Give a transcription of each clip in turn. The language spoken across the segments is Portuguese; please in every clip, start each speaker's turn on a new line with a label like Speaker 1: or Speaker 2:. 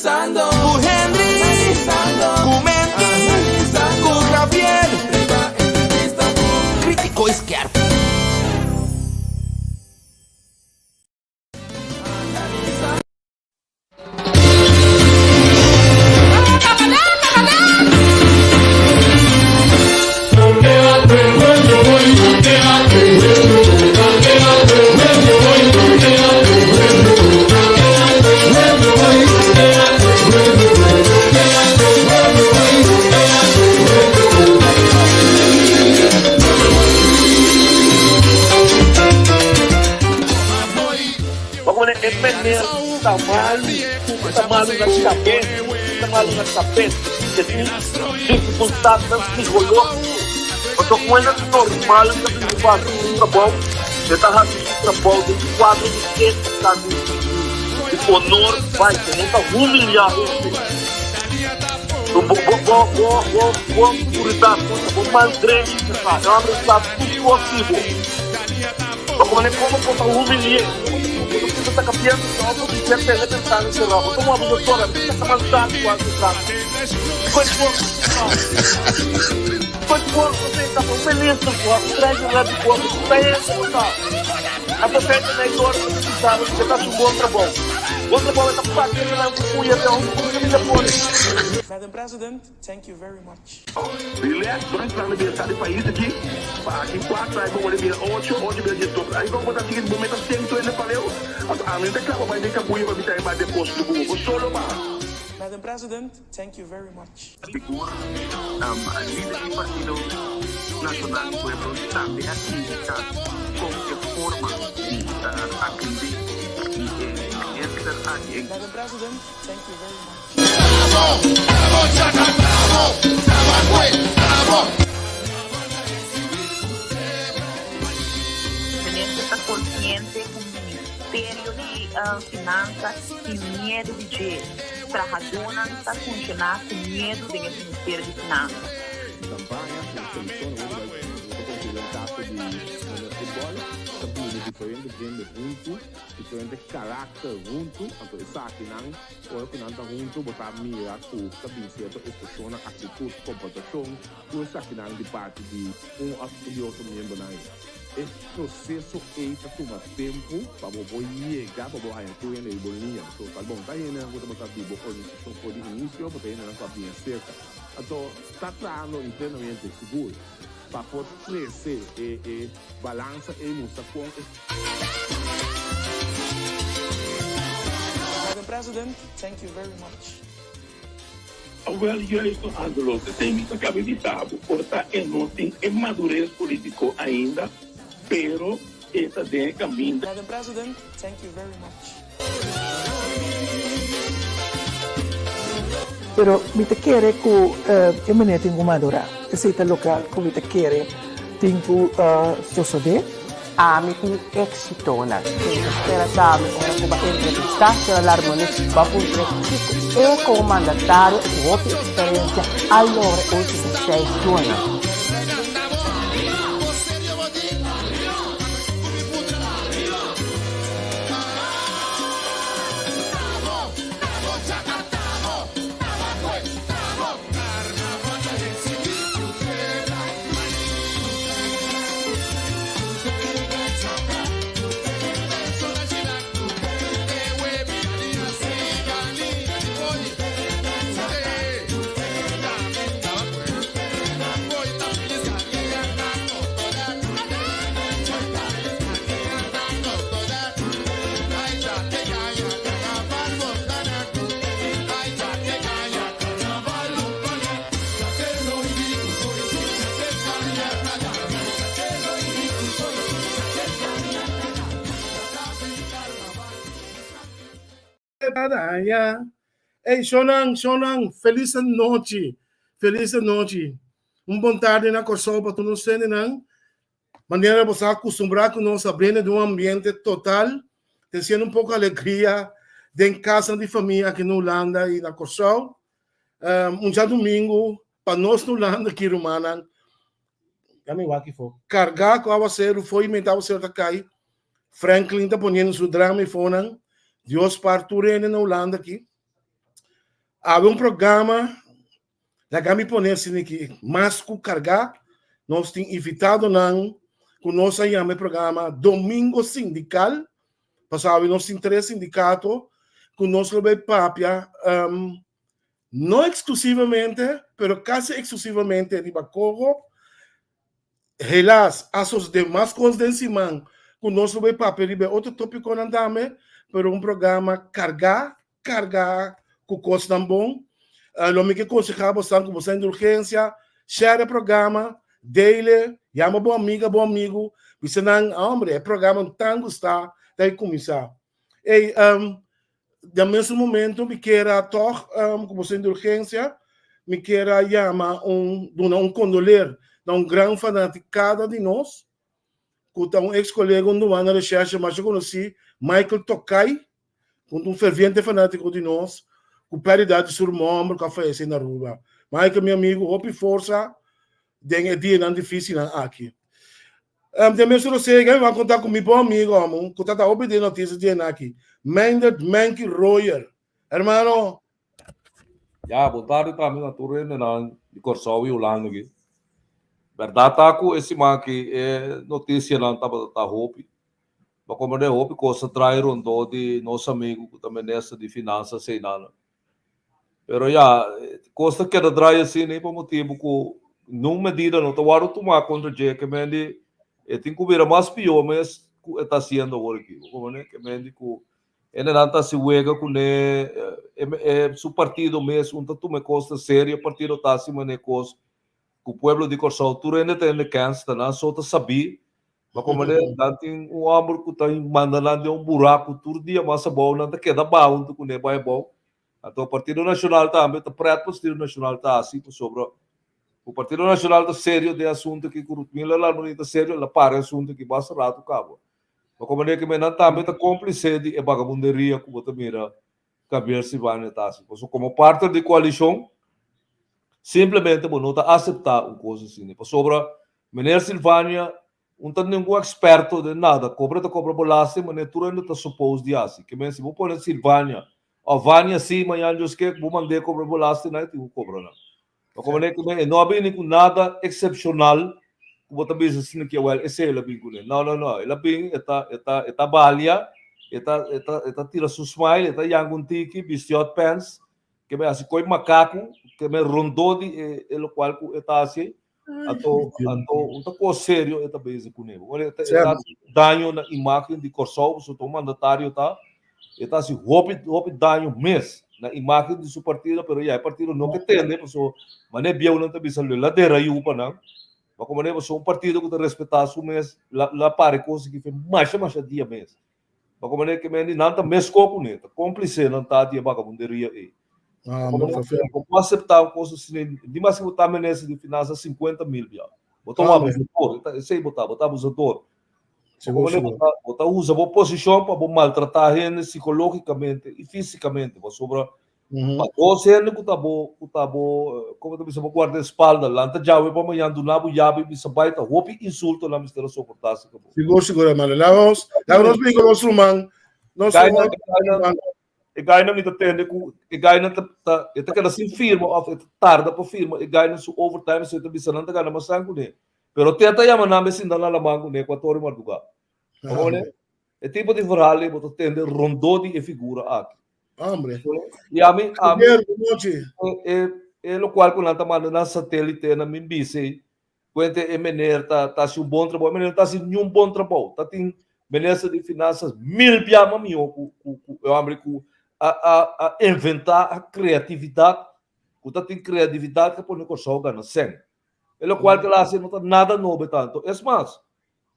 Speaker 1: Cu Henry, cu Mendy, cu Javier, crítico izquierdo.
Speaker 2: Dificultades psicológicas. Então, como é normal, que faz um trabalho, você está fazendo um trabalho de 4 de 7 de honor, vai ser muito humilhado. Vou cuidar, vou manter isso, é uma mensagem tudo possível. Então, como é que eu humilhar? Você está cambiando, então, você tem que pensar nesse ramo. Então, uma doutora, você está mandando quase você está feliz com o traz um lado de corpo, está aí, a perfeita na história, você está com um bom trabalho. Bom trabalho, está fazendo lá com o Iação,
Speaker 3: Madam President, thank you very much.
Speaker 2: Durante a aniversário do país aqui, em 4, aí vamos ver 8 mil de topo. Aí vamos botar aqui no momento 100 ainda valeu. Além daquela, vai ter que apoiar para evitar mais depois do Google. Solo,
Speaker 3: Madam President, thank you very much.
Speaker 2: Figura, a líder do Partido Nacional do Pueblo também acredita com que forma de acreditar e essa área.
Speaker 3: Madam President, thank you very much.
Speaker 4: Tenemos que estar consciente con el Ministerio de Finanzas y miedo de dinheiro. Trabajadores está funcionando com medo do Ministério de Finanças.
Speaker 5: Campanha, diferente caráter junto, então essa aqui não, ou que não está junto, botar mira com também certa expressão, atitude, comportação, com essa aqui não de parte de e outro membro não. Esse processo está tomando tempo para você chegar para você entrar na bolinha. Então, tá bom, tá aí, né? Você botar tipo organização por início, porque ainda não está bem certa. Então, está trazendo internamente seguro para poder crescer e balança e mostrar com
Speaker 3: Madam President, thank you very much.
Speaker 6: Well, eu estou falando que tem que acreditar, porque não tem madurez político ainda, pero esta tem caminho.
Speaker 3: Madam President, thank you very much.
Speaker 7: Pero mi te quiere que eu me tenho madura. Esse local que mi te quiere tenho sosode.
Speaker 8: Mi tem éxito na. Espera sabe ora ko ba entrevista sa l'armonia ba fu e como mandatário e outra experiência allora hoje sei tuona.
Speaker 9: Ei, Shonang, feliz noite. Boa tarde na Corsol para todos vocês, não? Maneira você acostumbrar com nós abrindo de um ambiente total, tendo um pouco de alegria de casa de família aqui na Holanda e na Corsol. Já domingo, para nós na Holanda, aqui Romana, carregar com a ser foi inventar o seu cai. Franklin está ponendo seu drama e fona. Deus parture na Holanda aqui. há programa da Gami Ponense que mais que carregar, nós temos invitado não, que nós chamamos programa Domingo Sindical, passava nós temos 3 sindicatos, que nós levamos papia, não exclusivamente, mas quase exclusivamente de Bacogo, Relas, as demais coisas de cima, que nós levamos papia de outro tópico não dame, mas programa carregar, que custa bom, lo que aconselhava bastante com você de urgência, share o programa, dele, chama boa amiga, bom amigo, você não, homem, é programa tão gostar, daí começar. E, no mesmo momento, me queira toch, com você de urgência, me queira chamar condoler, grande fanaticada de nós, que um ex-colega do ano de recherche, mas eu conheci, Michael Tokai, ferviente fanático de nós, com paridade sur membro que faz na rua. Michael, meu amigo, hope força, tem dia não difícil aqui. Também se você vai contar com meu bom amigo, que está obedecendo notícias de aqui. Mended Manky Royer. Hermano.
Speaker 10: Ya, boa tarde também na turma de Corsau e Holanda aqui. Verdade, tá com esse aqui é notícia lá tá hope. Mas como é hope, coisa trai rondou de nosso amigo que também nessa de finanças sem nada. Pero já, coisa que trai assim nem por motivo que não medida não tá waro tomar contra o que mende tem que ver mais pior, mas está sendo agora aqui. Como né que mende que ele não está se uega com su partido mesmo, então tu me costa sério, partido está acima de coisa que o povo de Corsau tu ainda tem de cansa, não só tá sabia. Mas como ele tem homem que está mandando de buraco todo dia, mas a bola não queda bom, tu não vai bom. Então o Partido Nacional também está preto, o Partido Nacional está assim, sobre o Partido Nacional está sério de assunto que corrupção lá não está sério, lá para assunto que basta rato cabo. Mas como ele que me não também está cúmplice de vagabunderia que você mira, Gabriel Silvânia está assim. Como parte da coalição, simplesmente não está aceitar uma coisa assim. Sobre Menor Silvânia, não tem nenhum experto de nada, cobra bolasse, mas tudo ainda está suposto de assim. Que se vou pôr Silvânia, a Vânia sim, mas eu que vou mandar cobra bolasse, não tem cobra não. Como não havia nada excepcional, como também assim que esse é o bem não, ele bem está balia, está tira su smile, está yangun tiki, bistiot pants, que me assim coi macaco, que me rondou de o qual está assim. Então, um coisa sério é também isso com ele. Olha, está dano na imagem de Corsau, o mandatário está assim, houve dano mesmo na imagem de seu partido, mas já o partido não que tem, né? Mas é bem não também saiu lá de raio para não. Mas como é partido que respeita o mês, lá para coisa que fez mais dia mesmo. Mas como é que não está mesmo com ele, cúmplice não está de vagabunderia aí. Como aceitar uma coisa assim, de mais que botar nessa de finanças 50 mil, botar um abusador, sei botar abusador. Botar usa a posição para maltratar a gente psicologicamente e fisicamente, sobre você ainda que tá bom, como tu disse, guarda-espaldas, lá tá já para amanhã do nabo já be se baita, hope insulto lá mistério suportar se acabou.
Speaker 9: Seguro, mano. Lá vamos bem com nosso irmão.
Speaker 10: E ganha me tende ku e ganha tá e tá assim firma of tarda para firma e ganha su overtime se tu bisa não tá ganha mas sangue né pero tenta ya mana me sinda lá mango né Equator Marduga olha é tipo de vorale boto tende rondodi e figura aqui
Speaker 9: hombre
Speaker 10: e a mim é o qual quando tá mandando na satélite na min bise quente é mener tá se um bom trabalho mener tá se um bom trabalho tá tem ministro de finanças 1000 piama mio ku eu abri ku a inventar a criatividade, que tem criatividade que pode não conseguir ganhar sem. Ele qual que lá assim não está nada novo tanto. É mais,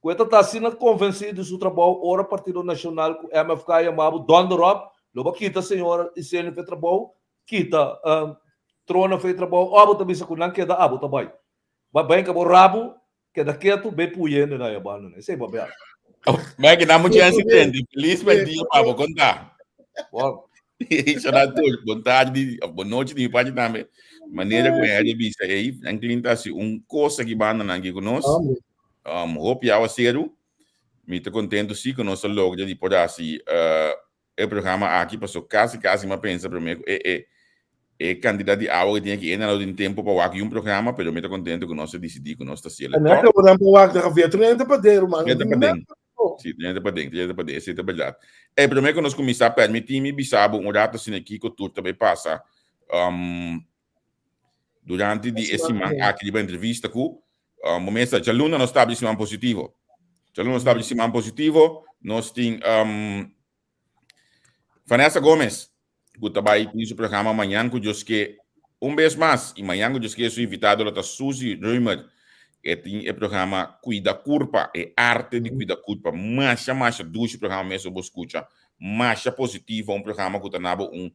Speaker 10: quando está assim convencido do seu trabalho, ora Partido Nacional, que o MFK chamava Don Rob, logo quita a senhora e se ele fez trabalho, quita trona fez trabalho, abo também se não queda abo também. Vai bem que o rabo queda quieto, bem puiendo na yabana, né? Sei babel.
Speaker 11: Mas que não muito entende, feliz mas dia para contar. Isso é tudo. Boa noite, de parte também. Maneira como é a revista aí, incluindo assim, coisa que banda aqui conosco. Hope eu cedo. Me estou contente sim que nós logo de poder assim, o programa aqui passou quase mas pensa primeiro candidato de agua que tiene que ir en tiempo para aqui un programa, pero me está contento que nós decidir que nós está sendo.
Speaker 9: Não é que eu vou dar para ver, tu nem está para dentro, mano.
Speaker 11: Sim, tu nem está para dentro, isso é verdade. É primeiro que nós começar a permitir me bisabo um rato assim aqui que tudo também passa. Durante esse aqui de entrevista com momento já luna no estabelecimento positivo. Já luna no estabelecimento positivo, nós tem Vanessa Gomes, que trabalha nesse programa amanhã, que diz que vez mais, e amanhã que diz que sou invitado a Suzy Römer, que tem o programa Cuida Curpa, é arte de cuida curpa, mais do programa mesmo vou escutar, mais positivo, programa que tem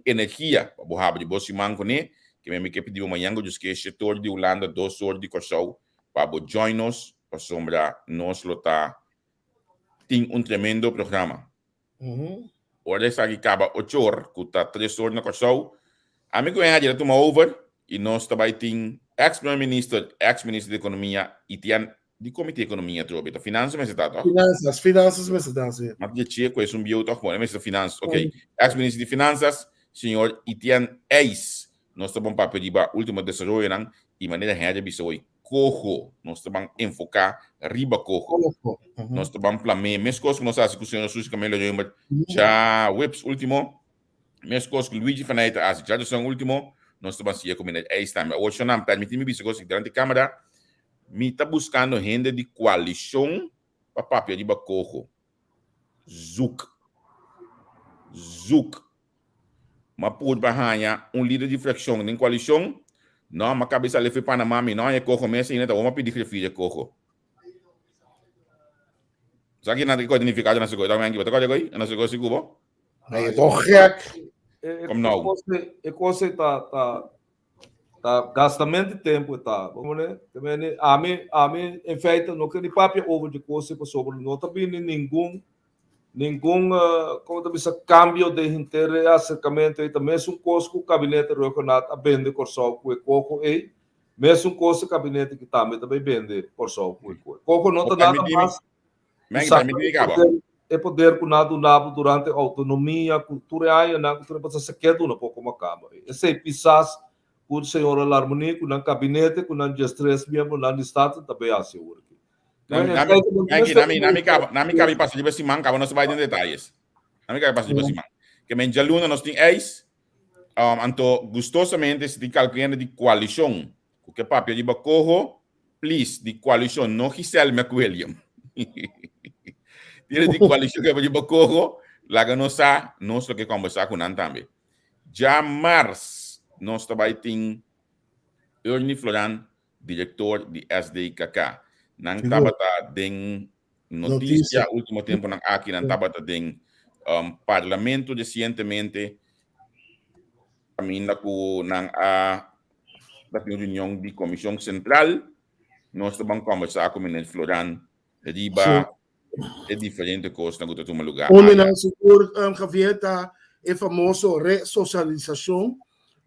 Speaker 11: energia, para o rabo de você manco, né? Que me pediu amanhã que diz que o setor de Holanda, 2 horas de Corsau, para join us, para sombra, nós lotar, tem tremendo programa. Ora, essa aqui acaba 8 horas, que está 3 horas na Corsau. A mim que vem a tomar over, e nós também tem ex-ministro de Economia, e tem de Comitê de Economia, trouxe, finanças, mas está,
Speaker 9: Finanças, mas está, sim.
Speaker 11: Mas de Chico é bio, tá bom, mas finanças, ok. Ex-ministro de Finanças, senhor Etienne Eis, nós estamos para pedir para o último desenvolvimento, e maneira de bisoi cojo, nós estamos enfocar riba cojo. Nós estamos planeando, mesmo coisa que nós fazemos com o senhor Suzy Camelo Römer, já Webs último, mesmo coisa que Luigi Fanaita faz, já são último, nós estamos assim, como é isso também. Hoje não permite-me ver coisa que durante a câmera, me está buscando gente de coalição para papel riba cojo. Zuk. Mas por barranha, líder de fracção em coalição, não, mas cabeça leve para Panamá, não é cojo mesmo, ainda vamos pedir que filho cojo. Sabe que nada que identificado na segunda, também aqui, você conhece aí, na segunda segura?
Speaker 9: É correto.
Speaker 11: Como não?
Speaker 10: É coisa tá gastamento de tempo, tá? Vamos né? Também a mim em feito não quero papel over de coisa para sobre não também nenhum como também esse cambio de interesse acercamento aí também é coisa que o gabinete regional a vende Corsau com o coco aí mesmo coisa gabinete que também vende Corsau com o coco não tá nada mais é poder com nada durante a autonomia cultura aí na cultura passa se queda um pouco mais calma esse pisas o senhor Larmoni com o gabinete com o gestres mesmo lá no estado também assim
Speaker 11: Na minha cabe passa de Basimang, acaba nós vai em detalhes. Na minha cabe passa de Basimang. Que men jaluna nós tem ex, anto gustosamente se tem calculando de coalição. O que papel de bacojo, please, de coalição, não Gisele McWilliam. Tira de coalição que de bacojo, lá nós que conversar com nós também. Já março, nós também tem Ernie Floran, diretor de SDKK. Nang tabata ding notícia último tempo nang aqui nang tabata ding parlamento recentemente caminha com nang da reunião de comissão central nós estamos conversar com o ministro Floran riba é diferente coisa na outro lugar
Speaker 9: onde nós por Javieta é famoso resocialização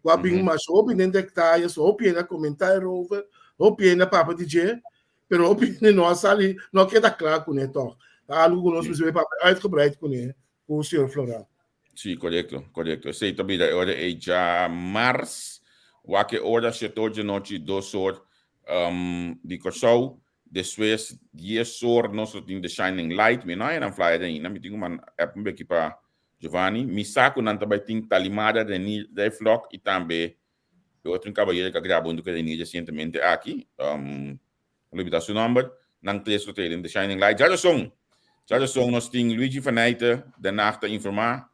Speaker 9: o abing mais opinião detalhes opinião comentário over opinião papo DJ pero a opinião nossa ali não queda claro com ele, algo que nós precisamos para uitgebreid com ele, com o senhor Floran.
Speaker 11: Sim, correto. Sei também a hora é já março, o que hora setor de noite 2 horas de Corsau, depois 10 horas nós temos The Shining Light, mas não é na flyer ainda, me tenho uma app aqui para Giovanni, me saco não também tem Talimada de Flock e também outro cavalheiro que gravou que ele recentemente aqui, olvidar seu nome, não tem isso The Shining Light. Já são nós temos Luigi Fanaita, da Nacht informar,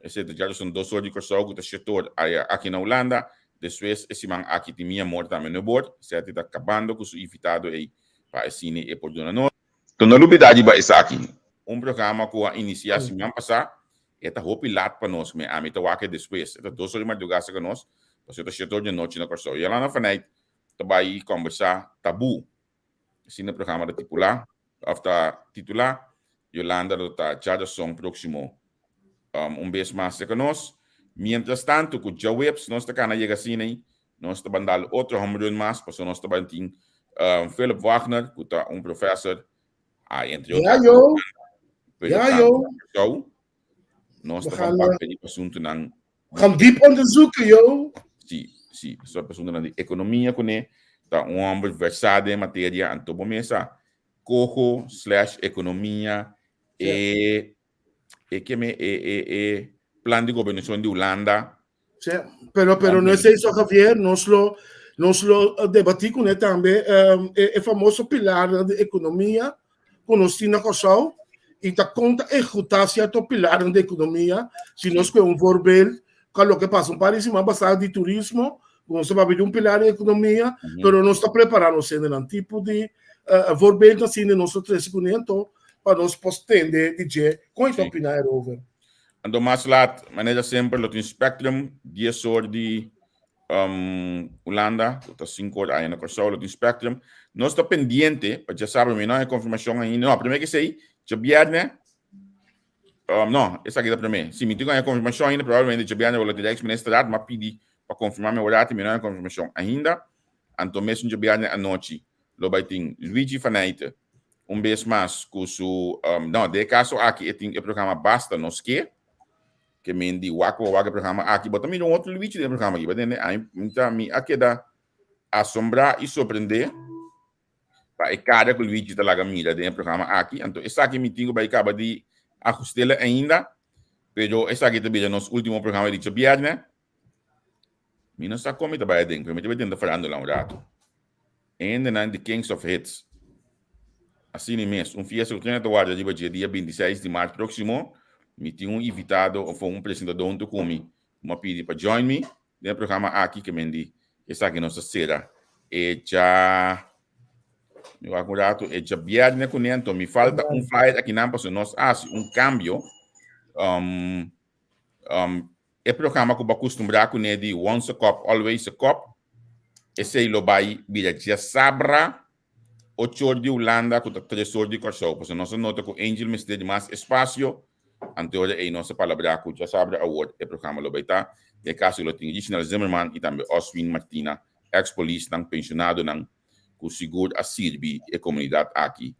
Speaker 11: já são 2 horas de Corsau, que o setor aqui na Holanda, depois esse man aqui tem minha morte também no bordo, certo? Está acabando com o invitado aí para o cine e por dona nós. Então, na novidade vai estar aqui, programa que a iniciar semana passada, está hopilat para nós, mas a mim está aqui depois, está 2 horas de madrugada com nós, para o setor de noite na Corsau. E lá na Fanaita, vai conversar tabu. Sino programa de titular, Yolanda já são próximo vez mais com nós. Mientras tanto, com o Webs, nós estamos chegando assim, nós estamos dando outro homeroom mais, porque nós estamos tendo Philip Wagner, que é professor, entre outros. Nós estamos para pedir assunto
Speaker 9: Gaan diep onderzoeken, joh.
Speaker 11: Sim. Só pessoa na economia com né, tá homem versado em matéria anto mesa cojo/economia e que me plan de gobernación de Holanda.
Speaker 9: Sí, pero no es eso, Javier, nos lo debatí con él también, el famoso pilar de economía, conocido como y está conta ejecutar cierto pilar de economía, si no es que un voorbeeld, con lo que pasa, un país más basado de turismo, como se va a ver un pilar de economía, pero no está preparándose en el tipo de voorbeeld, así en nosotros conhecimiento, para nos postende de com je opinar erover.
Speaker 11: En dan mas laat, maneira sempre, lot in spectrum, 10 soort die Holanda, tot 5 horas aí na Corsol, lot in spectrum. Não está pendiente, para já sabe, não é confirmação ainda. Não, primeiro que sei, já viernes, não, essa aqui é primeiro. Se me diga a confirmação ainda, provavelmente já viernes, vou ter ministrar, mas pedi para confirmar meu horário, não é confirmação ainda. Então, mesmo já viernes à noite, lo vai ter Luigi Fanaita, vez mais, com o, não, de caso aqui, tem o programa Basta Nos que me di wako programa aqui, mas também um outro Luigi de programa aqui, então me aqui dá assombrar e surpreender para cada que o Luigi da laga mira de programa aqui, então essa aqui me tinha vai acabar de ajustar ainda, pero essa aqui também é nosso último programa de Chabiad, né? Me não sabe como vai dentro, me tentando falando lá rato. Ainda não the Kings of Hits. Assim mesmo, fiesta que tem guarda de dia 26 de março próximo. Me tinha invitado ou foi apresentador junto comigo, uma pedi para join me no programa aqui que me di essa aqui nossa cera e já meu acurato e já viernes com então me falta flyer aqui não para nós cambio é programa que eu acostumbrar com ele de once a cup always a cup esse lo vai vir já sabra 8 horas de Holanda com 3 horas de Corsol, porque nós nota que o Angel me cede mais espaço. Anterior a nossa palavra que já sabe award é programa lo baita de caso lo tinha Gisnel Zimmerman e também Oswin Martina ex-police nang pensionado nang com seguro a Sirbi e comunidade aqui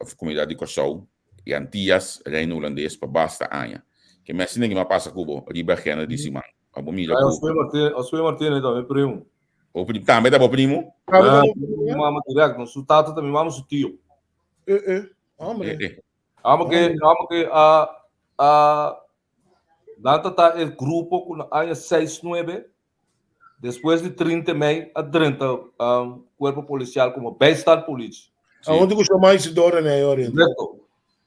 Speaker 11: a comunidade de Corsol e Antias reino holandês para basta anha que me assina que me passa cubo riba gena de Simão a bomilha
Speaker 10: Oswin Martina também primo
Speaker 11: o primo também da primo
Speaker 10: mama direto no sutata também vamos o tio
Speaker 9: Hombre.
Speaker 10: Porque data tá o grupo com a 6-9 depois de 30 mei a 30 corpo policial como bem-estar polícia.
Speaker 9: Aonde que chama Isidoro né, Oriente?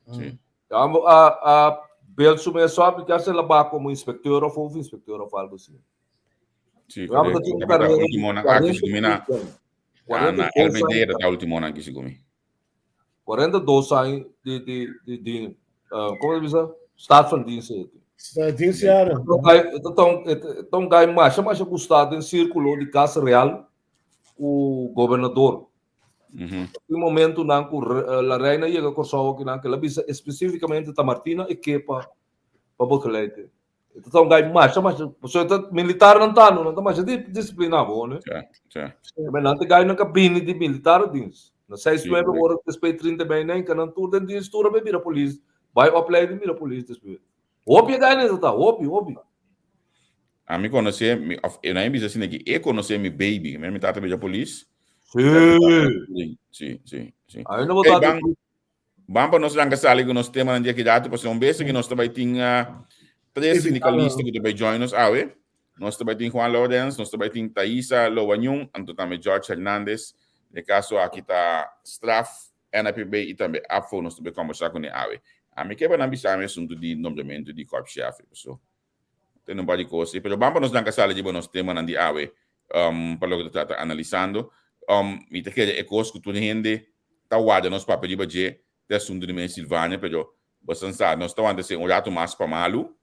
Speaker 10: Sim. A Belso me só aplicar-se lá como inspector ou inspector ou algo assim.
Speaker 11: Sim, a última aqui se domina na Elvedeira da última aqui se come.
Speaker 10: 42 anos de como diz Estado van dienst. Então, gai mais gostado em círculo de Casa Real, o governador. No momento na que a reina chega a Corsol, que ela visa especificamente a Martina e que para Bocalete. Então, gai mais militar não está mais disciplinado, né? Mas não tem gai na cabine de militar dienst. Na 6-9 horas depois 30 bem nem que não tudo de estudo bebida polícia. Vai opleiden mira polícia depois. Óbvio que ainda está, óbvio.
Speaker 11: A mim conhecer, eu nem disse assim que eu conhecer meu baby, mesmo tá também a polícia. Sim.
Speaker 10: Aí não vou estar.
Speaker 11: Vamos nós lang kasali com nós tema no dia que dá, porque base que nós também tinha 3 sindicalistas que também join nos awe. Nós também tem Juan Lorenz, nós também tem Thaisa Lowanyung, anto também George Hernandez. De caso aqui está Straf, NPB e também AFO, nós também conversar com ele awe. A mim que vai ambisar me assunto de nomeamento de corpo-chefe, pessoal. Tem um par de coisas, mas vamos nos dar casal de nós tema na dia awe, para lo que está analisando. Me te quer é coisa que tu gente tá guarda nos papel de budget, de assunto de Silvânia, pero bastante sabe, nós estamos a ser um rato mais para malu,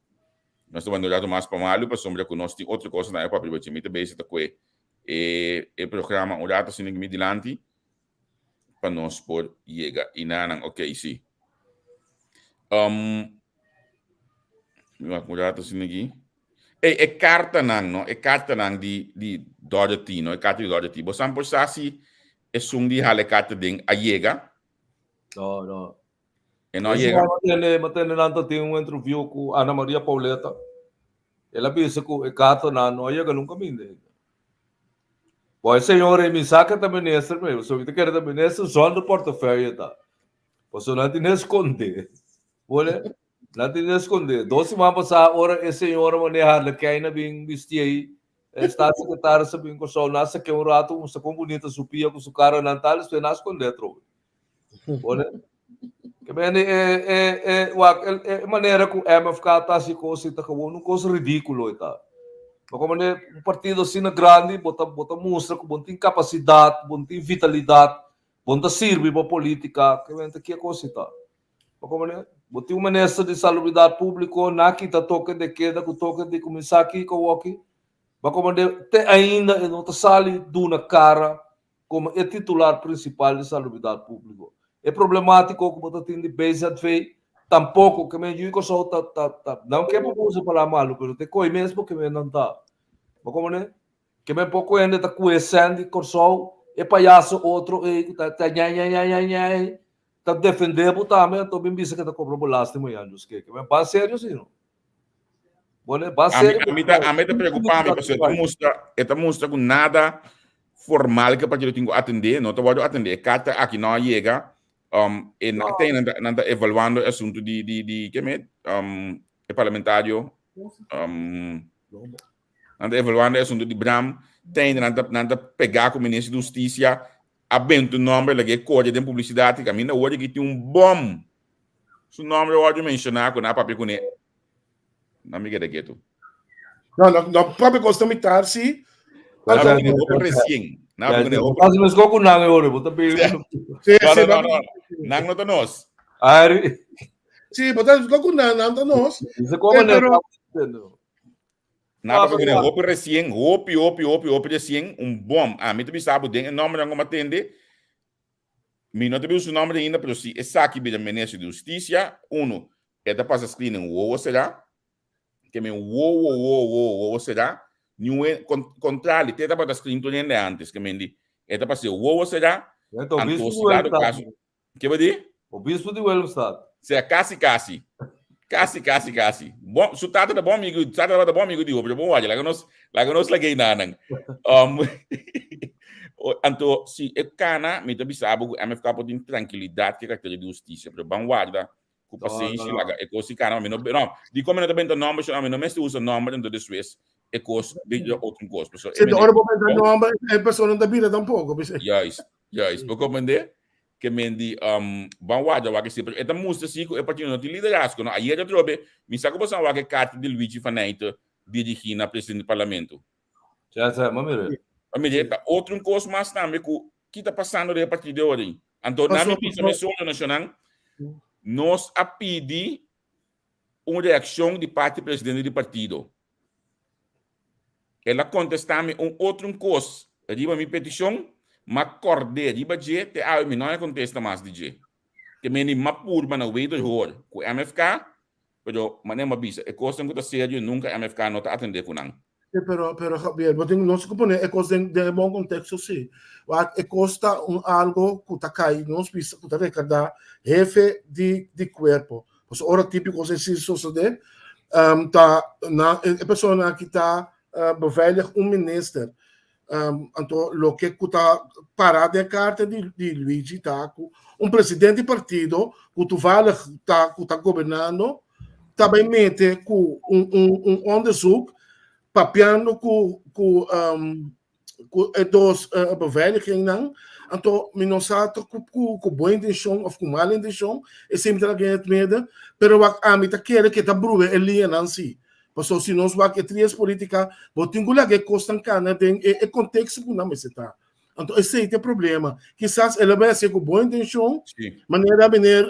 Speaker 11: para sombra que nós tem outra coisa na papel de budget, me te base tá com e programa um rato assim me dilante para nós por chegar e não ok sim. Rato assim aqui. É carta não, é carta não de Dorothy, não é carta de Dorothy. Você não pode saber é de hale carta de a chega.
Speaker 10: Não.
Speaker 11: E não chega.
Speaker 10: Mas tem um interview com Ana Maria Pauleta. Ela pensa que o gato na noia que nunca me deu. Pois senhor, me saca da ministra, meu. Se eu te quero da ministra, só do portafólio, tá? Pois eu não tenho esconder. Olha, não tenho esconder. 12 semanas passar, ora, esse senhor manejar, que ainda bem vestir aí, está secretário, sabe, com o sol, nasce que um rato, um sacão bonito, supia com o cara na tal, isso é na esconder, trovo. Olha, que bem, é maneira que o MFK está assim, coisa, tá com um coisa ridículo, tá? Mas como é um partido assim grande, bota mostra que bom tem capacidade, bom tem vitalidade, bom tá serve para a política, que bem, que é coisa, tá? Mas como é, bom tem uma ministra de salubridade pública, na que tá toca de queda, que toca de começar aqui, com o aqui, mas como é, ainda não está sali do na cara como é titular principal de salubridade pública. É problemático que você tem de base de tampouco que me digo só não que me use para mal, mas te coi mesmo que me não tá. Mas como né? Que me pouco ainda tá conhecendo que só é palhaço outro e tá tá defendendo também, tô bem visto que tá com problemas de manhã, que me passa sério sim, não. Bueno, va a ser
Speaker 11: a mí te preocupa, porque esta mostra com nada formal que para eu tenho que atender, não te vou atender, carta aqui não chega. E nada evaluando o assunto de que me é parlamentário nada evaluando o assunto de Bram tem nada pegar com o ministro da Justiça aberto o nome que código de publicidade que a minha hoje que tem bom o nome eu vou mencionar com a papel com ele na amiga de gueto
Speaker 9: não papel gosta de imitar se
Speaker 11: recém
Speaker 10: Mas mas com nang eu vou também.
Speaker 11: Nang não nós.
Speaker 10: Ari.
Speaker 9: Sim, botar com nang nós.
Speaker 10: Isso como não.
Speaker 11: Na para que roupa recém, roupa recém, bom. A mim também sabe o nome não como atende. Me não tem o nome ainda, mas se essa aqui bem ministro de Justiça, é da passa screening ou será que me será contrário, tem para screen tudo ainda antes que me di. É para ser o será
Speaker 10: então bispo
Speaker 11: do caso. Que vai dizer?
Speaker 10: O bispo de Wilmstad.
Speaker 11: Se é casi. Bom, sutado da bom amigo, sutado da bom amigo de outro, bom olha, lá que nós liguei nanang. Então, se é cana, me também sabe que a MFK pode ter tranquilidade que caractere de justiça, para bom guarda, com paciência, lá é coisa cana, não, de como não também tem nome, não me usa nome dentro de Suécia. É coisa de outro coisa.
Speaker 9: Se a hora para entrar nome, a pessoa não dá vida tampouco.
Speaker 11: Yes, por compreender que me di bom guarda, que sempre é da música assim, é partido de liderazgo, não? Aí eu trobe, me sabe que você vai que carta de Luigi Fanaito dirigir na presidente do parlamento.
Speaker 10: Já, mamire.
Speaker 11: Outro coisa mais também que está passando de partir de hoje. Então, na minha opinião, nacional, nós a pedir uma reação de parte presidente do partido. Ela contesta-me outro coisa. Riba minha petição, mas acordei, riba de te a mim não contesta mais de je. Que me ma purba na way do hor. Com MFK, pero mané bisa. É coisa que tá sério, nunca MFK não tá atender com não.
Speaker 9: Pero Javier, não se compone, é coisa de bom contexto sim. É costa algo que tá cai, não se pisa, que tá recordar jefe de corpo. Pues ora típico se sucede, tá na a pessoa que tá beveilig minister. Então, lo que está parado é a carta de Luigi, tá? Presidente de partido, que tu vale, tá governando, também mete com onderzoek, papiando com dos beveiligingen, então, me não sabe com boa intenção ou com má intenção, é sempre alguém medo, pero a mim tá querendo que tá brube ele não se. Porque se nós vamos que três políticas, botem lá que costam cana, tem é contexto que não se tá. Então, esse é o problema. Quizás ele vai ser com boa intenção, maneira de venir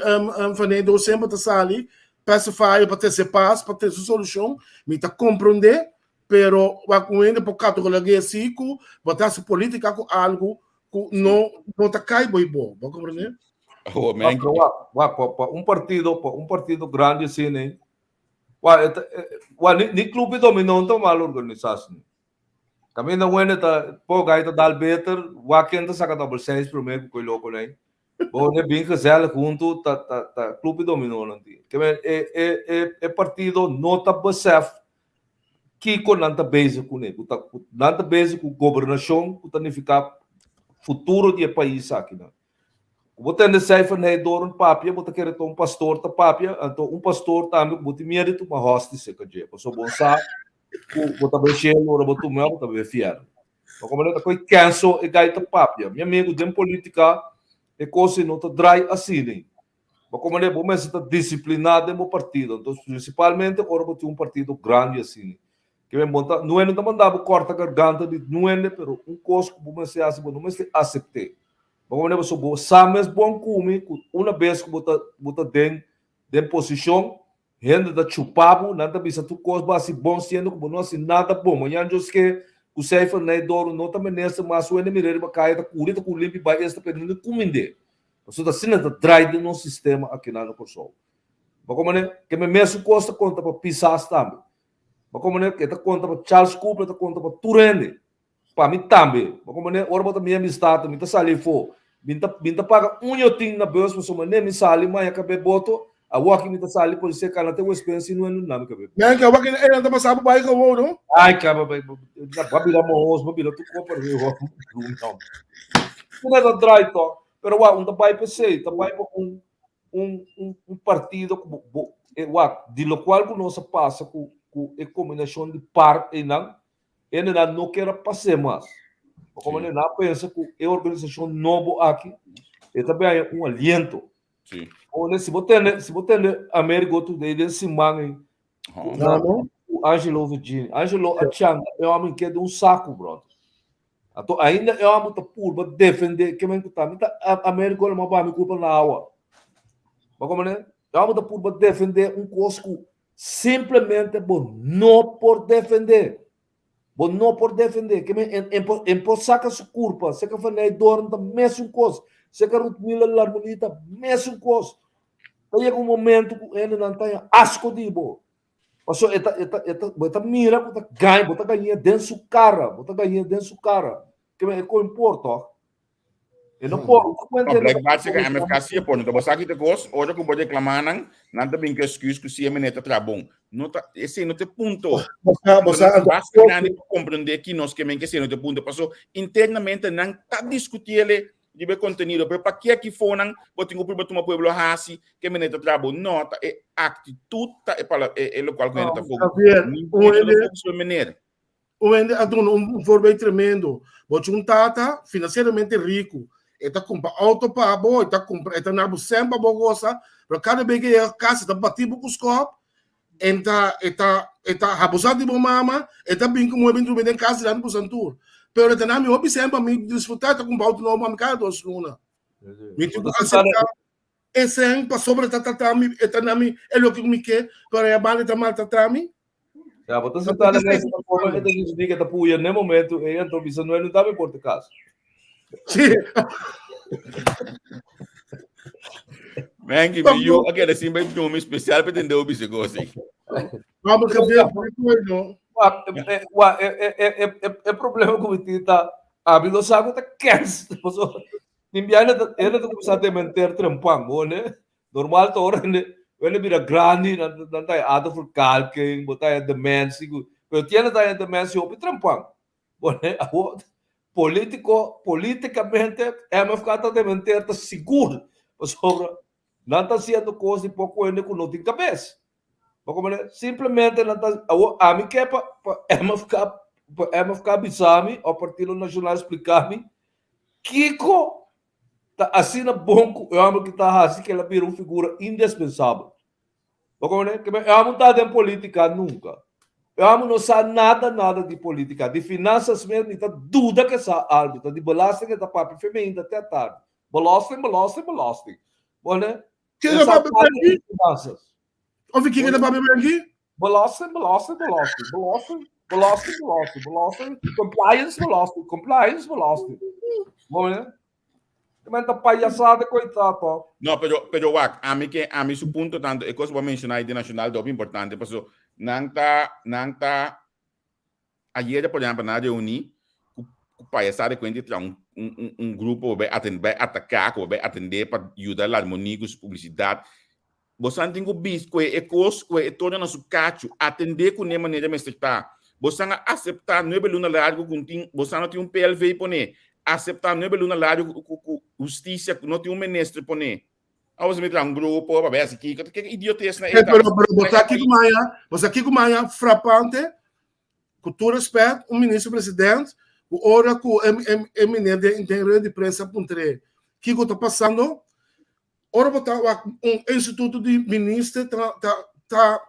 Speaker 9: fazer do sempre da sali, pacifier para ter paz, para ter solução, me tá compreender, pero vai com ele por causa do que assim, botar essa política com algo que não tá cai bom, vai compreender?
Speaker 10: Um partido grande assim, né? Ni clube dominou tão mal organização. Kami na wena ta po gaita dal better, wakin ta saka double 6 primeiro ko loco né. Bom, né bem que ela junto ta clube dominou não ti. Que é partido nota basef Kiko nanta base com ele, nanta base com governação, que significa futuro do país aqui, né? Você não sai para nem door um papia, você quer ter um pastor tá papia, então pastor também você mérito uma host se que je, so bom sabe, você vai cheio, ora você meu, você vai fiar. Mas como não coi canso e gaita papia, meu amigo de política é coisa não tá dry assim, né? Mas como não vamos estar disciplinado no partido, então principalmente ora você partido grande assim. Que me monta, não é não mandava corta garganta de não é, pero coisa que você se assim, não se aceitar. Vamos ver se o Sames bom come uma vez que bota den posição, rende da chupabo, nada bisa tu coisa base bom sendo que não assim nada bom, mas já diz que o ceifa nem doro não também nessa mas o enemigo vai cair da curita com limpo vai esta perdendo cominde. Você tá sendo da drive no sistema aqui na Corso. Vamos ver que me mesmo custa conta para pisar também. Mas como é que está conta para Charles Cooper, está conta para Turene, para mim também. Mas como é que ora minha amistade, me está salindo fora, me está paga tinha na bolsa, mas como nem me sali, mas acabei boto, a walking me está salindo por ser canal tem uma experiência não é no nome acabei.
Speaker 9: Não, que a walking ele não está sabendo baixo o não?
Speaker 10: Ai, cara, vai virar moço, vai virar tu compra o não. Não é da drive to, pero o tá vai para ser, tá vai para um partido como de lo qual que nós passa com a combinação de par e não quer passar mais. Como ele não pensa que a organização nova aqui é também um aliento.
Speaker 11: Sim.
Speaker 10: Olha, se você tem América Today desse manga, o Angelo Virginia, Angelo Achanga é um homem que é de um saco, brother. Então, ainda é um homem que pura para defender que vem com a América é uma barra culpa na água. Mas como é um homem que pura para defender coisa simplesmente não por defender. Não por defender. Que em saca sua culpa, se que foi dorme da mesma coisa, se que Rutmila Larmonita, mesma coisa. Tem um momento que ele não tem asco de bo. Passou eta mira que tá ganha dentro sua cara, Que me importa. Não pode.
Speaker 11: Black Bart que MFK se pôr, então você aqui te gosta, hoje que pode reclamar não também que excuse que se é meneta trabalho. Não tá, esse não tem ponto. Você basta compreender que nós que esse não tem ponto, passou internamente não tá discutindo de conteúdo, pero para que aqui for não, botar um problema uma pueblo hasi que meneta trabalho, não tá é atitude tá é para é local que tá fogo.
Speaker 9: Um forma tremendo. Bote um tata financeiramente rico. Está comprando auto para boa, está na sempre bogosa, para cada vez que a casa está batendo com os copos, está abusando de mama, está bem como dentro de casa lá no Santur. Pero está na minha opção para me desfrutar, está com auto novo, cada 2 lunas. Me tudo aceitar, esse é para sobre tratar-me, está na minha, é o que me quer, para a banda está maltratar-me.
Speaker 10: Já, você está nessa forma que tem que estar puia no momento, e então isso não está bem por caso.
Speaker 9: Sim.
Speaker 11: Man, que eu aquele assim bem nome especial para entender o bicho gosta.
Speaker 9: Vamos cambiar por isso.
Speaker 10: É problema com o tá a vida sabe tá quente. Nimbiana ele tá começando a manter trampang, né? Normal to ora né. Ele vira grande, não tá ada for calque, botar demência, pero tiene tá demência o trampang. Né? Politicamente, MFK está de manter está seguro sobre não está sendo coisa de pouco ainda com não tem cabeça. Simplesmente não está a mim que é para MFK bisami o Partido Nacional explicar-me Kiko está assim na bom eu amo que está assim que ela vira uma figura indispensável. Que eu amo estar em política nunca. Eu amo não sabe nada de política, de finanças mesmo, então dúvida que essa árbitra, de belasting que está para feminina até tarde. Belasting. Bom, né?
Speaker 9: Que é para beber
Speaker 10: finanças.
Speaker 9: Ouve que é para beber aqui?
Speaker 10: Belasting. Compliance. Bom, né? Também está palhaçada, coitado.
Speaker 11: Não, pero a mim su ponto tanto, é coisa para mencionar internacional é importante, porque não tá ayer por exemplo na reunião o país sabe que entra um grupo vai atacar vai atender para ajudar a harmonia com publicidade você não tem que bis que é coisa que torna nosso cacho atender com a maneira mais está você não aceitar não é pelo largo com você não tem PLV pone aceitar não é pelo largo com justiça não tem ministro pone você me dá grupo para ver se que idiotez na
Speaker 9: Pero você aqui com Maia frapante com todo respeito ministro-presidente o hora que o ministro de interior de prensa puntre que está passando ora botar instituto de ministro tá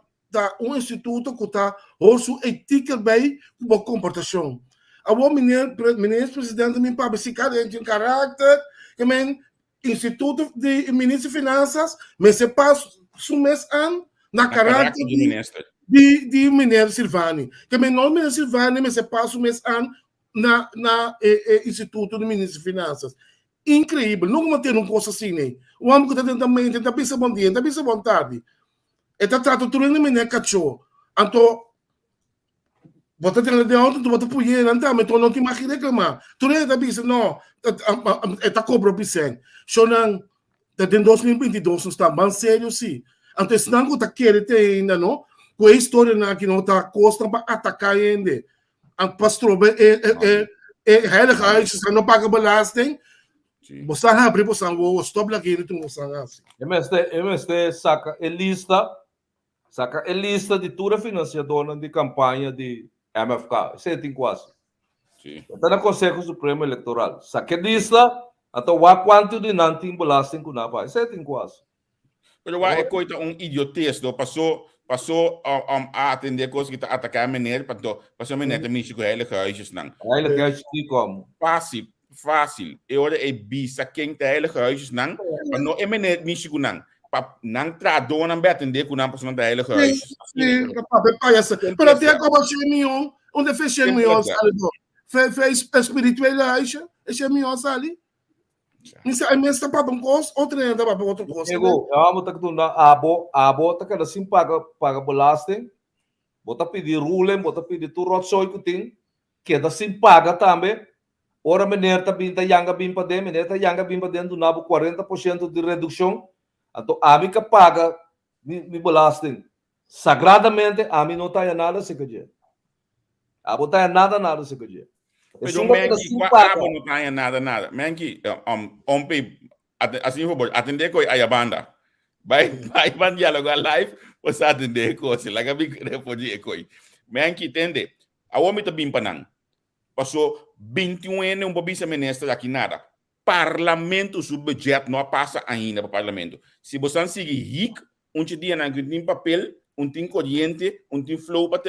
Speaker 9: instituto que está osso etica bem com comportação o ministro-presidente me para se cadente em caráter que instituto de ministro de finanças mas se passa mês ano na caráter de ministro Silvani que não ministro Silvani mas se passa mês ano na instituto de ministro de finanças incrível nunca ter coisa assim né o homem que está pensando bom dia está pensando bom tarde está tratando tudo no menino cachorro então bota tendo de ontem tu bota puyer então não te imagina reclamar tu nem está pensando não está cobro piseng so nang em 2022 não está bem sério sim então se não está querendo ainda não com a história na que não está costa para atacar ainda a pastor heilige huis não paga belasting você abre você não stop lá que ele tem você assim
Speaker 10: MST saca a lista de toda a financiadora de campanha de MFK. Isso tem quase. Está no Conselho Supremo Eleitoral. Saca a lista, até o quanto de não tem belasting com nada. Isso tem quase.
Speaker 11: Pero é coisa idiotez, passou a atender coisas que está atacando a menina, passou a menina também chegou a ele que é não.
Speaker 10: Ele quer como?
Speaker 11: Fácil. Eu é bisa quem tá ele que é não, não é menina me chegou não. Nang trado nang atender com não passando da ele que é.
Speaker 9: Sim, capaz Pero até como chemion, onde fez chemion saldo. Fez espiritualidade, esse chemion sali. Isso é mesmo para um curso, outro ainda para outro curso.
Speaker 10: Eu amo tá que tu na abo tá que assim paga belasting. Bota pedir rulen, bota pedir tu rotsoi que tem, que da sim paga também. Ora menina tá binta yanga bimpa de, menina tá yanga bimpa dentro do nabo 40% de redução. Então a mim que paga me belasting. Sagradamente a mim não tá nada se que a botar nada se que
Speaker 11: Mas o Menki, não tem nada. Menki, assim, atender com a banda. Vai dialogar live, você atender com você. Lá que eu pode ir. Menki, entende? A homem tá bem panang. Passou 21 anos, um bobista ministro aqui nada. Parlamento, o budget não passa ainda para o parlamento. Se você seguir rico, dia não tem papel, tem corrente, tem flow para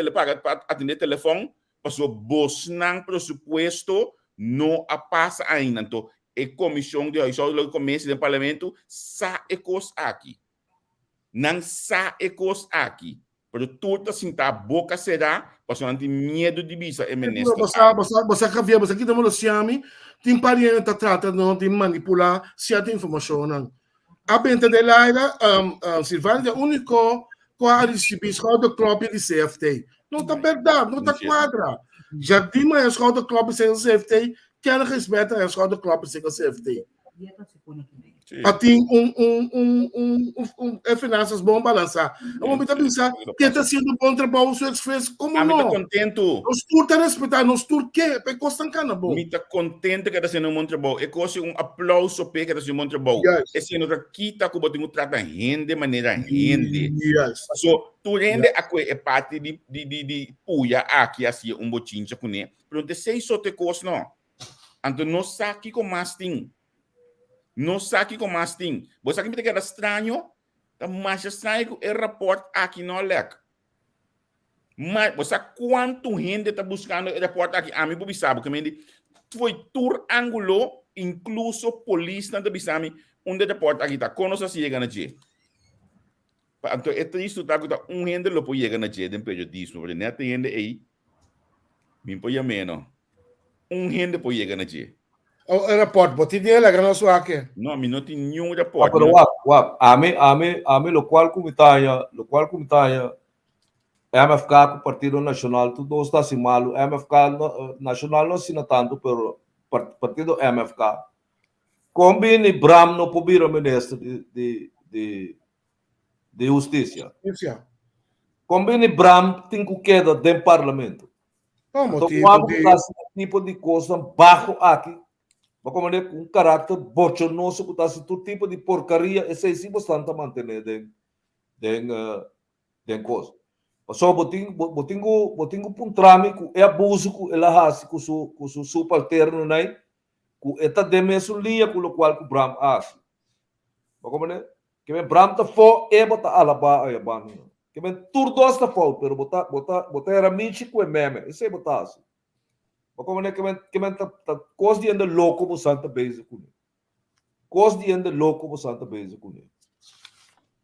Speaker 11: atender telefone, passou bosnang presupuesto não passa ainda. Então, a comissão de revisão começa do parlamento sa ecos aqui. Não sa ecos aqui. Pero tudo assim tá boca será, passou não tem medo de bisa é ministro.
Speaker 9: Você havia, você aqui estamos chame, tem pariente tá tratando de manipular certa informação não. A benta de Laira, Silvana é o único que a receber do clube de CFT. Não tá verdade, não tá quadra. Já tem uma escola do clube sem CFT, que ela respeita a escola do clube sem CFT. Tem finanças bom balançar. Vamos pensar que está sendo bom trabalho, o fez como não.
Speaker 11: Estou contento.
Speaker 9: Nós estamos respeitando, nós estamos que é costa cana bom.
Speaker 11: Estou contente que está sendo um bom trabalho. É coisa aplauso para que está sendo um bom trabalho. É sendo aqui tá como tem trata rende de maneira rende. So tu rende a é parte de puia aqui assim um botinho com né. Pronto, sei só te coisa não. Então não sabe que mais tem. Não sabe como mais tem. Você sabe que era estranho? Mas estranho é o rapport aqui no LEC. Mas você sabe quanto gente está buscando o rapport aqui? A mim, você sabe que foi tour ângulo, incluso polícia da Bissami, onde o rapport aqui está. Quando você chega na G. Então, é triste que gente não pode chegar na G de periodismo, porque não tem gente aí. Me põe menos. Gente pode chegar na G.
Speaker 9: O report, você tem ela que não sou aqui.
Speaker 11: Não, não tem nenhum report.
Speaker 10: Pero a mim, lo qual comitanha, MFK com o Partido Nacional, tudo está assim malo. MFK Nacional não assina tanto, pero Partido MFK. Combine Bram no pobira ministro de Justiça. Combine Bram tem que queda dentro do parlamento.
Speaker 9: Como
Speaker 10: tipo de coisa baixo aqui. Mas como é um caráter bochornoso, que está todo tipo de porcaria, esse é bastante manter den coisa. Só botinho um trame que é abuso que ela faz com o subalterno, né? Que esta demessa linha com o qual o Bram faz. Mas como é que o Bram está fora, é botar alaba aí abano. Que o tudo está fora, pero botar era michi com o meme, isso é botar assim. Mas como é que o coisa de andar louco por Santa Beza com ele. Coisa de andar louco por Santa Beza com ele.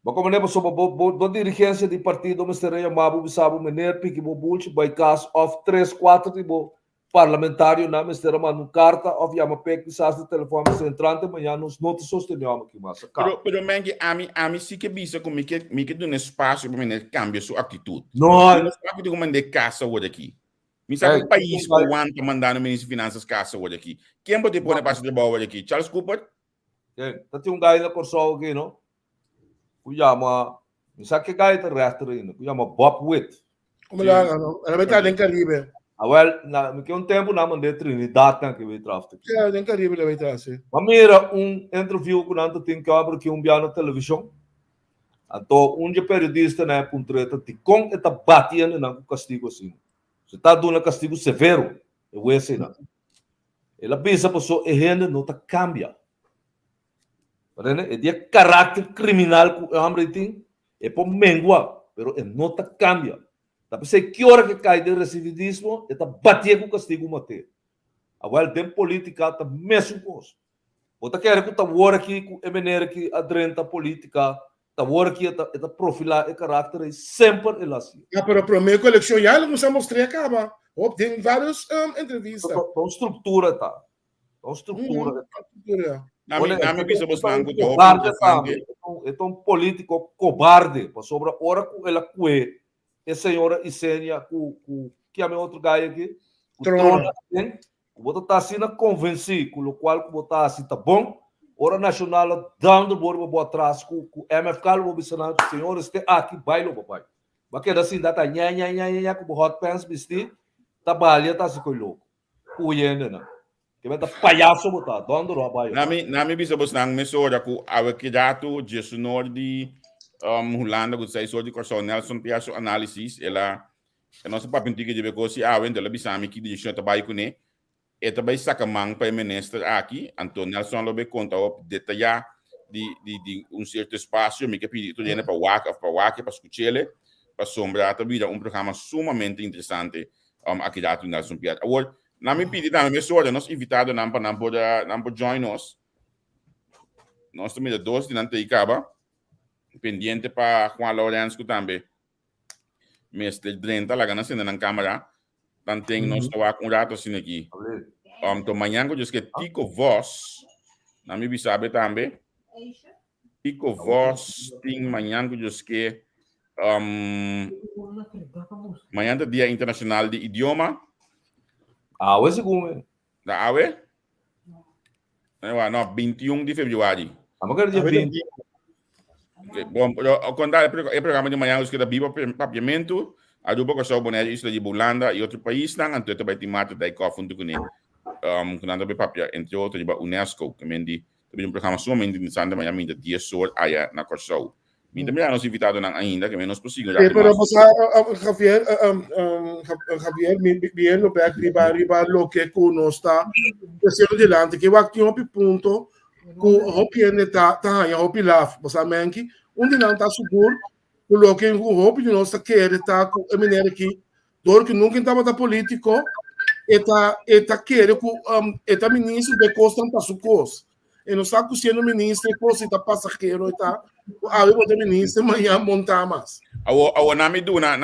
Speaker 10: Mas como é que a dirigência do partido ministerial Mabu Bisabu Mener Piki Bobulchi by cause of 3-4 tipo parlamentário na ministério manu carta of Yamapek Bisas de telefone centrante amanhã nos não te sostenemos aqui mais.
Speaker 11: Pero mengi ami sí que bisa com me que dá um espaço para mim cambiar sua atitude.
Speaker 10: Não.
Speaker 11: Não sabe de como de casa hoje aqui. Me sabe o país que o ano mandando ministro de finanças casa hoje aqui. Quem pode pôr para de trabalho hoje aqui? Charles Cooper?
Speaker 10: Tá tem gajo na Corsol aqui, não? Kuyama, sabe que gajo tá resto ainda? Kuyama Bob Witt.
Speaker 9: Como lá, ela vai estar em Caribe.
Speaker 10: Well, que tempo na mandei Trinidad que veio tráfico.
Speaker 9: Em Caribe ela vai estar assim.
Speaker 10: Mas mira interview que nanto tem que abrir que biano na televisão. Então, periodista na puntreta de com eta batendo na castigo assim. Se tá dando castigo severo, eu esse não. Ela pensa pessoa e rende não tá cambia. É de caráter criminal que o homem tem, é por mengua, pero é não tá cambia. Tá pensando que hora que cai de recidivismo, é tá bater com o castigo mate. Agora tem política tá mesmo coisa. Outra quer que tá hora aqui com a maneira que adrenta política, tá hora que tá profilar o caráter e sempre é assim.
Speaker 9: Pero para mim a eleição já não se mostrou acaba. Tem várias entrevistas.
Speaker 10: Então estrutura tá. Então estrutura.
Speaker 11: Na minha visão você não
Speaker 10: é um político cobarde, para sobre hora com ela cué. E senhora Isenia que é meu outro gajo aqui, o trono tem, o botar tá assim na convenci, com o qual o botar assim tá bom. Hora nacional dando bordo para atrás com o MFK o observando senhores tem aqui bailo papai. Mas que assim data nha com o hot pants vestir, tá balia tá assim com louco. O yende não. Que vai tá palhaço botar, dando roupa.
Speaker 11: Na minha visão você não me soura com a que dato Jesus Nordi Holanda que sai só de Corso Nelson Piaço análise ela nossa papel antigo de beco se a venda ela bisa que de chão trabalho com né e também saca mang para ministro aqui Antônio Nelson lobe conta o detalhar de certo espaço me que pedi tudo para waka para escutar para sombra também programa sumamente interessante aqui dato Nelson Piaço agora na minha pedi também me soura nós invitado não para join nós também de dois de não ter acaba pendiente para Juan Lourenço também. Mês de 30, lá gana sendo na câmara. Tanto nós estamos com rato assim aqui. Então, amanhã eu disse que Tico Voz, na minha sabe também. Tico Voz, tem amanhã eu disse que amanhã é Dia Internacional de Idioma.
Speaker 10: Awe segundo.
Speaker 11: Da Awe? Não, 21 de fevereiro.
Speaker 10: Amanhã dia 20.
Speaker 11: Bom, quando o programa de manhã os que da Biba papiamento, a dupla com a boneca isla de Holanda e outro país não, então vai ter mata da Ecofund com ele. Quando a papia entre outros de UNESCO, que mendi também programa sumamente interessante manhã ainda dia sor aí na Corso. Me também nós invitado ainda que menos possível.
Speaker 9: Pero Javier bien lo back riba lo que conosca diciendo delante que va aqui ponto ku hopi ene ta ya hopi laf bosa menki onde não tá seguro o loque o hopi de nossa querer tá com a maneira que dor que nunca estava da político eta querer com eta ministro de costa tá sucos e não está sendo ministro coisa tá passageiro eta a eu de ministro amanhã montar mais
Speaker 11: a nami duna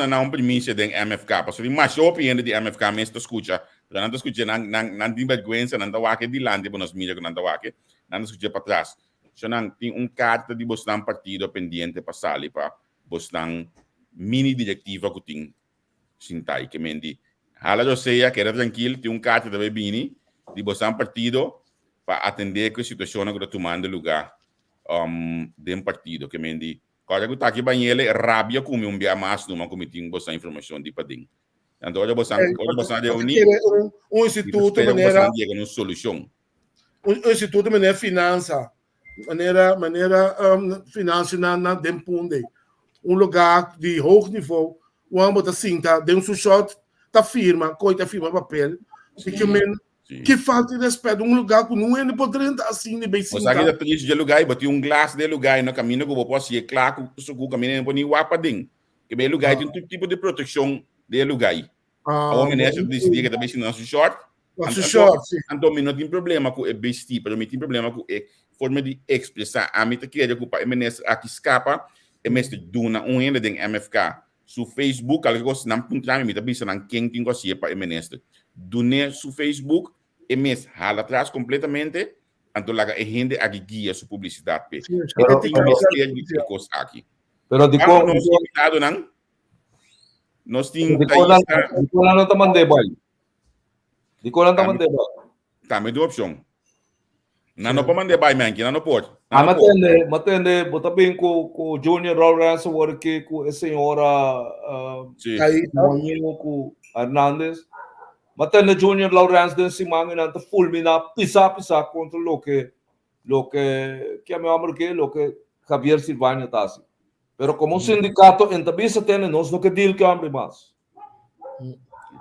Speaker 11: na primícia de MFK porque mais hopi ene de MFK mesmo escuta não escuta não tem vergonha não tá waque de lande para nós mídia não tá waque não escuta para trás. So nang tem carta de bostang partido pendiente para sali para bostang mini diretiva que tem sintai que mendi. Hala eu sei que era tranquilo tem carta de bini de bostang partido para atender que a situação que está tomando lugar de partido que mendi. Quando eu tá aqui banhele rabia como bia mais numa comitim bostang informação de pading. Então, hoje você reunir
Speaker 9: instituto de maneira
Speaker 11: uma solução.
Speaker 9: Instituto de maneira finança, maneira finança na Dempunde, lugar de alto nível, o âmbito assim tá de shot tá firma, coita firma papel, que falta de respeito, lugar que não é poderia assim de bem sim.
Speaker 11: Você aqui da polícia de lugar e botou glass de lugar no caminho que eu posso ir claro que o caminho não pode ir wapa ding, que bem lugar tem todo tipo de proteção de lugar. A homem nessa decidir que também se não short. Então, não tem problema com o bestia, mas tem problema com a forma de expressar. A mim, que é que aqui escapa, é mesmo duna ainda de MFK. Su Facebook, algo que não punta me também se não quem tem que para o ministro. Dune su Facebook, é mesmo hala atrás completamente, então lá a gente aqui guia sua publicidade. Pero tem que coisa aqui.
Speaker 10: Pero de como
Speaker 11: nós invitado não? Nós temos
Speaker 10: não tá mandando boy. De qual não tá mandando?
Speaker 11: Tá, me deu opção. Não pode mandar by man, não pode.
Speaker 10: Matende, bota bem com o Junior Lawrence, porque com a senhora com Hernandez. Matende Junior Lawrence den simang na fulmina pisa contra lo que me amor que lo que Javier Silvania tá assim. Pero como un sindicato en tabisa tiene nos no que deal que hambre más.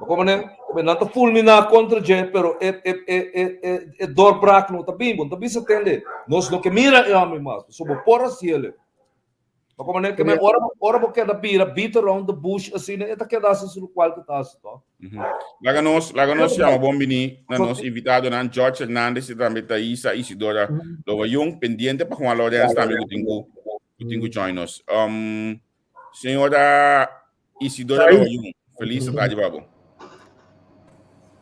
Speaker 10: Como não tá fulminar contra gente, pero é doorbraak no tá bem, bom, tá bem se tende. Nós não que mira é homem mais, sobre porra se ele. Como né que me ora porque da bira beat around the bush assim, é tá que dá se no qual que tá assim, tá.
Speaker 11: Laga nós chama bombini, nós invitado na George Hernandez e também tá Isidora Lova Jung pendiente para com a Lawrence também que tenho join us. Senhora Isidora Lova Jung, feliz tarde, babo.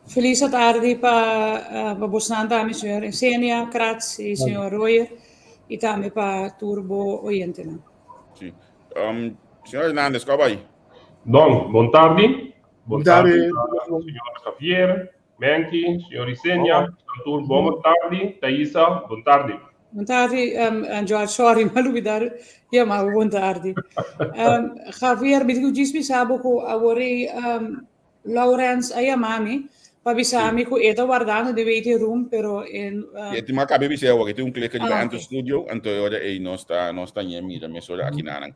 Speaker 12: Feliz tarde para Bosnan também, senhor Senia, Kratz e senhor Royer, e também para Turbo Oyentena.
Speaker 11: Sim. Senhor Hernandez, qual vai?
Speaker 13: Bom tarde. Bom tarde, senhor Javier, Menki, senhor Senia, Turbo, bom tarde, Thaisa, bom tarde.
Speaker 12: Bom tarde, George, sorry, mas luvidar, ja, mas bom tarde. Javier, me diz-me, sabe, que agora Lawrence Ayamami, Pabisami ko ito guardando de waiting room pero in
Speaker 11: iti makabe bisa wag ito click di anto studio anto ora e non sta niemi da mesola aqui nanang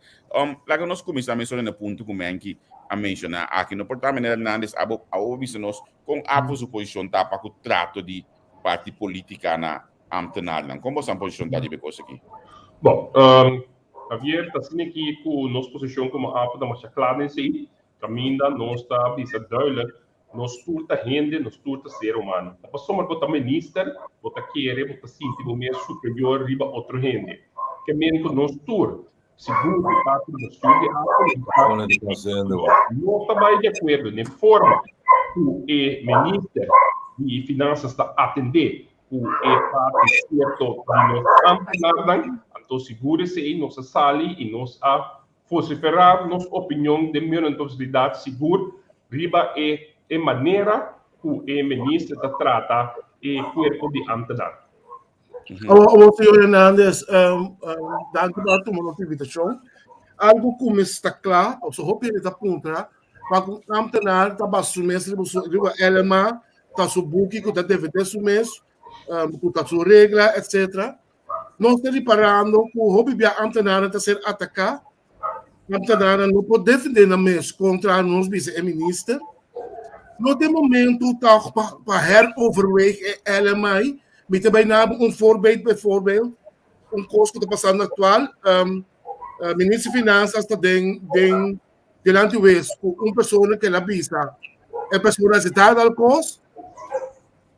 Speaker 11: laga nos comisa mesola na punto com menki a mencionar aqui no portamento Hernandez abo bisa nos com a posição tá para o trato de parte política na amtenalan como essa posição tá de coisa aqui.
Speaker 13: Bom, Javier tá sendo aqui com nossa posição como apo da marcha clara em si, caminha não está bisa duidelijk. Nós turta gente, nós turta ser humano. Depois somos bota minister, bota querer, bota sentir o meu superior riba outro gente. Que mesmo nós tur, seguro que parte do estudo, não está mais de acordo na forma que o minister de finanças está atender, o parte certo de nós ampliar, então seguro-se aí nossa sala e nós a vociferar nossa opinião de minha autoridade seguro riba e maneira que o ministro trata e corpo de Amsterdam.
Speaker 9: O senhor Hernandez, danke para a tua invitação. Algo como está claro, o senhor Pedro está apontando, para o Amsterdam está baixo mês, o elema está subuki, que está DVD su mês, que está sua regra, etc. Nós estamos reparando que o hobby de Amsterdam está sendo atacado. Amsterdam não pode defender na mês contra nós vice-ministro. No de momento toch para heroverwegen LMI, met bijna voorbeeld bijvoorbeeld, koers que está passando atual, ministro de Finanças está delante com pessoa que ela visa, pessoa citada ao costo,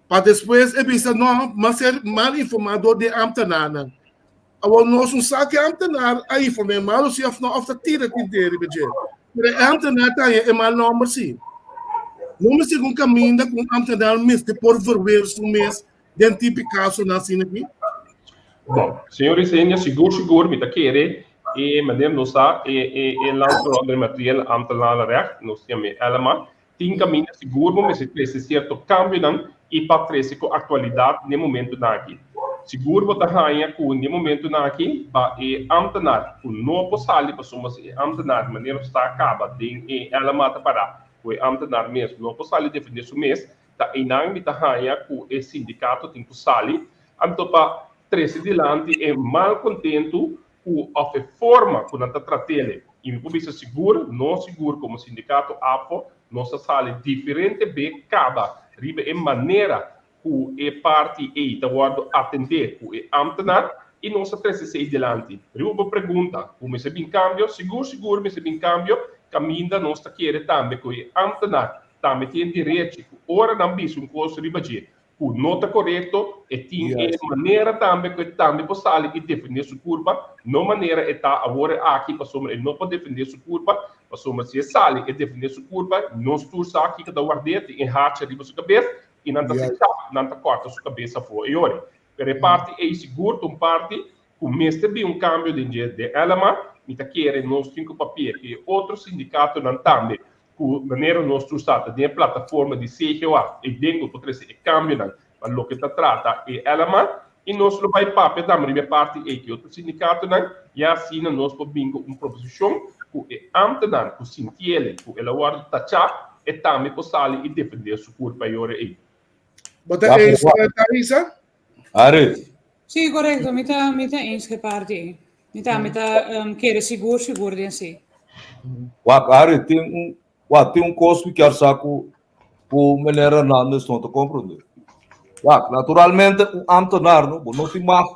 Speaker 9: para depois visa não, mas ser mal informado de Amsterdam. Agora nós não sabemos que Amsterdam a informar mal, se of de tira que dele, mas Amsterdam tem mal número sim. Não me segundo caminho com Amsterdam, mas por ver o mês de tipo caso na cena aqui.
Speaker 13: Bom, senhor Isenia, seguro, me tá querer e madame não está e lançou o material Amsterdam recht, nós temos ela tem caminho seguro, mas se certo câmbio não e para trazer com atualidade no momento daqui. Seguro botar rainha com no momento daqui, e Amsterdam, o novo sali para somos Amsterdam, maneira está acaba de ela mata para o ambtenaar mesmo não pode defender o mês, tá inang me tahanha com o sindicato tem que sair, antopa 13 dilante é mal contento com a forma como está tratando. E me pode ser seguro, não seguro como sindicato APO, nossa sala diferente bem caba, riba em maneira que é parte e está guardo atender o ambtenaar e nossa 13 dilante. Riba pergunta, como se bem cambio, seguro me se bem cambio, caminha nossa querer também que o ambtenaar também tem direito, ora não bicho coisa riba de o nota correto e tem maneira também que também possa e defender sua curva, não maneira está agora aqui para somar não pode defender sua curva, para somar se sale e defender sua curva, não estou aqui que dá guardete em racha riba sua cabeça e não está não corta sua cabeça fora. E ora, per parte é seguro um parte o mês teve cambio de elema, me tá querendo nós cinco papel e outro sindicato não também de maneira nosso estado de plataforma de CGA e dentro para esse cambio não, mas o que está trata é ela e nós não vai papel da minha parte é que outro sindicato não e assim nós podemos uma proposição que é ambtenaar que sentir ele que ela guarda taxar e também possali e defender sua curva e ora aí.
Speaker 9: Bota aí, Thaisa?
Speaker 10: Ari.
Speaker 12: Sim, correto, me tá eens que parte. Me tá querer seguro de si.
Speaker 10: Ari tem custo que saco por maneira não estão a compreender. Naturalmente o ambtenaar não tem mais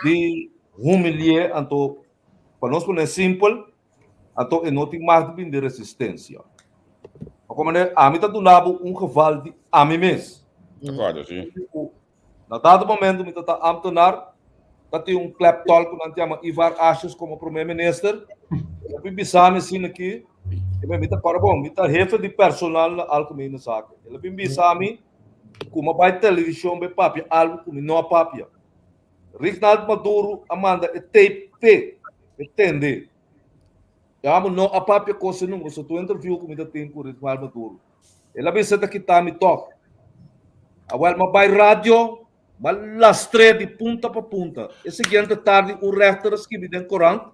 Speaker 10: de humilhar então para nós é simples então não tem mais de resistência. Como a mim está donando geval de a mim mesmo.
Speaker 11: Concordo, sim.
Speaker 10: Na dado momento me está ambtenaar tem kleptol que nós chama Ivar Ashes como primeiro-ministro. Eu vim bisame assim aqui. Eu me tá para bom, me tá jefe de personal na Alcomina saca. Ele vim bisame como vai televisão be papia, algo como não papia. Ronaldo Maduro amanda e TP, entende? Já não a papia coisa não, só tu interview com me da tempo com Ronaldo Maduro. Ele vem senta aqui tá me toca. Agora me vai rádio mas lastre de punta para punta. E seguinte tarde, o rechter escreve no Corão,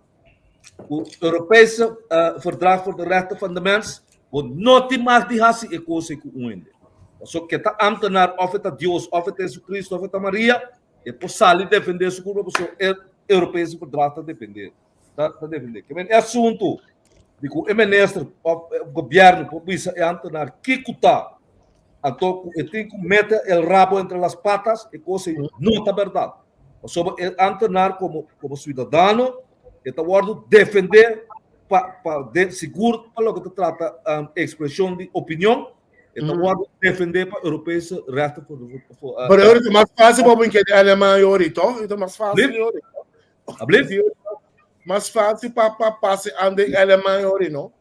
Speaker 10: o Europese Verdrag voor de Rechten van de Mens, wat nooit mais de hasi e coisa que o ende. Só que tá ambtenaar, of het Deus, of het Jesus Cristo, of het Maria, e possali defender su curva, o Europese Verdrag tá defender. Tá defender. Que é assunto, digo, o ministro, o governo, o bisa é ambtenaar, que cuta. Então, eu tenho que meter o rabo entre as patas e coisa não está verdade. Sobre o ambtenaar como cidadão, está guardando defender para seguro para o que trata expressão de opinião, está guardando defender para europeus resto
Speaker 9: por é mais fácil para que ele é maior então, é mais fácil. Mais fácil para passar onde ele é maior, não?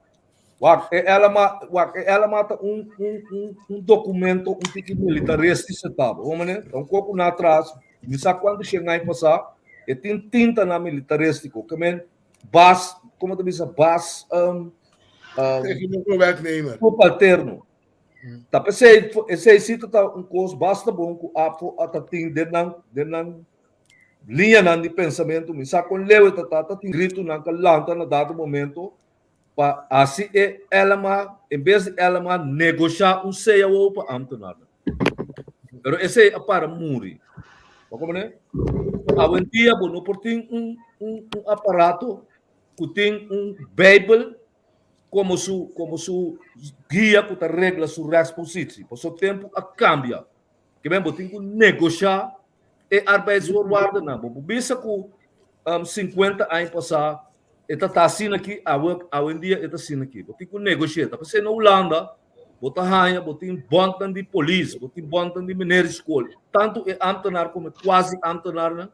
Speaker 10: Ela mata um documento militarista setado. Então, pouco na atrás, me sabe quando chega aí passar, e tem tinta na militarístico, que é base, como tu diz, base, subalterno. Tá esse sítio tá coisa basta bom que a tem dentro linha de pensamento, me sabe quando leu tá tem grito na calanta na dado momento. Assim ela em vez de ela negociar ceia para ambtenaar. Mas esse é para morrer. Como né? Hoje em dia, não tem aparato que tem Bíblia como su guia que regula sua responsabilidade. Por seu tempo a cambia. Que bem, tem que negociar e arbeidsvoorwaarden na. Bisa que 50 anos passados está assim aqui, hoje em dia está assim aqui. Tem que negociar. Porque na Holanda, bota raia, bota banda de polícia, bota banda de minério escola. Tanto é ambtenaar como quase ambtenaar, né?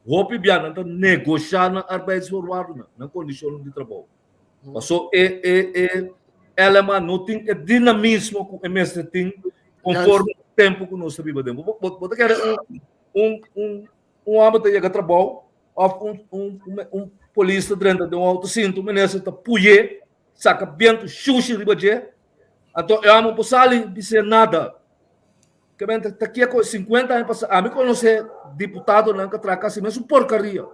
Speaker 10: Hope bian então negociar na arbeidsvoorwaarden, na condição de trabalho. Mas ela não tem dinamismo que o mestre tem conforme o tempo que nós vivemos. Bota que era homem que chega a trabalho, ou polícia dentro de autocinto, o ministro está puye, saca vento, xuxi riba de. Então, eu amo passar dizer nada. Que bem, está aqui com 50 anos passar. A mim conhecer deputado não que traca assim mesmo porcaria.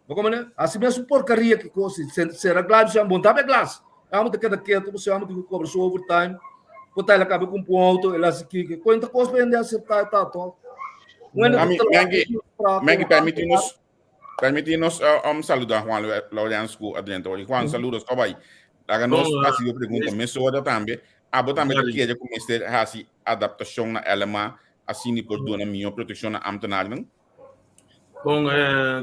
Speaker 10: Como né? Assim mesmo porcaria que coisa. Será claro, já montar é glass. amo de cada quieto, você amo de cobra seu overtime, botar ele acaba com um ponto, ele assim que quanta coisa para ele acertar tá to.
Speaker 11: Maggie, permite-nos saludar Juan Laurencio adentro. Juan, saludos, como vai? Daga-nos a sua pergunta, me soda também. Abo também queria começar a fazer adaptação na elema, assim por dona minha proteção na amtenário.
Speaker 14: Bom,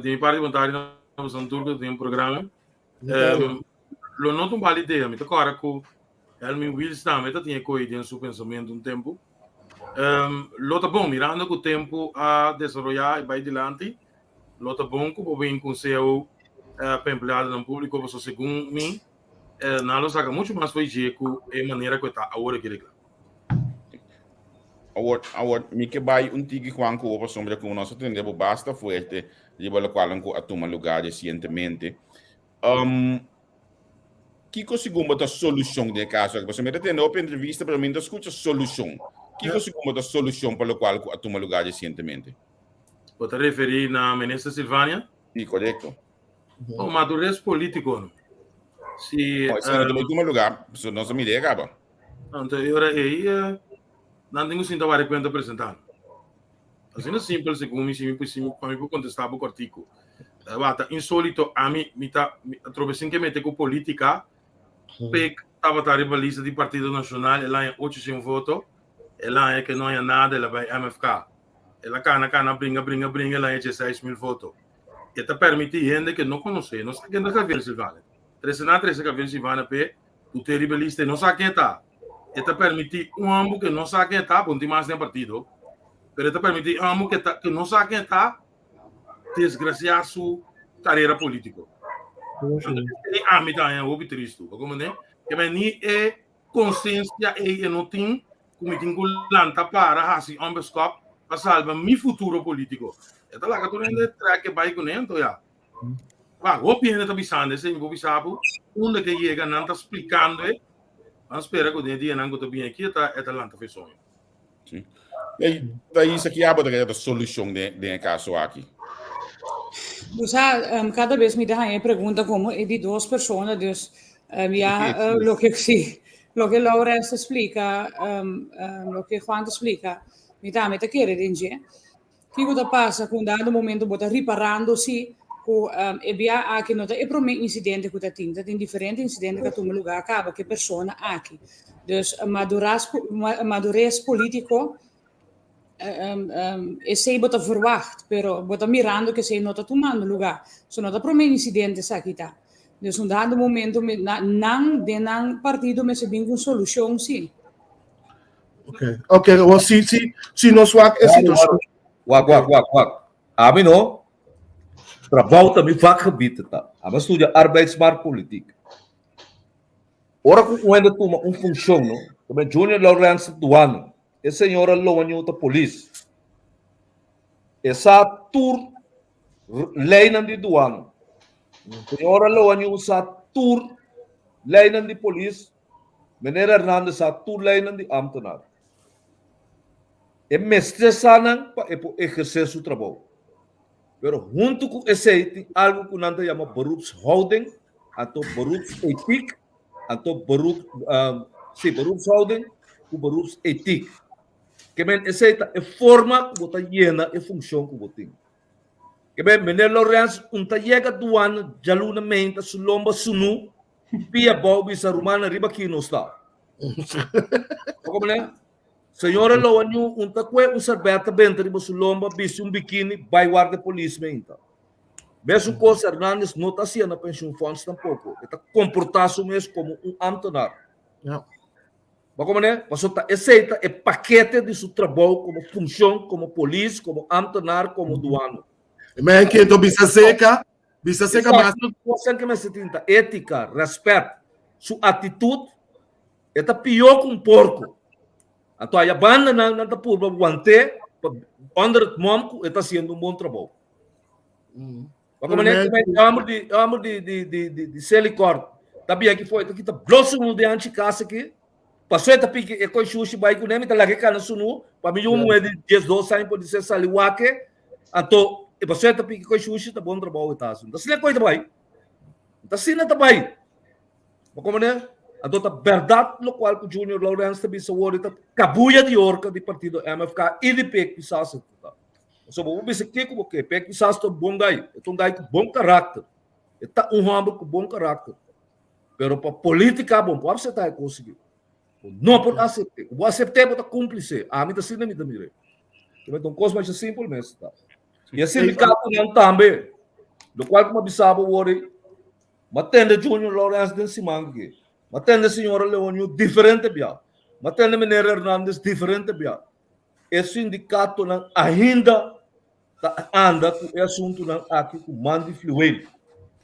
Speaker 14: de minha parte, vontade, nós vamos tudo de um programa. Lo noto um vale ideia, mas agora com Elmin Wills também tinha coisa em seu pensamento um tempo. Lo tá bom, mirando que o tempo a desenvolver e vai adiante. Lo tá bom que o bem conselho para empregado no público, você segundo mim, não saca muito mais foi jeito e maneira que está agora que ele.
Speaker 11: Agora, me que vai tigre Juan com a sombra com nós atendemos basta forte, de pelo qual a tomar lugar recentemente. Que conseguimos botar solução de caso? Você me tem uma entrevista para mim, escuta solução. Que conseguimos botar solução para o qual a tomar lugar recentemente?
Speaker 14: Você referir na ministra Silvânia?
Speaker 11: Sim, correto.
Speaker 14: O madurez político. Se
Speaker 11: não toma lugar, não se me acaba.
Speaker 14: Então, aí não tenho sim dar conta apresentar. Assim é simples, segundo me para mim contestar o artigo. Insólito a mim, trouxe sem que meter com política, porque estava a rivalista do Partido Nacional, ela é 800 votos, ela é que não é nada, ela vai MFK. Ela cana, brinca, ela é 16.000 votos. E te permite gente que não conhece, não sabe quem está vendo Silvânia. 13 que vem Silvânia, tu te rivalista não sabe quem está. E te permite homem que não sabe quem está, porque mais tem partido, mas te permite homem que não sabe quem está, desgraciar sua carreira política. A mim também é muito triste. Como né? Que nem é consciência e não tem como tem lanta para assim ambescop para salvar meu futuro político. Então lá que tu ainda traz que vai com ele, já. Vai, o piano está bisando, se não bisava, onde que chega não está explicando, vamos esperar que o dia não está bem aqui, está lanta fez sonho.
Speaker 11: Sim. Daí isso aqui é a solução de caso aqui.
Speaker 12: Cada vez me dá pergunta como é de duas pessoas, dus lo que Laurence explica, lo que Juan explica, mi dá me querer dizer que o que passa quando no momento bota riparando-se com aqui não é para mim incidente que tem diferente incidente que toma lugar acaba que persona aqui, dus madurez político e sei bota verwacht, pero bota mirando que sei não está tomando lugar. So não está para mim incidente aqui tá. Dus um dado momento não partido me se vem com solução sim.
Speaker 9: Ok, well, se nós é situação.
Speaker 10: Wacht. A mim não. Trabalho também vakgebied tá. A mim estuda arbeidsmarktpolitiek. Ora que ainda toma função, não? Também Junior Lawrence Duano. A senhora Loanho da polícia. Essa tour lei de Duano. A senhora Loanho sa tour lei de polícia. Menera Hernandes sa tour lei de ambtenaar. E mestre sana para exercer seu trabalho. Pero junto com esse tem algo que nós chamamos beroepshouding, então beroepsethiek, então beroepshouding com beroepsethiek. Que men esse é forma que você llena e função que você tem. Que men menino Lourenço chega do ano jalunamente su lomba sunu pia bobi sa rumana riba aqui não está. Como né? Senhora Loanho que serbeta benta riba su lomba bisi biquíni vai guarda polícia então. Mesmo coisa Hernandes não está sendo na pension funds tampouco. Está comportar-se mesmo como ambtenaar. Mas como né? Mas está aceita é paquete de seu trabalho como função, como polícia, como ambtenaar, como duano.
Speaker 9: Mas que tu bisa seca mas
Speaker 10: você que me sentia ética, respeito, sua atitude é pior que porco. Então a banda não está por guante, under mom está sendo bom trabalho. Mas como né? Amo de Selicor, também aqui foi que está blosso de antes casa aqui. Passou a pique e coi xuxi vai com ele, tá lá que cana sunu, para mim um é de 10 12 anos pode ser saliwake, então e passou a pique coi xuxi tá bom trabalho tá. Então se é coisa vai. Então se não tá vai. Como né? Adota verdade lo qual o Junior Lawrence também se worita cabuia de orca de partido MFK e de PEC Pisasa. So vou ver se que como que PEC Pisasa é bom gai, é um gai com bom caráter. Está homem com bom caráter. Pero para política bom, pode ser tá conseguir. Não por aceitar. O aceitar para cúmplice. A mim tá sendo me mire. Então coisa mais simples mesmo, tá. E assim sindicato não também. Do qual como bisabo worry. Matende Junior Lawrence den Simangue. Matende senhora Leonio diferente bia. Matende Mineiro Hernandes diferente bia. Esse sindicato não ainda tá anda com o assunto não aqui com mando fluente.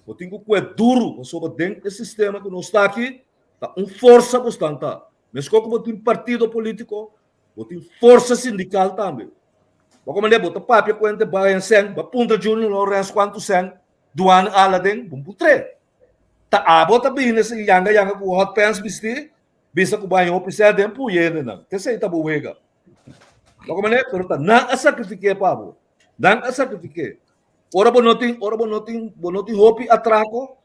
Speaker 10: Eu tenho que é duro sobre dentro do sistema que nós está aqui, tá força bastante. Mas como tem partido político, tem força sindical também. Como ele bota papel com ele vai em sen, vai punta Junior Lawrence quanto sen, duan aladen, bumputre. Tá bota bem nesse yanga com hot pants bisa com banho oficial dem puiene não. Terceiro tá buega. Como ele pergunta, não a sacrifique pabo, não a sacrifique. Ora bonoting hopi atraco.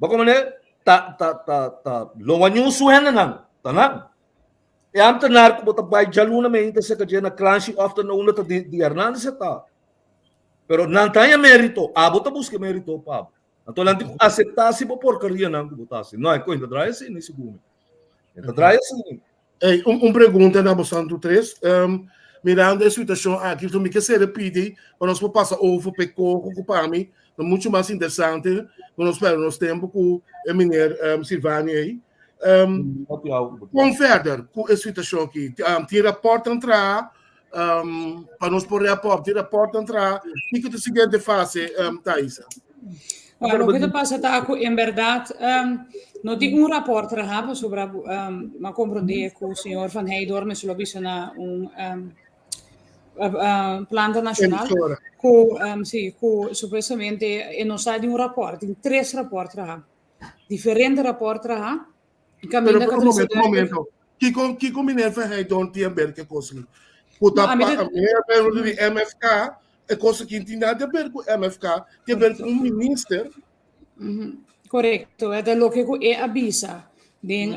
Speaker 10: Como ele tá longanyo suhen não, tá não. E am tenar ko bota bay jaluna me inte se ka na crunchy afternoon ta di Hernandes ta. Pero não tem mérito, bota busca mérito pabo. Então, não tem que aceitar se por porcaria não que botasse. Não é coisa, traz assim nesse gume. Traz assim.
Speaker 9: Pergunta na Bolsonaro 3. Mirando a situação aqui, tu me quer se repetir, quando nós passar ovo pecou ocupar me, é muito mais interessante. Nós esperamos tempo com o mineiro Silvânia aí. Converter com a situação aqui, tira a porta entrar. Para nós pôr a porta, tira a porta entrar. O que é a seguinte fase, Thaisa?
Speaker 12: Lo que pasa está en verdad, no tengo un reporte sobre, ma comprende que el señor Van Heydorp me solo visto planta nacional, que supuestamente non sa di un rapporto, in 3 rapporti, differenti rapporti,
Speaker 9: Pero por un momento, chi combina Van Heydorp tiene a ver qué cosa? Puta, MFK, é coisa que tem nada a ver com o MFK, tem a ver com o ministro.
Speaker 12: Correto, é o que é avisa. Tem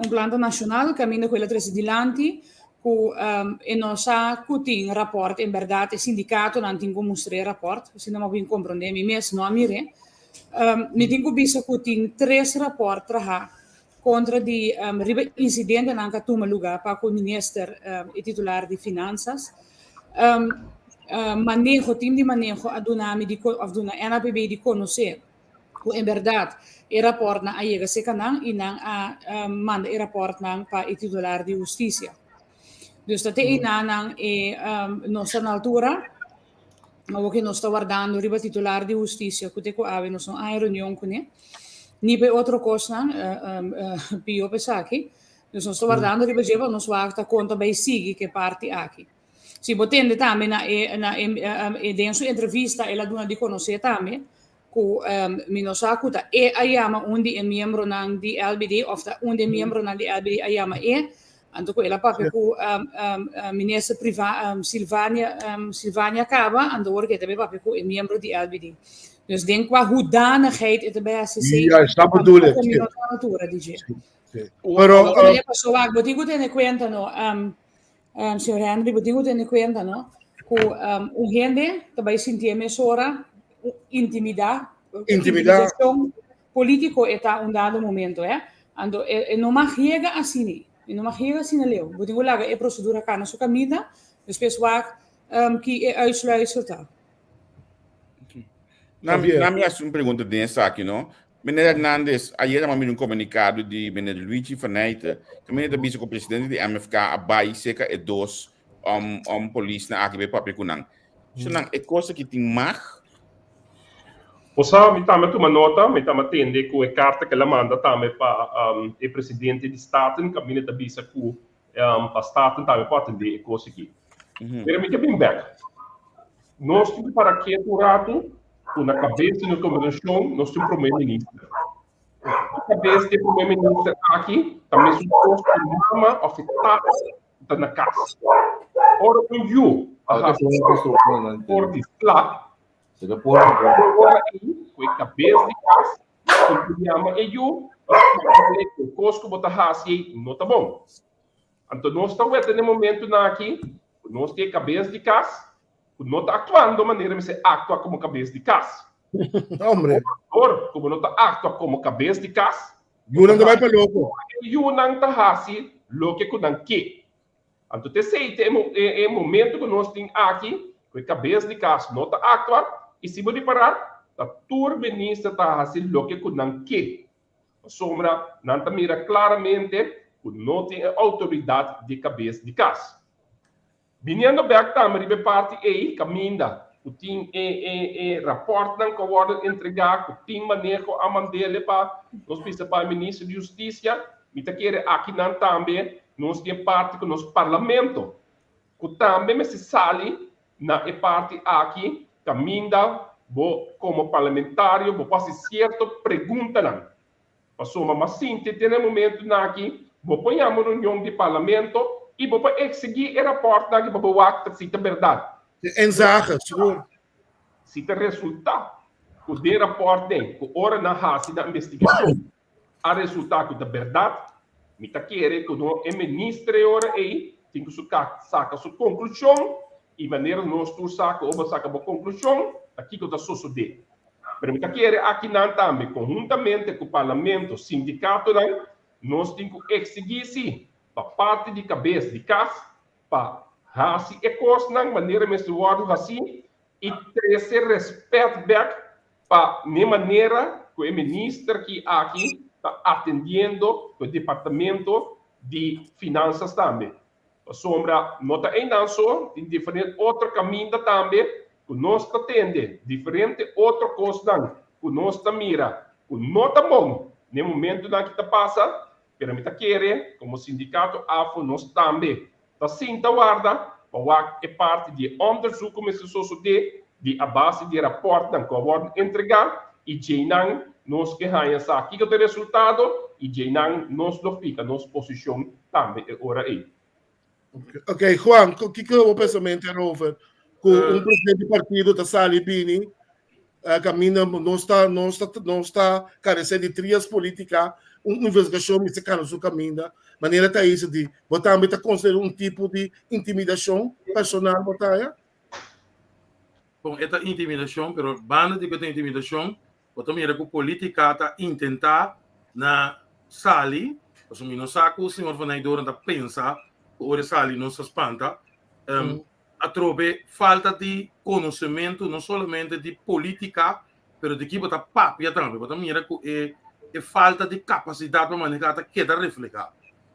Speaker 12: plano nacional que caminha com a eletricidade, e não sabe que tem rapporto, em verdade, o sindicato não tem como mostrar rapporto, se não me compreender, mesmo não mire. Me tem que avisa que tem 3 rapportos contra o incidente que toma lugar para o ministro e titular de Finanças. Manejo, team de manejo a Dunami of Duna NAPB de conhecer que em verdade o rapport na aiega se canang e não manda o rapport nang para o titular de Justiça. Dus dat é nang nossa na altura, o que nós está guardando riba titular de Justiça, que te ko ave nós não há reunião com ele, ni pe outro coisa pio pesaki, nós está guardando riba jeba nós wagta conta bei sigi que parte aqui. Si potente também na sua entrevista ela dona de conhecer também que minosakuta ayama undi é membro nang di LBD of undi membro nang di LBD ayama anto ko ela pape ku ministra Silvânia Cava ando work também pape ku é membro di LBD. Dus denk qua hoedanigheid het bij SCC.
Speaker 9: Ja, snap bedoel ik.
Speaker 12: Pero so wag botigo te ne cuenta no Senhor Henry, eu tenho em conta, não? Que gente também sentia mesura intimidação político está dado momento, ando não mais chega assim, não mais chega assim leu. Eu tenho lá a procedura cá na sua caminha, depois que é uitsluitsel tá.
Speaker 11: Na minha pergunta dessa aqui, não? Meneer Hernandes, ayer namens um comunicado de meneer Luigi Van Heijten, que meneer de vice-presidente de MFK abai seca e dos polícia na AKB Papikunang. So nang é coisa que tem mag.
Speaker 13: Posa, me tama uma nota, me tama tende que a carta que ela manda também para o presidente de Staten, que meneer de visa que para Staten também pode atender a coisa aqui. Pero me bem back. Nós temos para que o rato na cabeça da combinação, nós temos um primeiro-ministro. Na cabeça do primeiro-ministro aqui, também se posto de mama afetada na casa. Ora, o you, por de slap, agora aí, com a cabeça de casa, Chama eu, o Cosco bota hasi, não tá bom. Então, nós estamos no momento aqui, nós temos cabeça de casa, não está atuando de maneira que você atua como cabeça de casa.
Speaker 9: Hombre.
Speaker 13: Como não está atuando como cabeça de casa,
Speaker 9: Yunang vai para louco.
Speaker 13: Yunang está hasi, lo que kunang que. Então, é o momento que nós temos aqui, com a cabeça de casa, não está atuando, e se você parar, a tua ministra está hasi, lo que kunang que. A sombra, não está mira claramente, não tem autoridade de cabeça de casa. Vindo back também de parte aí, caminha, o tem rapport não que vai entregar, o tem manejo a mandele para nós principais ministros de justiça, me tá querer aqui não também, nós tem parte com nosso parlamento, que também me se sale na parte aqui, caminha, como parlamentário, vou fazer certa pergunta não. Passou mas sim, tem um momento aqui, vou pôr uma reunião de parlamento e vou exigir o rapport que vou actar se é verdade.
Speaker 9: Exato, senhor.
Speaker 13: Se tem resultado, o de rapport tem, que hora na raça da investigação, a resultado da verdade, me tá querendo que o ministro ora aí tem que sacar sua conclusão e maneira nós tu saca ou saca a conclusão aqui que está sucedendo. Mas me tá querendo aqui não também conjuntamente com o parlamento, sindicato não, nós temos que exigir sim, para parte de cabeça de casa, para raça e coisa não maneira mesmo word assim e ter esse respeito back para de maneira que o ministro que aqui está atendendo o departamento de finanças também. A sombra não está ainda só, tem diferente outro caminho também, que nós está atendendo, diferente outra coisa que nós está mira, que não está bom, no momento que está passa, pero me está querendo, como sindicato AFO, nós também está sim, guarda, para é parte de onderzoek como se sucede, de a base de rapport que vão entregar, e Jainan nós que ganhamos aqui que o resultado, e Jainan nós não fica, nossa posição também é hora aí.
Speaker 9: Ok, Juan, o que é o pensamento over? Com presidente do partido, da Sali Bini, caminha, não está carecendo de trias políticas, uma investigação, me secando seu caminho, maneira tá isso de botar também está considerando tipo de intimidação personal, botar
Speaker 14: Bom, esta intimidação, pero banda de intimidação, botar mira que a política está tentar na Sali, assumir no saco, o senhor Van Eydoren está pensa, o Sali não se espanta, a trobe falta de conhecimento, não somente de política, pero de que botar papia também, botar mira que é falta de capacidade para manejar que da refletir.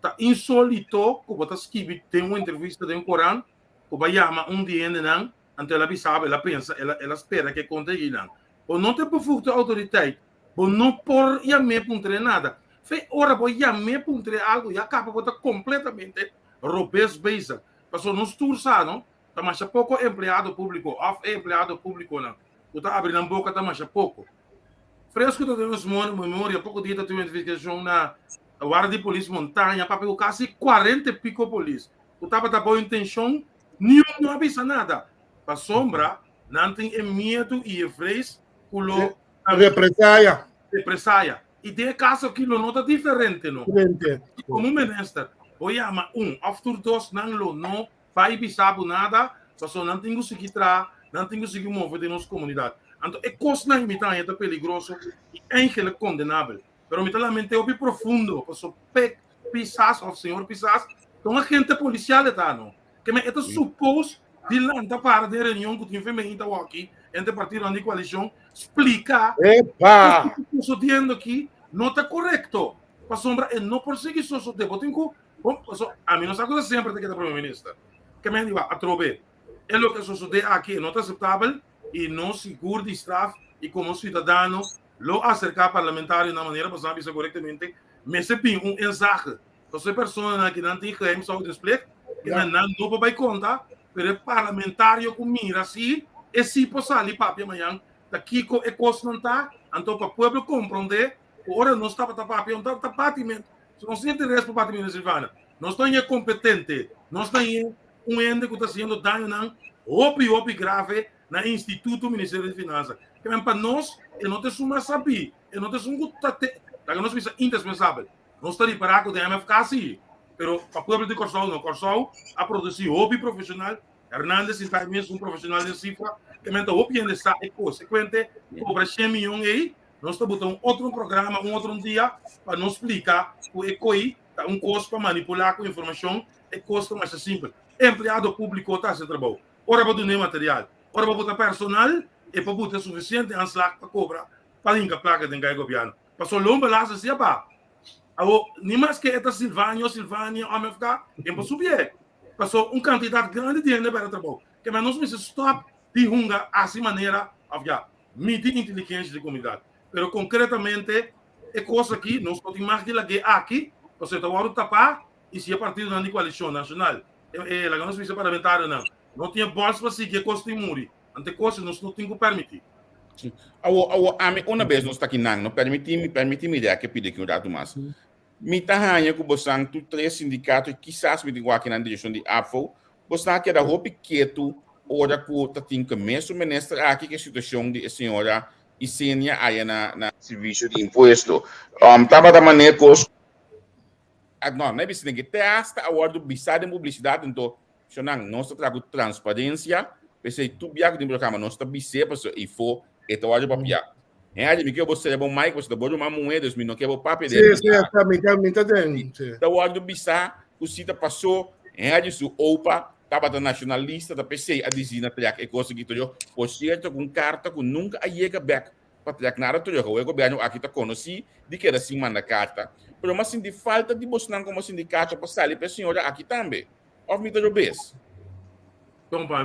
Speaker 14: Tá insólito, que botar escrever, tem uma entrevista de um Corão, que vai chamar dia não, ante ela sabe, ela pensa, ela espera que conte não. Ou não tem por fruto autoridade, ou não por chamar para nada. Foi hora para chamar para algo e acaba botar completamente robês base. Passou nos tursa, não? Tá mais pouco empregado público, empregado público não. O tá abrindo a boca tá mais pouco. Fresco da temos memória, pouco dia da tua investigação na guarda de polícia montanha, para pegar quase 40 pico polícia. O tava da boa intenção, nenhum não avisa nada. Para sombra, não tem medo e é fresco, pulo represália. E de caso que não tá diferente, não. Como ministro, ou chama after dos não vai avisar nada, só não tem que tra, não tem que mover de nossa comunidade. Então, é coisa na imitar é perigoso e é condenável. Pero lamentablemente é profundo, porque Pisas, o senhor Pisas, então a gente policial está não. Que me é supposto de lá para de reunião que tem feminina aqui, entre partido de coalição, explicar o que está sucedendo aqui não está correto. Para sombra, é não conseguir só o tempo. A mim não sabe sempre que é primeiro-ministro. Que me diga, a trobe, é o que sucede aqui, não está aceitável e não seguro de estraf e como cidadão, lo acercar parlamentário de uma maneira para saber corretamente, mas se tem mensaje, você pessoa que não tem que só explicar, que não vai contar, mas o parlamentário que mira assim, e se possa ali para amanhã, daqui que é coisa não está, então para o povo compreender, agora não está para papel, não está para patimento, se não se interessa para o patimento, Silvana, não está competente, não está ente que está sendo dano, não, grave, na Instituto Ministério de Finanças. que vem para nós, e não te suma saber, e não te suma tate, da que nós pensa indispensável. Nós está ali para o MFK assim, pero para o povo de Corsol, não, Corsol a produzir hobby profissional, Hernandes está mesmo profissional de cifra, que menta hobby ainda está e consequente, cobra 100 milhões aí, nós estamos botando outro programa, outro dia, para nos explicar o ECOI, custo para manipular com informação, é custo mais simples. Empregado público está sem trabalho. Ora para doar material, ora para botar personal, e para botar suficiente anslag para cobrar, para limpar a placa de governo. Passou longa lá, se pá. Nem mais que esta Silvânia, AMFK, é para subir. Passou quantidade grande de dinheiro para o trabalho. Que nós precisamos stop de hunga assim maneira, medir inteligência de comunidade. Mas concretamente, é coisa que nós podemos mais que aqui, você está agora tapar, e se é partido da coalição nacional. É lá que nós precisamos parlamentar, não tinha bolsa para seguir a costa de muri. Ante coisa, nós não temos que permitir.
Speaker 11: Uma vez nós está aqui, não permitimos ideia que pede que o dado mais. Me tá que você tu 3 sindicatos e quizás me diga aqui na direção de AFO, você que da roupa quieto, ora que tá tem que mesmo ministro aqui que a situação de senhora e senia aí na serviço de imposto. Tava da maneira que os não é que testa a ordem bisa de publicidade então, nós trago transparência, pensei tu biaco de programa nós tá bisa para e for então olha para piar. É, que você é bom mais, você pode uma moeda, mas não quer o papel dele.
Speaker 9: Sim, exatamente.
Speaker 11: Da hora do bisa, o cita passou, isso opa, tava da nacionalista da PC a dizer na track e consegui tudo, por certo com carta que nunca chega back para track nada tudo, o governo aqui tá conheci de que era assim manda carta. Pero mas de falta de mostrar como sindicato para sair para a senhora aqui também. Of me tudo bem.
Speaker 14: Então, para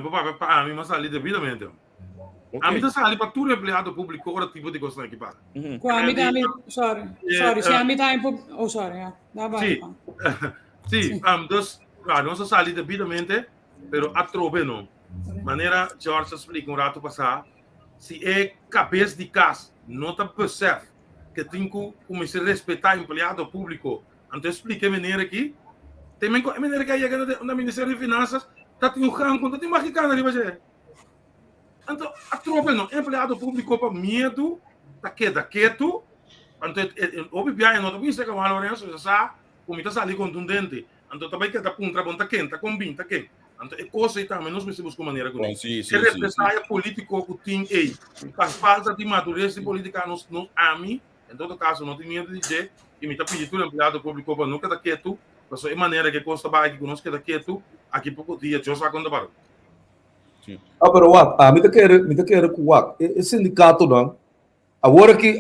Speaker 14: mim, mas sair devidamente. Okay. A mim está ali para todo empregado público ora tipo de coisa aqui para.
Speaker 12: Sorry, se a mim está em sorry,
Speaker 14: Sim, nós saímos devidamente, pero a trove não. Maneira George explica rato passar, se é cabeça de casa, não está percebe que tem que começar a respeitar empregado público. Então explique a maneira aqui, tem a maneira que aí na Ministério de Finanças está tem ranco, tem mais que cara ali vai então, a tropa não, empregado público para medo, da quieto, então, o BBI não tem que ser como a Lourenço, já sabe, como está ali contundente, então também que está contra, está quente, está combina, está quente. Então, é coisa e também, nós precisamos de maneira com isso. É represália político que tem aí, faz falta de madureza política nos AMI, em todo caso, não tem medo de dizer, e me está pedindo o empregado público para nunca estar quieto, mas é maneira que consta aqui conosco que está quieto, aqui pouco dia, eu já conta para.
Speaker 10: Pero me te quero com o esse sindicato não. Agora que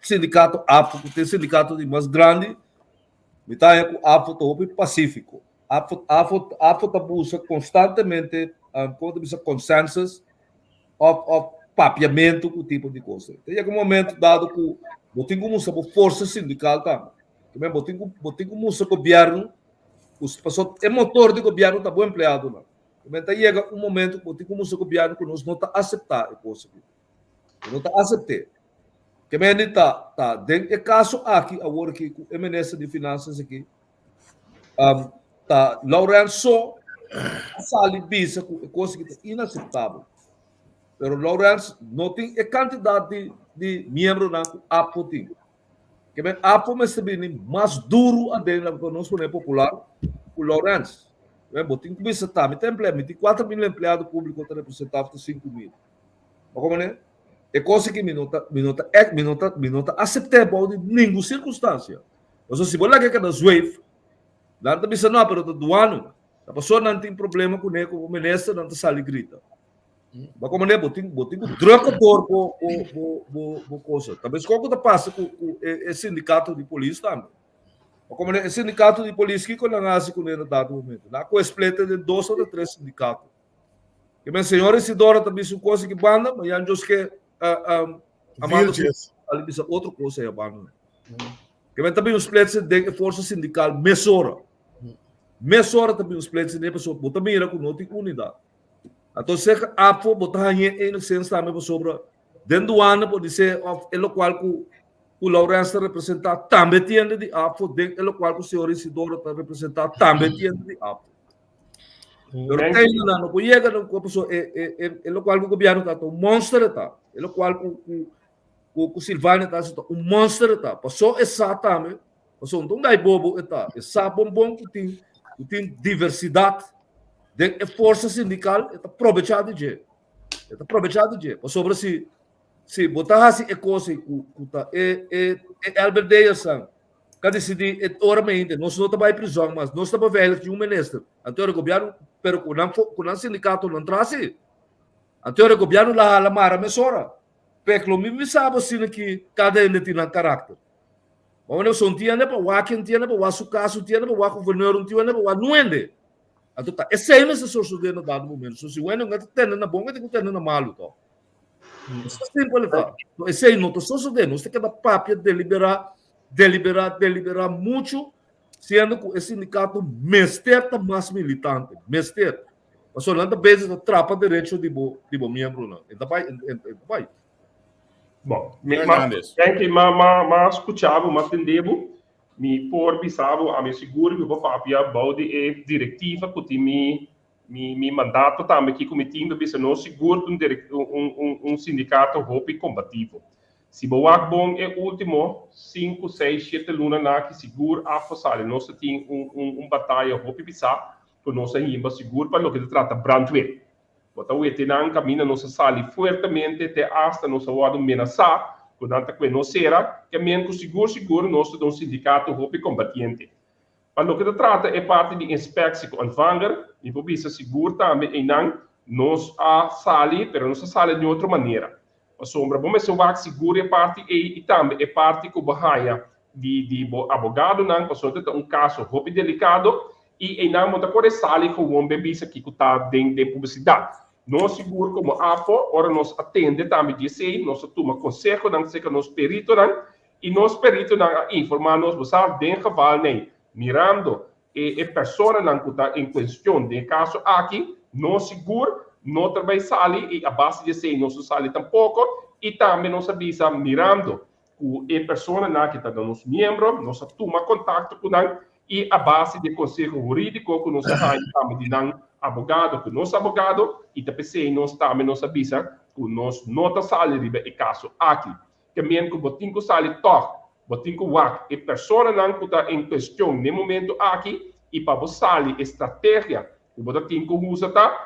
Speaker 10: sindicato APO, tem sindicato de mais grande, me tá com APO top Pacífico. APO tá busca constantemente consensus of papiamento com tipo de coisa. Tem algum momento dado que eu tenho como força sindical também. Também eu tenho como governo é motor do governo está bom empregado não. Então chega momento que como o governo que nós não está aceitar a coisa, não está aceitar. Que me tá dentro do caso aqui agora que o ministro de Finanças aqui, tá Lourenço sali bisa com coisa que é inaceitável. Pero Lourenço não tem a quantidade de membros na APO tem. Que bem, APO mas também mais duro a dentro da nossa popular, o Lourenço. Bem, botem que bisa tá, tem 4 mil empregados públicos que representavam 5 mil. Mas como é? É coisa que minuta aceitável de nenhuma circunstância. Mas se você quer que na Swift, não está bisa não, pero do ano, a pessoa não tem problema com ele, com o ministro não está sali grita. Mas como é, botem troca por coisa. Talvez qual que passa com o sindicato de polícia também. Mas como é, o sindicato de polícia que não nasce com ele no dado momento. Lá com espleta de 2 ou 3 sindicatos. Que minha senhora Isidora também se coisa que banda, mas já nos que ali bisa outra coisa é banda. Que minha também os pletos de força sindical mesora também os pletos de pessoa, botar mira com outra unidade. Então, se a APO botar em licença também sobre dentro do ano, pode ser o qual o Lourenço representa também tem de APO, dentro do qual o senhor Isidoro representa também tem de APO. Pero tem não chega não com pessoa é o qual o governo tá um monstro tá. É o qual o Silvânia tá um monstro tá. Passou exatamente. Passou não dai bobo tá. Essa bom que tem diversidade de força sindical é aproveitada de. É aproveitada de. Passou para se botar assim é coisa é Albert Deyasan. Cada decidir oramente, nós não estamos em prisão, mas nós estamos velhos de ministro. Então o governo, pero com o sindicato não traz. Então o governo lá mara mesora. Porque o mesmo sabe assim que cada um tem um caráter. Mas não são tiene para o quem tiene para o seu caso tiene para o governador tiene para o nuende. Então tá, esse é esse source de no dado momento. Se o não tem na bom, tem que ter na malo tá. Isso é simples tá. Esse não to source de, nós tem que dar papel deliberar muito, sendo que esse sindicato mester mais militante, mester. Mas só não vezes trapa direito de bo membro não. Então vai.
Speaker 13: Bom, mas escutava, mas entendeu, me por bisavo a me seguro que vou papia balde e diretiva que tem me mandato também que cometindo bisa não seguro um sindicato roupa combativo. Se boak bom é o último 5, 6, 7 lunas na que seguro a façade. Nós tem batalha roupa pisar, que nós ainda seguro para o que se trata brandweer. Bota o etenang caminha nossa sali fortemente até hasta nossa hora ameaçar, quando que não será que mesmo seguro nós temos sindicato roupa combatente. Para o que se trata é parte de inspeção com anvanger, e por isso seguro também e não nós a sali, pero nós sali de outra maneira. A sombra, bom, mas o vac seguro é parte e também é parte que o barraia de abogado não, passou a um caso roupa delicado e não muita coisa sali com o homem bebisa que está dentro de publicidade. Nós seguro como APO, ora nós atende também de sei, nós toma conselho não sei que nós perito não e nós perito não informar nós você dentro caval nem mirando e pessoa não que está em questão de caso aqui, nós seguro não trabalha sali e a base de sei não sali tampouco e também nós avisa mirando o e pessoa na que está dando os membros nós toma contato com não e a base de conselho jurídico que nós também de não abogado que nós abogado e também sei nós também nós avisa que nós nota sali ribe e caso aqui que mesmo que botinho sali toque botinho wak e pessoa não que está em questão no momento aqui e para sali estratégia que botinho usa tá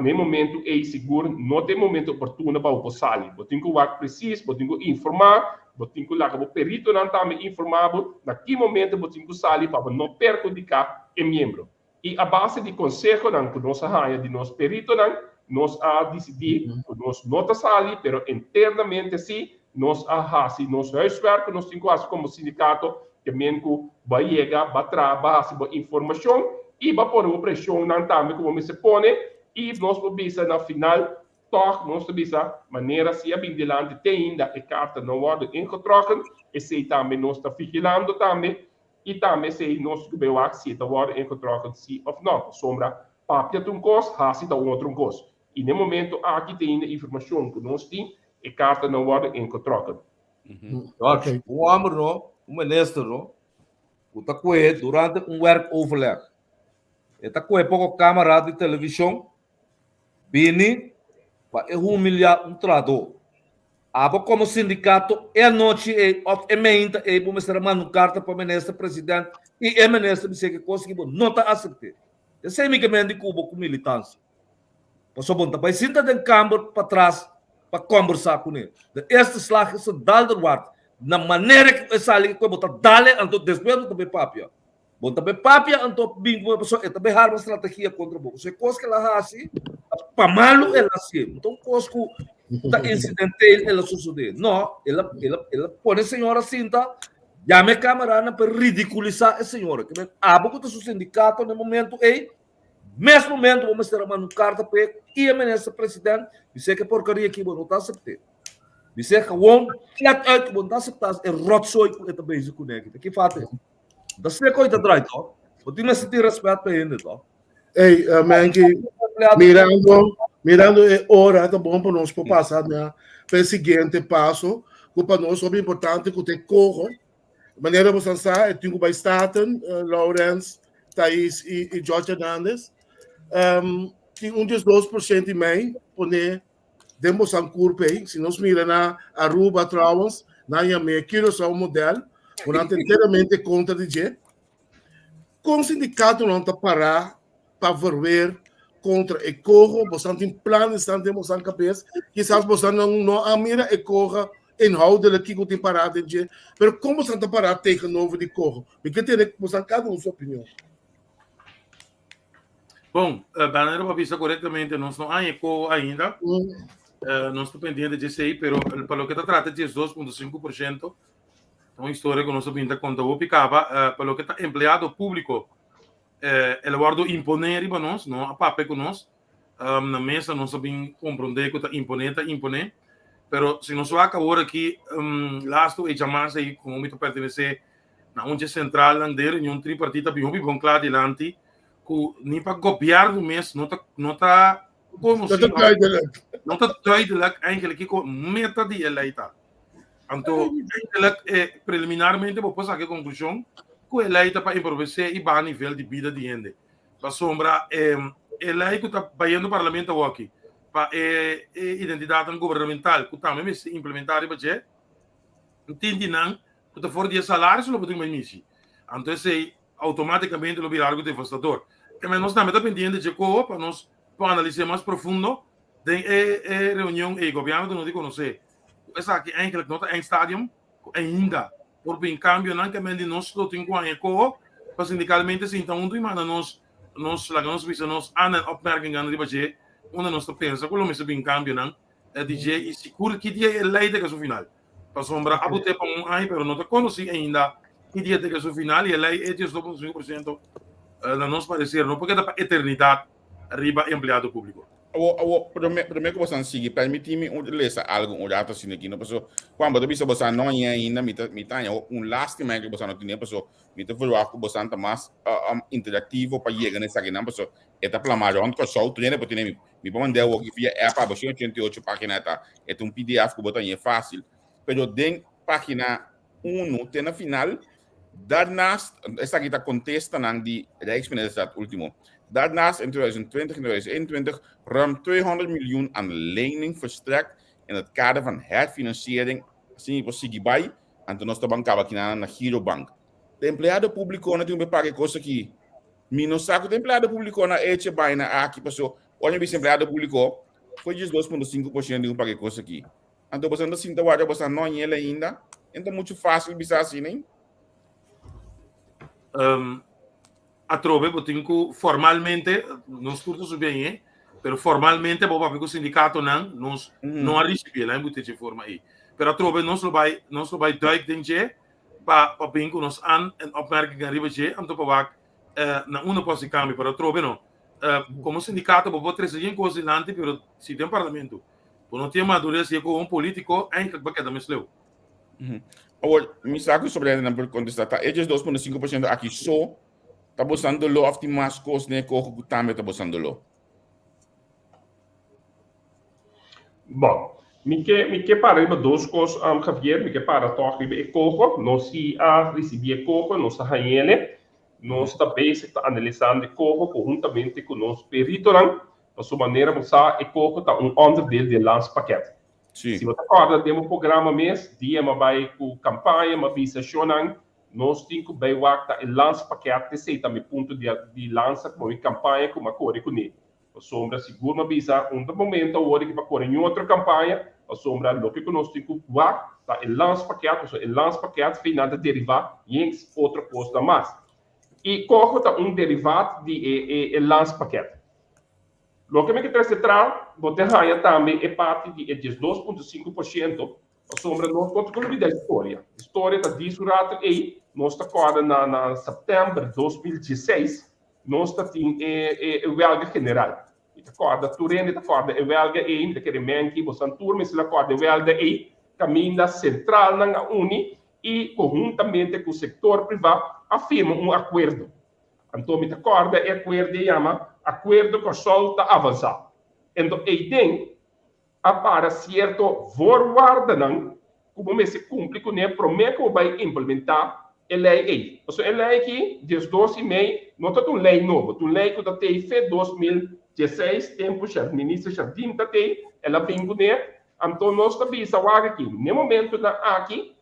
Speaker 13: no momento é seguro não tem momento oportuno para o sali botinho wak preciso botinho informar botinho lá que o perito não também informado naquele momento botinho sali para não perjudicar o membro e a base de conselho não que nós arranha de nós perito não nós a decidir nós nota sali pero internamente sim nós a se nós huiswerk nós temos quase como sindicato que mesmo vai chegar vai trabalhar boa informação e vai pôr uma pressão não também como se põe e nós vamos na final toch nós vamos maneira se bem delante tem ainda a carta não pode encontrado e se também nós está vigilando também e também se nós vamos se está pode encontrado se ou não sombra papia de coisa hasi da outro coisa e no momento aqui tem informação que nós tem e carta não pode encontrado.
Speaker 10: Okay. O homem não, o ministro não, o tá com durante work overlap. Está com pouco câmera de televisão Bini, para humilhar trado. Abo como sindicato, noite e meinta vamos mandar carta para o ministro presidente e o ministro disse que coisa que não está aceitando. Esse é de Cuba com militância. Passou bom, também sinta de câmara para trás para conversar com ele. Este slag é dalderwaard. Na maneira que essa ali que botar dale, então depois também papia. Bom, também papia, então bingo a pessoa, também há uma estratégia contra o povo. Se coisa que ela faz assim, para malo ela assim. Então coisa que da incidente ela sucede. Não, ela põe a senhora cinta, chama a camarada para ridiculizar a senhora. Que a boca do sindicato no momento mesmo momento vamos ter uma carta para e a ministra presidente disse que porcaria que não está aceitando. Disse que o flat out não está aceitando é rotsoi que está bem com ele. Que faz da se coisa atrás, então. O time se tem respeito para ele, então.
Speaker 9: Ei, Manky, mirando é hora, tá bom para nós passar para o seguinte passo, que para nós é importante que tem corro. De maneira que você sabe, tem que Staten, Lawrence, Thais e George Hernandez. que 2% e meio, poner demos a curva aí, se nós mira na Aruba, trouwens, na Yamé, que é o modelo, durante inteiramente conta de gente, com o sindicato não está parar para ver contra o corro, você tem planos, estão temos na cabeça, quizás você não a mira e corra inhoudelijk que tem parado de gente, mas como você está parado tem novo de corro, porque tem que você cada sua opinião.
Speaker 14: Bom, Banner para vista corretamente, nós não há eco ainda, nós estamos pendentes disso aí, mas para o que está tratando de 2,5%, uma história que nós pinta conta o picava, para o que está empregado público, ele guarda imponer para nós, não a papel com nós, na mesa nós sabemos compreender que está imponer, mas se nós vamos agora aqui, lasto e jamais aí como muito pertencer na onde central andar em tripartita bem bom claro delante, que nem para copiar do mês não está como não está duidelijk eigenlijk com meta de eleita. Então, preliminarmente vou passar a conclusão que eleita para improvisar e para nível de vida de gente. Para sombra, eleita está para o parlamento aqui. Para identidade governamental, que também se implementar e para entende não, que está fora de salário só para mais missão. Então se automaticamente lo virar algo devastador. Mas nós também dependendo de como para nós para analisar mais profundo de reunião e governo não de conhecer. Essa aqui eigenlijk não está em estádio ainda. Por bem cambio não que mende nós lo tem com a eco para sindicalmente se então e manda nós visa nós ana opmerkingen de baje onde nós pensa como se bem cambio não DJ e seguro que dia é leite que é o final. Para sombra abute para aí, pero não está conhecido ainda que dia é o final e lei é 2,5% na nosso parecer, não porque dá para eternidade arriba empregado público.
Speaker 11: Primeiro que você siga, permite-me ler algo um rato assim aqui, não pessoal. Quando você não é ainda, me tem lástima que você não tem, pessoal. Me tem que você está mais interativo para chegar nessa aqui, não pessoal. Eta plamado, onde que só o treino para ter me mandar o que via app para você 88 páginas tá. É PDF que botar é fácil. Pero den página 1 tem na final. Daarnaast, essa aqui está contesta na die Rijksminister último. Daarnaast in 2020 en 2021 ruim 200 miljoen aan lening verstrekt in het kader van herfinanciering, assim por Sigibai, en toen ons de bank aqui na Girobank. De empregado público na tem pagar coisa aqui. Mino saco de empregado público na ECBI na aqui passou. Olha esse empregado público foi 2,5% de pagar coisa aqui. Então você não sinta guarda, você não é ele ainda. Então muito fácil bisa assim, né?
Speaker 14: A trove, eu tenho que formalmente, nós curtos bem, mas formalmente, o sindicato não recebe, lá em de forma aí. Mas a trove, nós vai duidelijk para bem que nós aan en opmerking arriba je, então para na uma posse câmbio para a trove não. Como sindicato, vou trazer em coisa lante, mas se tem parlamento, não tem madureza e com político, ainda que cada mês leu.
Speaker 11: Agora, me saco sobre a por contestar, esses 2,5% aqui só está buscando lo of the mas cost né corro que também está buscando lo.
Speaker 13: Bom, me que para duas coisas, Javier, me que para toque e corro, nós se a receber corro, nós a ele, nós também está analisando corro conjuntamente com nosso perito, a sua maneira de usar e corro está onderdeel de lance paquete.
Speaker 11: Sim.
Speaker 13: Se você acorda, temos um programa mês, dia vai com campanha, uma visa chonang, nós temos que ver o lance paquete, se também ponto de lança com uma campanha com uma cor com ele. A sombra segura uma visa, momento o que vai correr em outra campanha, a sombra lo que nós temos que ver, tá o lance paquete final de derivar em outra coisa mais. E corre tá derivado de lance paquete. Lo que me quer central, você ganha também é parte de 2,5%. A sombra nós controlamos a história. A história está discurada e nós está agora na setembro de 2016, nós está em huelga general. Está agora, Turene está agora em huelga e ainda que remenque, você turma se agora em huelga e caminha central na Uni e conjuntamente com o setor privado afirma acordo. Então, me acorda é acordo que chama acordo com a solta avançar. Então, aí tem para certo voorwaarden como se cumpre com a promessa que vai implementar lei. Então, a lei aqui, desde 12,5, não está uma lei nova, uma lei que tem feito 2016, tempo já, o ministro Jardim está tem, ela vem com ele, então nós estamos aqui, no momento da aqui,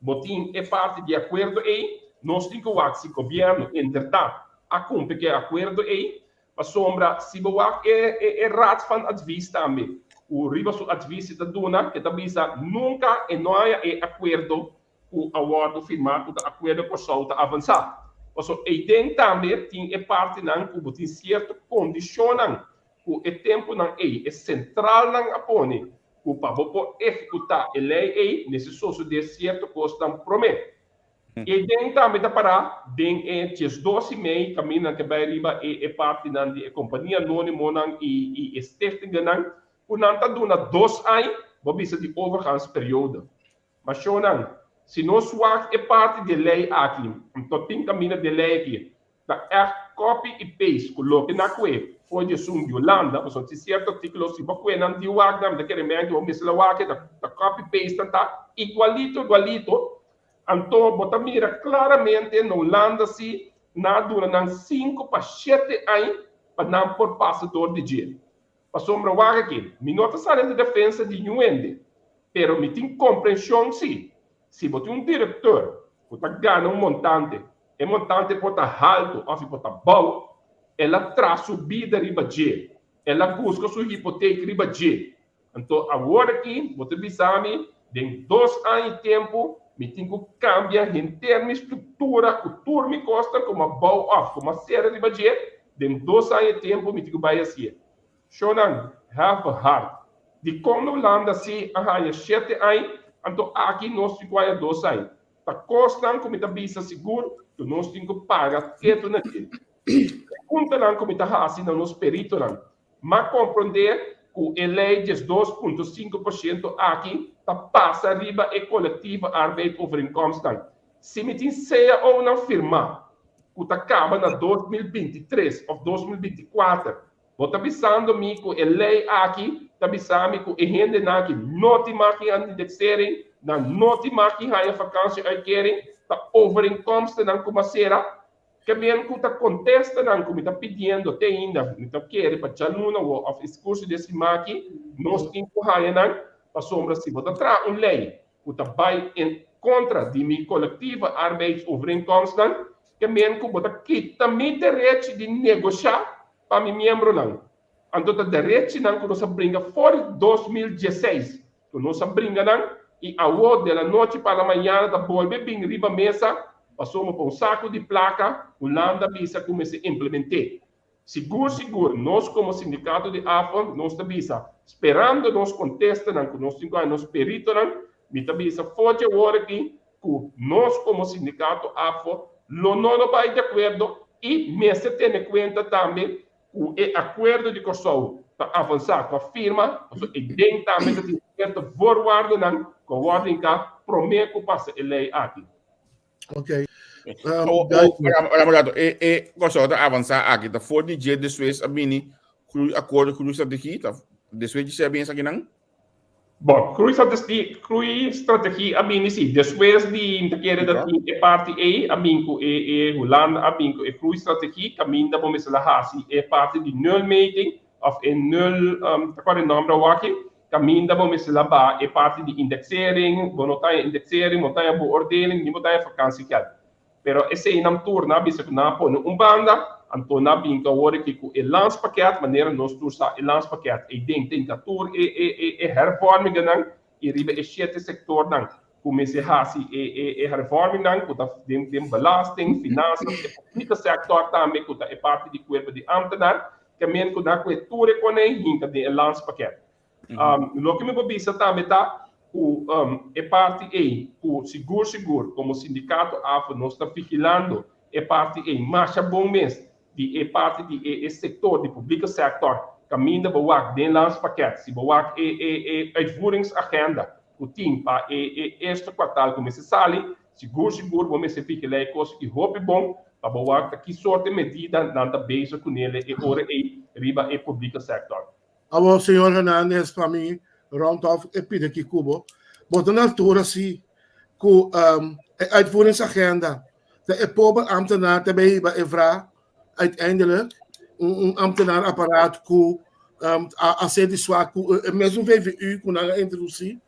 Speaker 13: botim é parte de acordo aí, nós temos que se o governo, entretanto, a cumprir que acordo aí, a sombra, se o é rato van advies também. O riba su advies da dona, que também nunca é noia é acordo com o acordo firmado, o acordo por solta avançar. Então, e tem também, tem parte não, que tem certo condicionam, que é tempo não é central não apone, que para executar a lei é necessário de certo custo promete. E tem também da para tem 12,5 caminho que vai riba é parte não de companhia anônima não e stichting não, que não está dando 2 anos, vou dizer de overgangsperíodo. Mas não, se nós é parte da lei aqui, então tem caminho de lei aqui, da copy e paste, coloque na web, foi de Sung Yolanda, mas tem certo artigo, se você não tem o WAC, daquele momento, vamos dizer o WAC, da copy paste está igualito, então, você mira claramente na Holanda, se na dura 5 para 7 anos, para não por passador de dinheiro. Para sombra o aqui, me nota sala de defesa de UND, pero me tem compreensão, sim. Se você um diretor, você ganha montante, e montante pode estar alto, ou pode estar bom, ela traz subida riba de, ela busca sua hipoteca riba de. Então, agora aqui, você sabe, em 2 anos de tempo, me tem que cambiar em termos de estrutura, o turno me custa como uma boa, como uma série de budget, em 2 anos de tempo, me tem que vai assim. Shonan, have a heart. De como Holanda se arranha 7 anos, então aqui nós ficamos 2 anos. Está custando como está bisa seguro, que nós temos que pagar teto naquilo. Conta lá como está assim no nosso perito lá. Mas compreender que a lei de 2,5% aqui está passa riba e coletiva arbeidsovereenkomsten. Se me tem ceia ou não firmar, que está acaba na 2023 ou 2024, vou estar avisando-me que a lei aqui está avisando que a gente aqui não tem mais que indexarem, não tem mais que a vacância querem, está overeenkomsten não como será, que mesmo que está contestando, como está pedindo, até ainda, então quer para já não o discurso desse aqui, nós temos que não a sombra se você traz uma lei que vai em contra de minha coletiva arbeidsovereenkomsten, que mesmo que você quita meu direito de negociar para meu membro não. Então, o direito não que nós brinca fora 2016, que nós brinca não, e a hora da noite para amanhã, da volta bem riba mesa, passamos por um saco de placa, o Holanda bisa começa a implementar. Seguro, nós como sindicato de AFO, nós também esperando nós contestar, nós temos nos peritos, me também forte agora aqui, que nós como sindicato AFO, não vai de acordo e me se tem em conta também que o acordo de Kosovo para avançar com a firma, e dentro também tem certo forward, com a ordem que promete que passa a lei aqui.
Speaker 9: Ok.
Speaker 11: Kosovo avançar aqui, da for de dia depois a mini acordo com o estratégia, depois de ser bem isso aqui não?
Speaker 13: Bom, estratégia a mim sim, depois de querer da parte a mim que Holanda a mim que estratégia caminho da vamos lá assim é parte de null meeting of null qual é o nome do aqui caminho da vamos lá ba é parte de indexering, montanha indexering, montanha boa ordening, nem montanha vacância que pero esse aí não torna bisa que não põe banda então na binca agora que o lance paquete maneira nós tursa o lance paquete e dentro tem catur e reforma não e riba e 7 sector não comece a e reforma não que tem belasting finanças e público sector também que é parte de corpo de ambtenaar que men que na coetura com nem hinca de lance paquete lo que me bisa também tá o é parte o seguro como sindicato AFO nós está vigilando é parte marcha bom mês de parte de setor de público sector caminho da boa de lance paquete se boa uitvoeringsagenda o team para este quartal como se sale seguro vamos se fique lá coisa que hope bom para boa que sorte medida na base com ele e ora riba e público sector.
Speaker 9: Agora senhor Hernandes para mim round off e pide que cubo bota na altura se que uitvoeringsagenda. De ambtenaar daarbij evra uiteindelijk een ambtenaarapparaat ku assedi swak ku mesmo VVU ku na introductie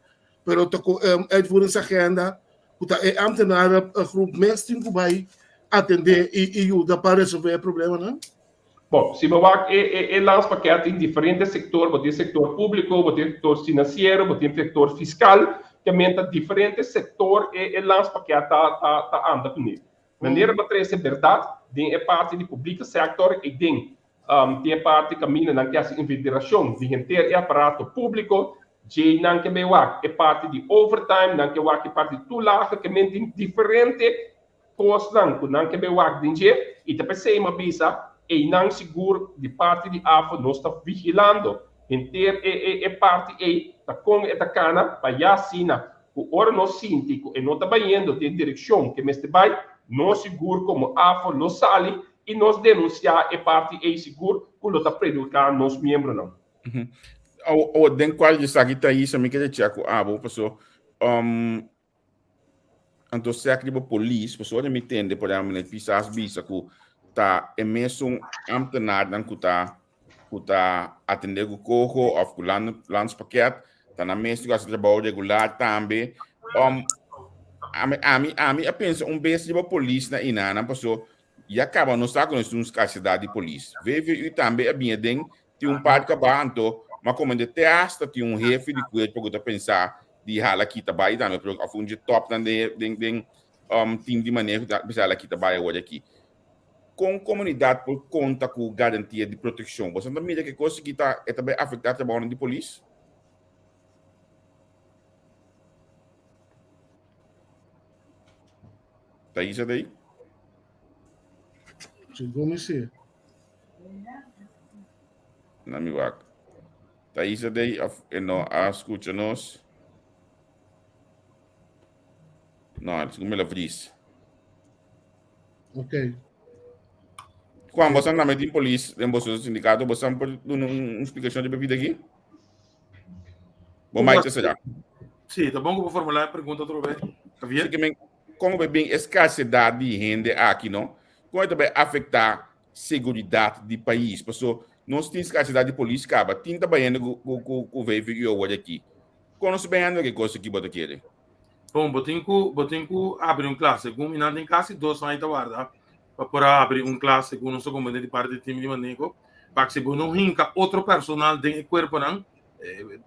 Speaker 9: pero de uitvoeringsagenda ku ta ambtenaar een groep mensen ku bij atender e ajuda para resolver problemas, né?
Speaker 13: Bom, se eu lanço paquete em diferentes setores, botem setor público, botem setor financeiro, botem setor fiscal, que aumenta diferentes setores e lanço paquete tá anda com ele. Maneira para trazer verdade, tem a parte do público sector e tem a parte que caminha na que a federação de inteiro aparato público, de não que meio a parte de overtime, não que a parte de tulaga, que tem diferentes coisas não que meio a dinheiro e depois se uma visa e não seguro de parte de AFO não está vigilando inteiro e parte e da com e da cana para já assina o hora não sinto e não está indo de direção que me está vai não seguro como AFO não sale e nós denunciar e parte e seguro que não está prejudicando nos membros não.
Speaker 11: O den qual de sagita isso me quer dizer que pessoal então se aqui a polícia pessoal me entende por exemplo pisas bisa que tá mesmo ambtenaar dan kuta atender o corro of landspaket tá na mesmo que trabalho regular também a pensa vez de polícia na inana pessoa e acaba não está com escassez de polícia VVU também é bem tem parte que banto mas como de testa tem jefe de coisa para eu pensar de hala aqui também também para a fundo top dan time de manejo da pensar aqui também hoje aqui com comunidade por conta com garantia de proteção. Você não mira que coisa que está também afetar o trabalho de polícia? Tá isso daí?
Speaker 9: Chegou-me sim.
Speaker 11: Não me vaca. Tá isso daí? Não, escuta-nos. Não, desculpa, me lavris.
Speaker 9: Ok.
Speaker 11: Quando você anda em polícia, em você sindicato, você pode dar uma explicação de bebida aqui? Bom, mais isso já.
Speaker 14: Sim, tá bom que eu vou formular a pergunta outra vez.
Speaker 11: Sim, como bem escassidade de renda aqui, não? Como também afetar a segurança do país? Porque nós temos escassidade de polícia, acaba. Tem trabalhando com o veículo hoje aqui. Quando nós vendo que coisa que você quer?
Speaker 14: Bom, botem que abrir classe. Com minha em classe, 2 anos da guarda. Para abrir classe com nosso comandante de parte do time de manejo, para que se não rinca outro personal de corpo não,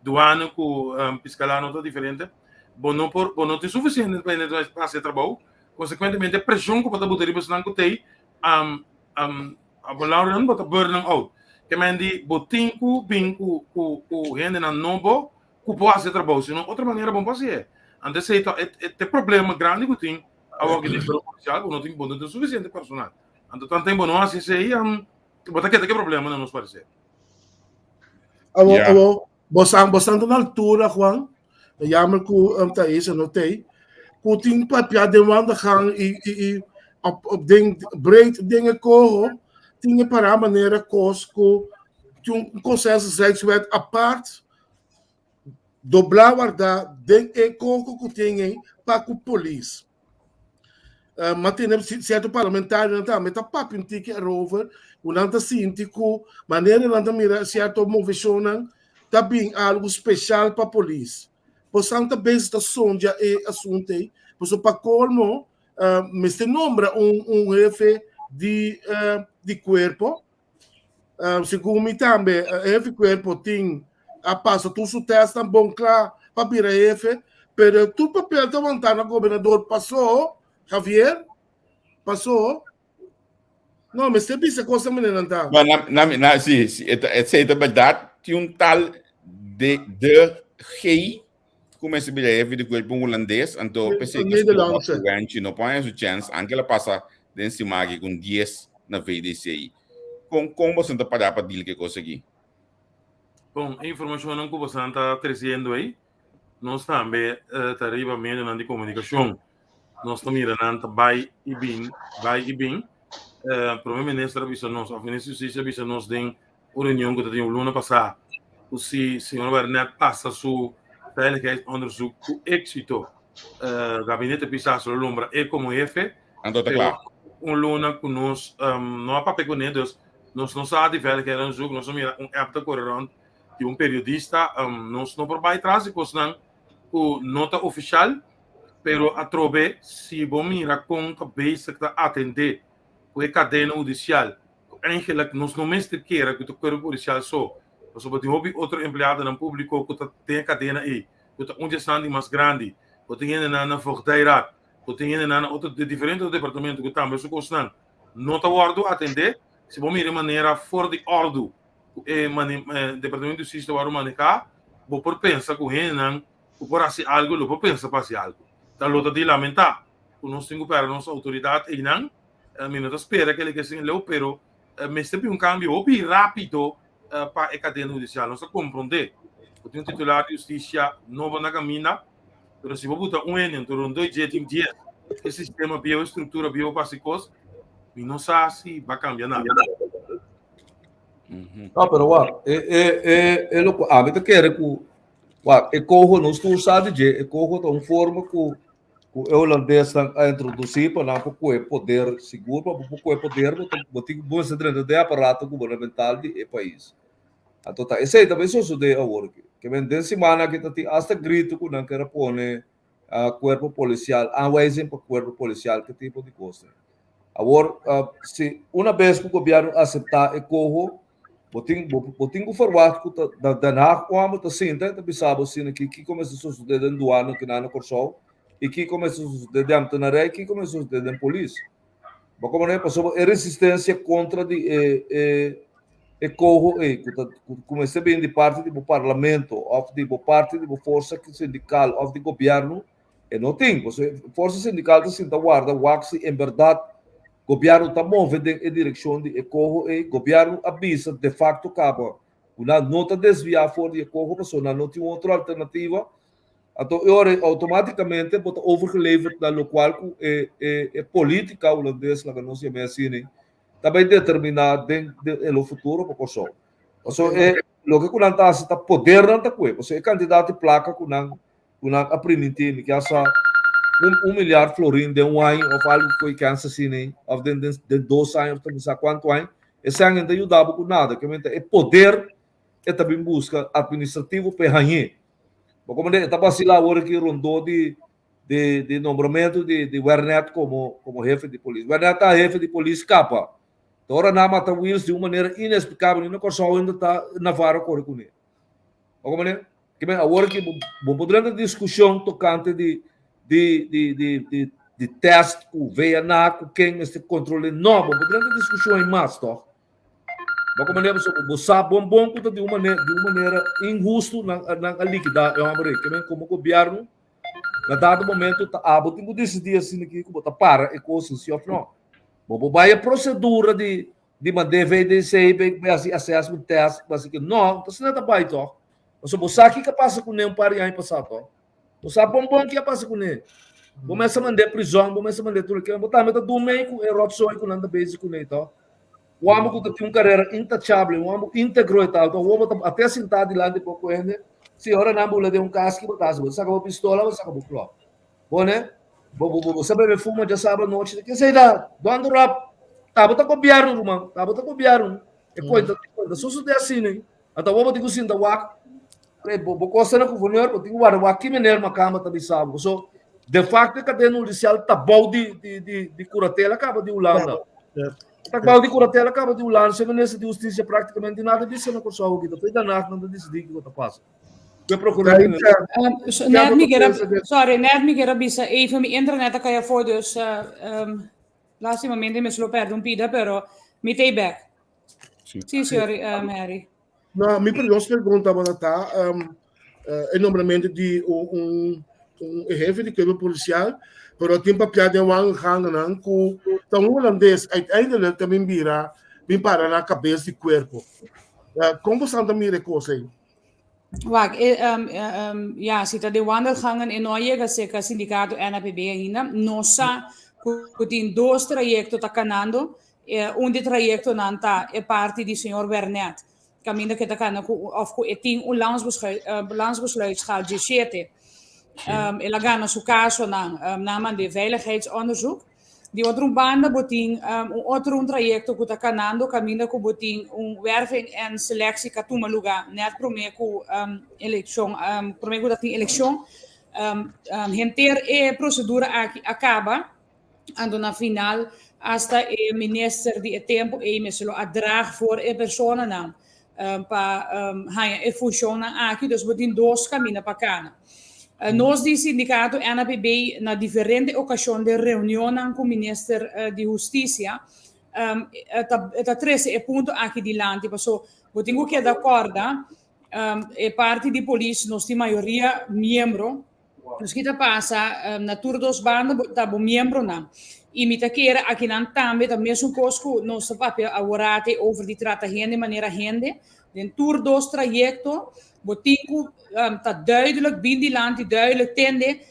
Speaker 14: do ano com fiscalano todo diferente, não tem suficiente para fazer trabalho, consequentemente a pressão que para botar riba senão que tem a bolar não para burning out, que mandi botin ku bing ku gente na novo que pode fazer trabalho, senão outra maneira bom fazer. Antes é problema grande que tem algo que não tem suficiente personal. Então, tanto não assim aí, bota que problema não nos parece.
Speaker 9: Você na altura, Juan, jammer que Thais notei, que tem papel de wanda gaan e op breed dingen koren, tinha para a maneira que consenso sexual apart doblar da den e coco que tem para a polícia. Mas tem certo parlamentário também está papin tiki over o não está sintico maneira não está mira certo movição também algo especial para a polícia por santa vez da sonja e assunto aí por so para colmo me se nombra jefe de corpo segundo me também jefe corpo tem a passa tu su testa bom claro para virar jefe pero tu papel está montando governador passou Javier, passou? Não, mas você disse coisa menina não.
Speaker 11: Sim, é verdade. Tinha tal de G, como se bem de corpo holandês, então pensei que não põe a chance, anche ela passa dentro de uma com 10 na VDCI. Como você está para dizer que coisa aqui?
Speaker 14: Bom, a informação que você está trazendo aí, nós também está arribando na comunicação. Nós estamos mirando vai e bem, o primeiro-ministro avisa nós, a ministra de Justiça avisa nós de uma reunião que tivemos luna passada, o senhor Bernat passa seu veiligheidsonderzoek com êxito gabinete Pisasso Lombra e como jefe.
Speaker 11: Então tá claro.
Speaker 14: Luna que nós não há papel com eles, nós não sabemos que era um jogo, nós somos apto correndo de periodista, nós não por trás de coisa não nota oficial, pero a trobe se bom mira com cabeça que atender com a cadeia judicial, eigenlijk nós não mestre queira que o corpo policial só, nós só temos outro empregado no público que tem a cadeia aí, que tem gestão mais grande, que tem na voogdijraad, que tem na outro diferente departamento que também só constam, não está guardo atender, se bom mira maneira fora de ordem, departamento de justiça vai manejar, vou por pensar com ele não, por fazer algo, vou pensar para fazer algo. Da luta de lamentar, nós temos para nossa autoridade e não, nós espera que ele que se leu, pero mas sempre cambio bem rápido para a cadeia judicial, nós compreender. Eu tenho titular de justiça novo na caminha, mas se vou botar ano entre 2 dias, esse sistema bio, estrutura bio básicos, e não sabe se vai cambiar nada.
Speaker 10: Não, pero me quer que corro não estou usando de corro de uma forma que o holandês a introduzir para não pouco poder seguro para pouco poder botar bom centro de aparato governamental do país. Então tá, esse também só de agora que vem de semana que tá hasta grito que não quer pôr corpo policial, anweising para corpo policial que tipo de coisa. Agora, se uma vez que o governo aceitar e corro boting ko forward ko da na ko amo to sinta to bisabo sin que começa a suceder no ano que na Corsol e que começa a suceder am tonare que começa a suceder na polícia. Ba como né passou a resistência contra de corro e começa bem de parte do parlamento of de parte de força sindical of de governo e não tem, força sindical se sinta guarda wax em verdade o governo está movendo em direção de corro e o governo avisa de facto acaba uma nota desviar fora de corro pessoa não tem outra alternativa então automaticamente bota overgeleverd na local é política holandesa na não se me assim também determinar no futuro para pessoa então é o que quando está poder não está coisa você é candidato placa quando a primitiva que essa 1 milhar florin de ano ou algo que cansa assim ou de 2 anos não sei quanto ano esse ano não ajudava com nada que é poder é também busca administrativo para ganhar como é estava assim lá agora que rondou de nomeamento de Wernet como chefe de polícia Wernet é chefe de polícia capa agora na mata Wills de uma maneira inexplicável não Corsol ainda está na vara com ele como é que agora que vamos poder ter discussão tocante de teste com VNA, com quem este controle não, vamos poder ter discussão em mais, tá? Mas como lembra, você sabe bom que de uma maneira injusta na liquidar é uma briga, como o governo na dado momento tá tem decidir assim aqui que botar para e coisa assim, não. Vamos vai a procedura de mandar VDC bem assim assessment test, mas que não, tá sendo vai tá. Mas você aqui que passa com nem para aí passar, tá? Você bom que passa com ele. Começa a mandar prisão, começa a mandar tudo que botar meta do meio com o rotsoi com nada base com ele, tá? O amo que tem uma carreira intouchable, o amo íntegro e tal, então o amo até sentado lá de pouco ainda, se ora na bula de casco botar, você saca a pistola, você saca o cló. Bom, né? Você bebe fuma já sabe a noite, que sei lá, dando rap, tá botar copiaram, mano, tá botar copiaram. É coisa, só de assim, né? Então o amo digo assim da wak Bocosa na governador, porque o aqui menor uma cama também sabe. So, de facto, a cadeia judicial está bom de curatela, acaba de Holanda. Está bom de curatela, acaba de Holanda. Se não é de justiça, praticamente nada disso na Corsol aqui. Depois da nada, não decidi que está passando. Eu procurei.
Speaker 12: Net Miguel bisa even mijn internet kan je voor dus laatste moment me lo perdo un pida pero mi take back. Sì, signor Mary.
Speaker 9: Não, me perguntava em nomeamento de chefe de corpo policial, mas tem papel de um ganho com o holandês uiteindelijk também vira para na cabeça de corpo. Como você também reconhece?
Speaker 12: Wacht, ja, zit er de wandelgangen in Noorwegen, zeker sindicato NAPB ainda, nossa, que tem 2 trajectos tá canando, de trajecto não tá é parte do senhor Wernet. Caminho que está canando, of tem landsbesluit gaat G7. ela gana su caso naman de veiligheidsonderzoek. Die outro banda botin outro trajecto que tá canando caminho com botin werving en selectie katuma lugar net promeco eleição promeco dat tem eleição henter procedura aqui acaba ando na final hasta o minister de tempo me se lo adrag voor persona não para funciona aqui dus botin dois caminhos para cana. Nós do sindicato NAPB, na diferente ocasião de reunião com o ministro de Justiça, está 13 pontos aqui de lá. Então, eu tenho que dar corda, parte de polícia, nós temos maioria membro, nós que passa na tour dos bandas, está bom membro não. E me queira aqui também, também um cosco, nós papel agora over de trata de maneira rende, de tour dos trajecto, botico está duidelijk, binnen die land die duidelijk tende,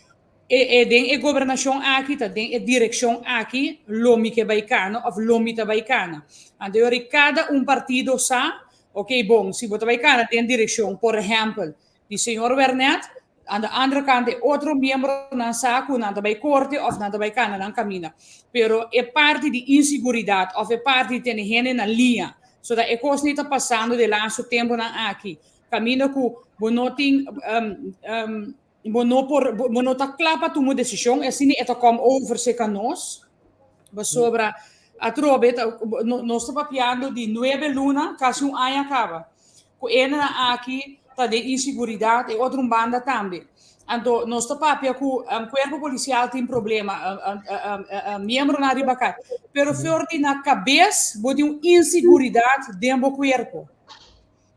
Speaker 12: de governação aqui, tá de direção aqui, lomi que vai cana, of lomi tá vai cana. Então, cada partido sabe, ok, bom, se você vai cana, tem direção, por exemplo, de senhor Wernet, aan de andere kant outro membro na saco, na da vai corte, of na da vai cana, na camina. Pero é parte de inseguridade, of é parte de ter gente na linha, so that é coisa não está passando de lá, so tempo na aqui. Caminho com bonoting bonota clapa tu mo decisão assim é como over se canos sobre a trobe nós estamos papiando de 9 luna quase ano acaba com ena aqui tá de inseguridade e outro banda também então nós estamos papiando com o corpo policial tem problema membro na ribacar pero forte na cabeça botem inseguridade dentro do corpo.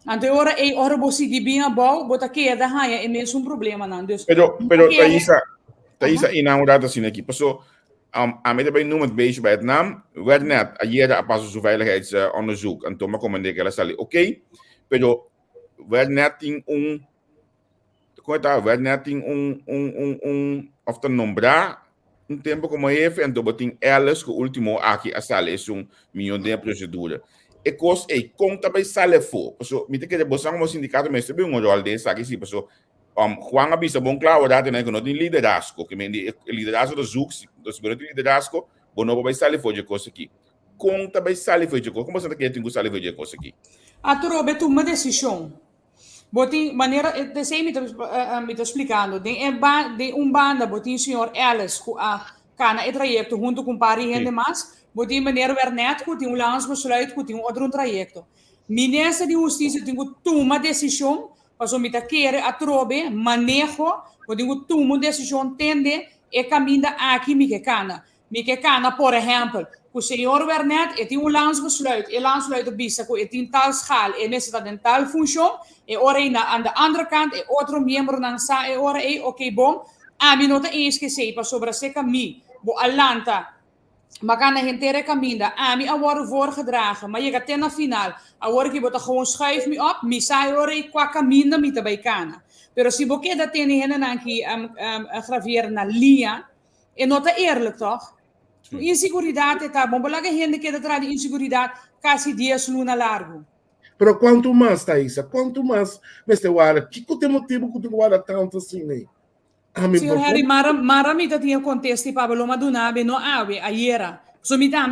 Speaker 12: Então, ora você de bem a bom, bota que é da raia, é mesmo problema, não.
Speaker 11: Pero Thaisa inaugurada assim aqui, passou a meta bij noemen het beestje bij het naam, werd net, a passo zo veiligheidsonderzoek, en toen me comandé que ela sali, oké, pero werd net in of te nombrar tempo como jefe, en toen botin elas, que o último aqui a sali, é milhão de procedura. E coisa é conta vai sair fora. Porque me tem que depois como sindicato me recebe rol desse aqui sim, porque Juan avisa bom claro data né que não tem liderazgo, que me liderazgo do Zux, do segurança liderazgo, bom não vai sair fora de coisa aqui. Conta vai sair fora de coisa. Como você tem que sair fora de coisa aqui?
Speaker 12: A trobe tu uma decisão. Botin maneira de sei me tô explicando, de banda botin senhor Ellis com a cana e trajecto junto com pari gente mais. Botin meneer Wernet, que tem landsbesluit, que tem outro trajecto. Minister de Justiça tem que tomar decisão, para me querer a trobe, manejo, tem que tomar decisão, tende e caminha aqui me que cana, por exemplo, o senhor Wernet tem landsbesluit, e landsbesluit bisa que tem tal schaal, e necessita de tal função, e ora aan de andere kant, e outro membro não sa, e ora ok bom, a mim não tem esquecer, para sobre se caminho, bo alanta. Maar kan een hele caminda. Ami worden voorgedragen. Maar je gaat ten final. Awor je wordt gewoon schuif me op. Misai ore qua caminda met bij kana. Pero si boke dat ten henen anki graveren na linha. En nota eerlijk toch? Inseguridade tá bom. Bolaga gente que detrás de inseguridade quase 10 luna largo.
Speaker 9: Pero quanto mais, Thaisa? Quanto mais? Mas te guarda. Que tem motivo que tu guarda tanto assim, né?
Speaker 12: Senhor Harry, mara mita tinha contesti Pablo Madunabe no ave aiera. So mita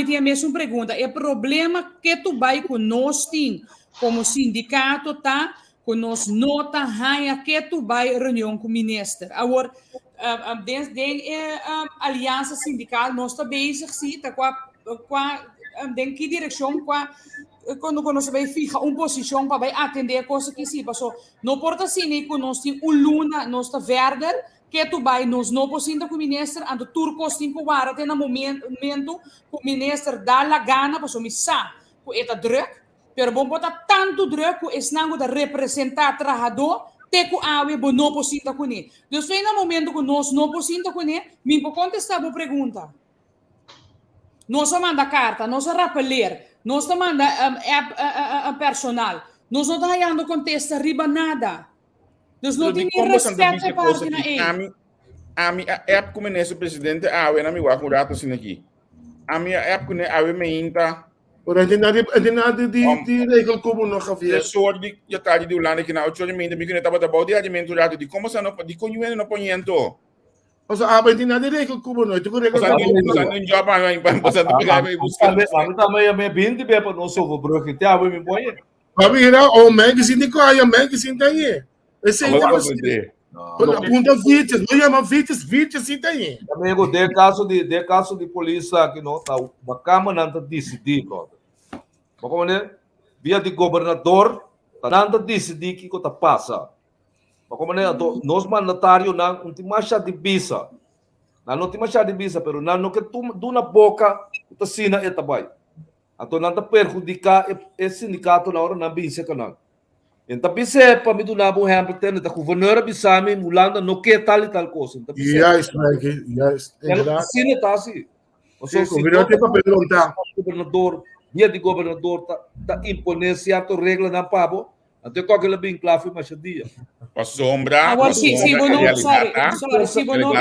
Speaker 12: tinha mesmo pergunta. É problema que tu vai com nós tem como sindicato tá com nós nota raia que tu vai reunião com o ministro. Agora desde aliança sindical nós está bezig sim tá em que direção quando você vai ficar uma posição para vai atender a coisa que sim passou não porta assim que nós tem luna nós está verder que tu vai nós não possindo com o ministro ando turcos tem que guardar até no momento o ministro dá a gana passou me sa com eta druk pero bom botar tanto druk que es nango da representar trabalhador te que awe bo não possindo com ele então vem no momento que nós não possindo com ele me pode contestar a pergunta nós manda carta nós rappeler nós não manda personal. Nós não estamos dando contexto riba nada. Nós não temos respeito para ele.
Speaker 11: A minha época como presidente, eu não me vou acordar assim aqui. A minha época eu me inta
Speaker 9: Ora hindi natin di regel como no Javier.
Speaker 11: De soort die tadi di ulane kina ochonimento mi kina tabata bodi adimento lato di como sa no di conjuene no poniento.
Speaker 9: O sea, hindi natin regel como no. Ito ko regel.
Speaker 11: Sa no job ang pasando pagay may buscar.
Speaker 10: Kami também é bem de para não só vou broque te abo me põe.
Speaker 9: Kami era o magazine ko ay magazine tayo. Esse é Punta vítimas, não chama vítimas sim tem.
Speaker 10: Amigo, de caso de polícia que não tá, uma câmara não decidir, não. Como né? Via de governador, não decidir que coisa passa. Como né? Nós mandatário não última chá de visa, não última chá de visa, pero não que tu do na boca, tu sina etabai. Então não tá perjudicar esse sindicato na hora na visa que não. Então, se para mim do nabo Hamilton, da governadora bisami mulanda no que tal e tal coisa.
Speaker 9: Yes, Mike. Yes.
Speaker 10: Sim, está assim. O governador, dia de governador tá impondo certa regra na pabo, até qualquer bem claro mas dia.
Speaker 11: A sombra,
Speaker 12: agora se não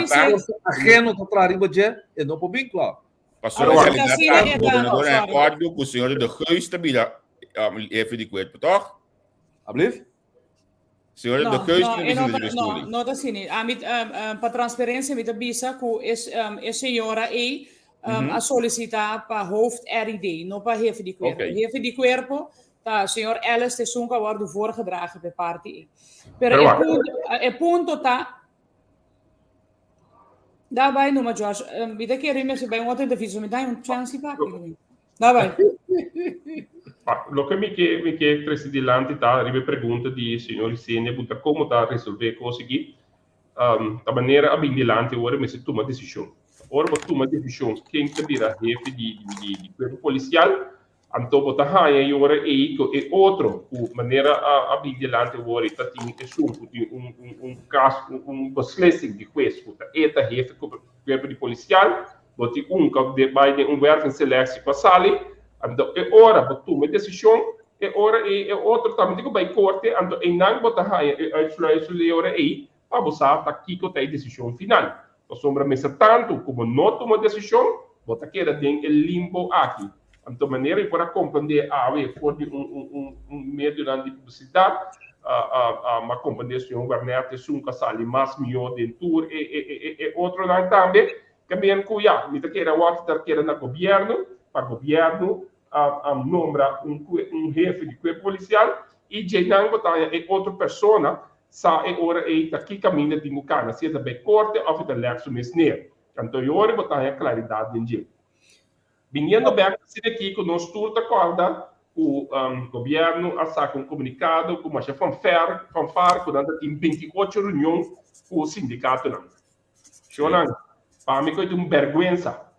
Speaker 10: ajeno tá trariba je, e não pode bem claro.
Speaker 11: Passou a realidade, o governador é acordo com o senhor de justa bila, de cuerpo, toch?
Speaker 10: Alsjeblieft?
Speaker 11: Senhora,
Speaker 12: no,
Speaker 11: de keuze
Speaker 12: no,
Speaker 11: de
Speaker 12: no, dat zie niet. Para transparência, met de bisa, que senhora a solicitar para hoofd RID, não para jefe de corpo.
Speaker 11: Okay.
Speaker 12: Jefe de corpo, tá, senhor Ellis de Sunca wordt voorgedragen bij parte. Pero o ponto tá. Daarbij, no, maar George, wie que rimmer se bij wat in de visie, met een chance para. Daarbij.
Speaker 13: Lo che mi chiede presidente tá ribe pergunta di signor Sene buta como tá resolver coisa aqui da maneira abindilante ora me se toma decisão ora você toma decisão quem que vira jefe de corpo policial então bota raia e ora e outro maneira abindilante ora tá tem caso beslissing de questo eta jefe corpo de policial bota que vai de werking selectie passali. Então, é hora para tomar decisão, é hora e outro também digo bem corte, então em não botar raia, é hora aí, para você tá aqui que tem decisão final. Então, sombra mesa tanto como não toma decisão, bota que era tem o limbo aqui. Então, maneira para compreender a for de meio de publicidade, uma compreensão governante sunca sali mais melhor de tour e outro não também, que bem cuia, me tá que era o que era na governo, para o governo nombra jefe de corpo policial e de não botar outra pessoa sai ora e aqui caminha de mucana se é bem corte ou de lexo mesneiro então eu ora botar a claridade em dia vindo bem se aqui que nós tudo acorda o governo saca comunicado com uma fanfare com tem 28 reuniões com o sindicato não chonan para mim que é uma vergonha.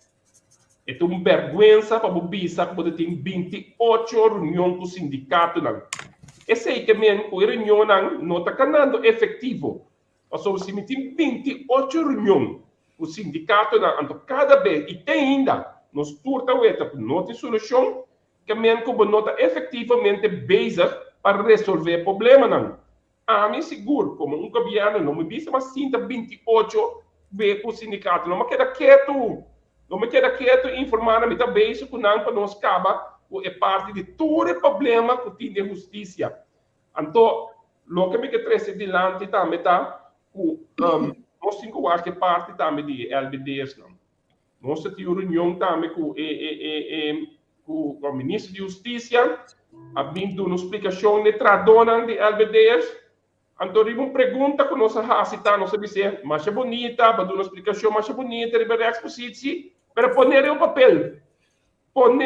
Speaker 13: É uma vergonha para o Bisa que pode ter 28 reuniões com o sindicato. Esse aí que mesmo, a reunião não está canando efetivo. Ou seja, se tem 28 reuniões com o sindicato, então cada vez, e tem ainda, nós turta o não tem solução, que mesmo como não está efetivamente base para resolver o problema. A mim seguro, como um governo, não me Bisa, mas sinta 28 vezes com o sindicato, não me queda quieto. Não me queda quieto informar me também isso que não para nós acaba é parte de todo o problema que tem de justiça. Então, o que me quer trazer adiante também tá nós temos que parte também de LBDs não. Nós temos uma reunião também com o ministro de Justiça, abrindo uma explicação de tradona de LBDs. Então, uma pergunta que nós fazemos, nós dizemos, mais bonita, para dar uma explicação mais bonita, para a exposição. Para poner o papel, o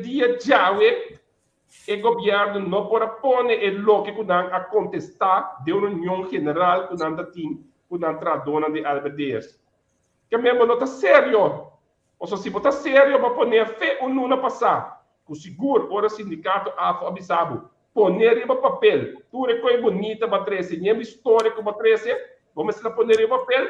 Speaker 13: dia jaue, o governo não pode pôr o local que não a contestar de uma reunião general que não tem, que não tradona de LBDs. Que mesmo não está sério, ou se você está sério, vai poner fé ou não passar, que o seguro, ora sindicato, avisado, poner o papel, tudo é coisa bonita, para trazer, nem histórico, para trazer, vamos lá poner o papel,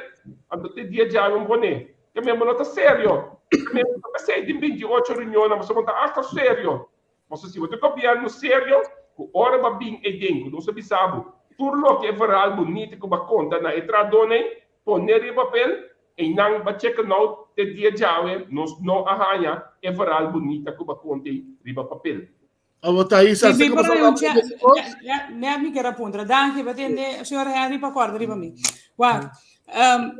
Speaker 13: então dia jaue boné. Que mesmo não está sério. Mesmo não está de 28 reuniões, mas você não está sério. Mas se você governo sério, a hora vai vir e dentro, não se sabe. Tudo o que é viral, bonito, que vai contar na entradona, poner o papel, E não vai checar não te dia jawe nos não arranha é varal bonita que vai conter riba papel.
Speaker 9: A Thaís,
Speaker 12: Sim,
Speaker 9: você
Speaker 12: però
Speaker 9: começou a
Speaker 12: ne mi era punta. Danke, batende, signor Henry, pa corda riba mi. Guarda,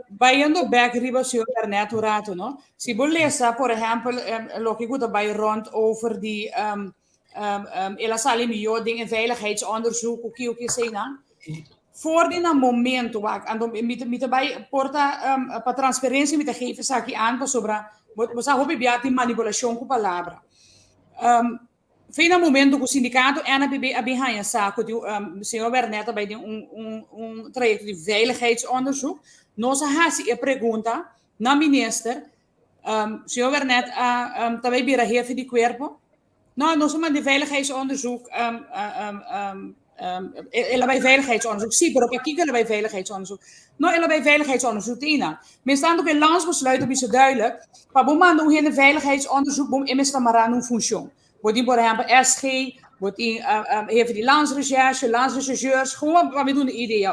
Speaker 12: baiando back riba signor Ernesto Rato, no? Si volesse, por exemplo, lo che goed bij rond over die ela sale mio ding en veiligheidsonderzoek, oké, sena. Voor die na momento, waar en dan met bij porta pa transparantie met de geven saki aan, pa sobra, você hobby biati manipulação com palavra. Foi no momento que o sindicato NPB abihanha saco de senhor Bernetta bij traject de veiligheidsonderzoek. Nossa hasi e pergunta na minister, senhor Bernetta também bira hefe de corpo. Nou, nog maar de veiligheidsonderzoek. Ela bij veiligheidsonderzoek. Zie, maar ook kijken bij veiligheidsonderzoek. Nou, ela bij veiligheidsonderzoek. Tina. Men staan ook in landsbesluit op is duidelijk. Maar boem aan doen een veiligheidsonderzoek. Boem immers dan maar aan een functie. Wordt die bijvoorbeeld SG. Wordt die even die landsrecherche, landsrechercheurs. Gewoon wat we doen de idee.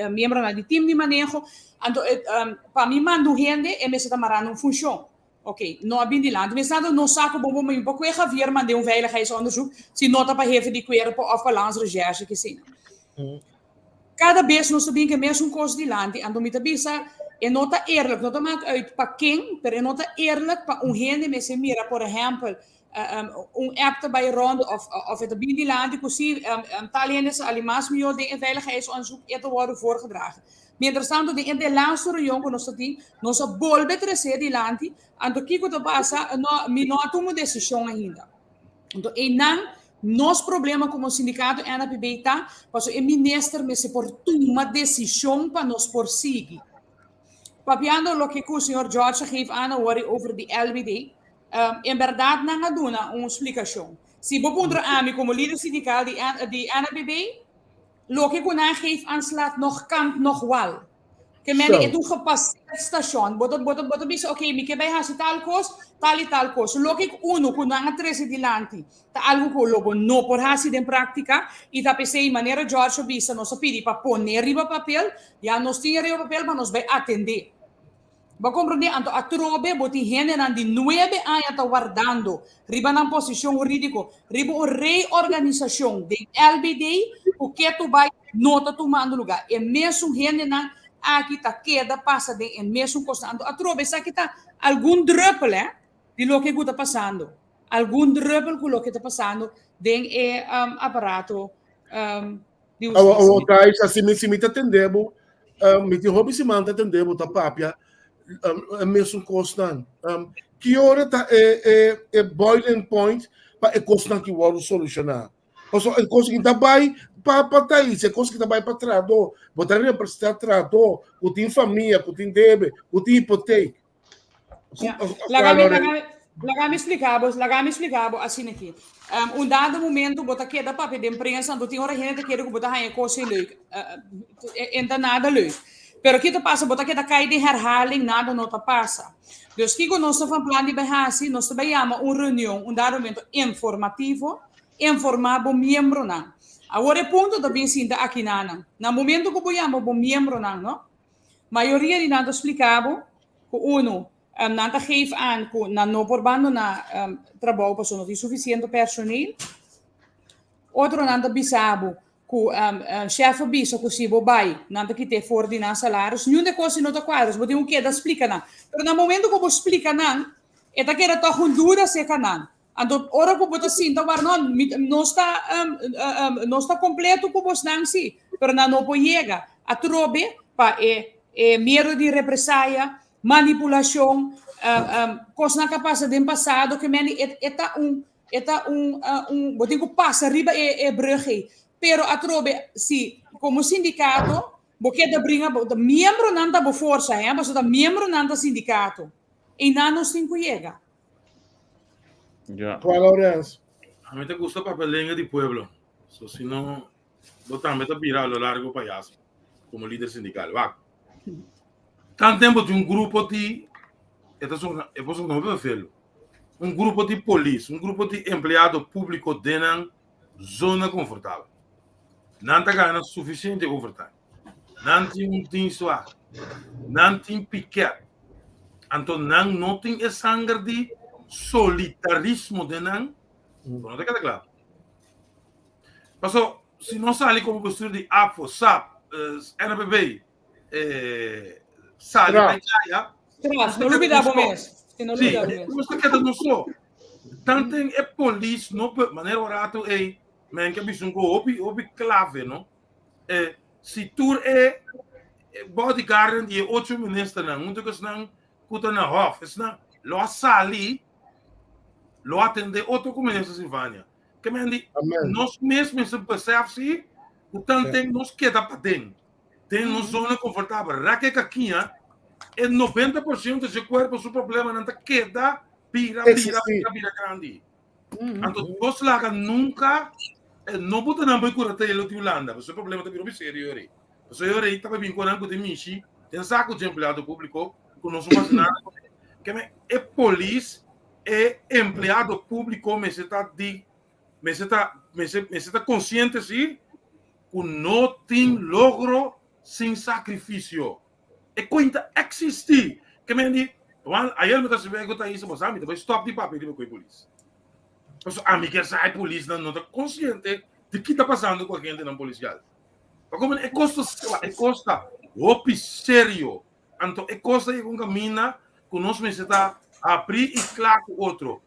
Speaker 12: Membro naar die team die manejo. En para mim man doen hende immers dan maar aan een functie. Oké, nou ben die land. We staan er nog zaken boven, maar je moet weer weer maar een veiligheidsonderzoek. Si nota para heffen die corpo of para landsrecherche que sim. Cada vez nós também que mesmo coisa de land, en dan bisa e nota eerlijk, nota maakt uit para quem, pero nota eerlijk para gente me se mira, por exemplo, app bij rond of het bin die land, così talienes alimas mio de veiligheidsonderzoek ete worden voorgedragen. Mientras tanto, in de laatste reunião que nós temos, nós volvemos a trazer adiante, então o que passa, nós tomamos decisão ainda. Então, nosso problema como sindicato NPB está, porque o ministro me se por tomar decisão para nós prosseguir. Papiando o que o senhor George geeft aan over de LBD, em verdade não há uma explicação. Se você pondra a mim como líder sindical de NPB, lo que kuna geeft aanslaat nog kant nog wal. Que men het ook gepasseerd station. Boto bisa okay, mi que vai hasi tal cos. Lo que uno kuna nga trese dilanti. Ta algo ko logo no por hasi den práctica e ta pensei maneira George bisa no so pidi pa poner riba papel, ya nos tinha riba papel, mas nos vai atender. Va comprender anto atrobe boti generan di 9 anos tá guardando riba na posição jurídico, riba o reorganização de LBD, o que tu vai nota tomando lugar. E mesmo generan aqui tá queda passa de en mesmo constante atrobe sa kita algum druppel de lo que está passando. Algum druppel com lo que está passando den aparato de
Speaker 9: o Thais assim me atendemos, me te hobby se manda atendemos tá papia. Mesmo constante. Que hora tá é boiling point para constante que o solucionar. Então, é coisa que tá vai para Thaís, é coisa que tá vai para trado, botar para trado, o tem família, o tem débito, o tem hipoteca.
Speaker 12: Lagami explicavo assim aqui. Dado momento, bota queda papel de imprensa, do tem hora gente que quer botar aí coisa leuk. Ainda nada leuk. Pero kita passa, botar que da cai de herhaling, nada nota passa. Dus kiko nós van plan de behasi, nós também chama reunião, dado momento informativo, informar bom membro na. Agora é ponto da bem sinta aqui nana. Na momento que boiamo bom membro na, no? Maioria de nada explicavo, que uno, nada geef aan, que na no por bando na trabalho, porque não tem suficiente personeel. Outro nada bisabo, que chefe bisa que se vai nada que te for de na salários nenhum de coisa não tá quadros vou ter que dar explica não pero no momento que vou explicar não é que era tão Honduras se canan então hora que vou tá sim então não está completo que vos não sim pero não pode chegar a trobe para medo de represália manipulação coisa que passa do passado que meni vou ter que passar riba brugge. Pero atrobe, si, como sindicato, porque da brinca, da membro não da força, mas da membro não da sindicato. E não nos cinco chega.
Speaker 9: Já. Qual Lourenço?
Speaker 14: A mí te gusta papelinha de pueblo. So, si no, también te virar a lo largo payaso, como líder sindical. Va. Tanto tempo de grupo de, estas son, no puedo hacerlo. Grupo de polícia, grupo de empleado público de una zona confortável. Não está ganhando suficiente overtime. Não tem suave. Não tem piquete. Anto nang noting é sangue de solitarismo de nang. Não te queda claro? Passou, se não sai como postura de APO, SAP, NPB, SALI, Maicaya.
Speaker 12: Não olvidava mesmo.
Speaker 14: Sim, você queda não só. Tanto é polícia, não maneira orato é, mas que bicho go obi clave, não? Se tu é bodyguard de 8 ministros, não, muito que não, cuta na hof, não, lo sali, lo atende outro comunista Silvânia. Que me andi, nós mesmos se percebe o tanto tem nos queda para dentro. Tem uma zona confortável. Raque aqui, é 90% desse corpo, seu problema não queda pira grande. Então, você lá nunca não pode não procurar ter ele de Holanda, o problema é bem sério aí. Você aí estava vinculando com o Michi, tem saco de empregado público, que não somos nada. Que é polícia, é empregado público, mas está consciente sim, que não tem logro sem sacrifício. É coisa existir. Que me diz, aí me está se vendo que está isso, mas a mim também stop de papel de com polícia. Mas a mim quer sair polícia não está consciente de que está passando com a gente não policial. Como é costa roupa sério. Então é costa que um caminho que nós me está abrir e claro com outro.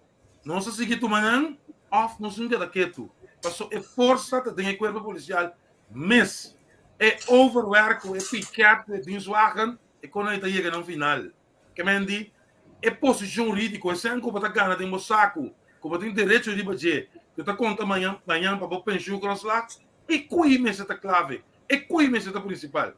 Speaker 14: Não se seguir tu manhã, off não se queda quieto. Passou é força que tem o corpo policial, mas é overwork, é piquete, é dinswagen, e quando ele chega no final. Que me diz, é posição ridícula, é sem como está ganhando, tem um saco, como tem direito de bater, que está conta amanhã para o pensão cross lá, e coi me está clave, e coi me está principal.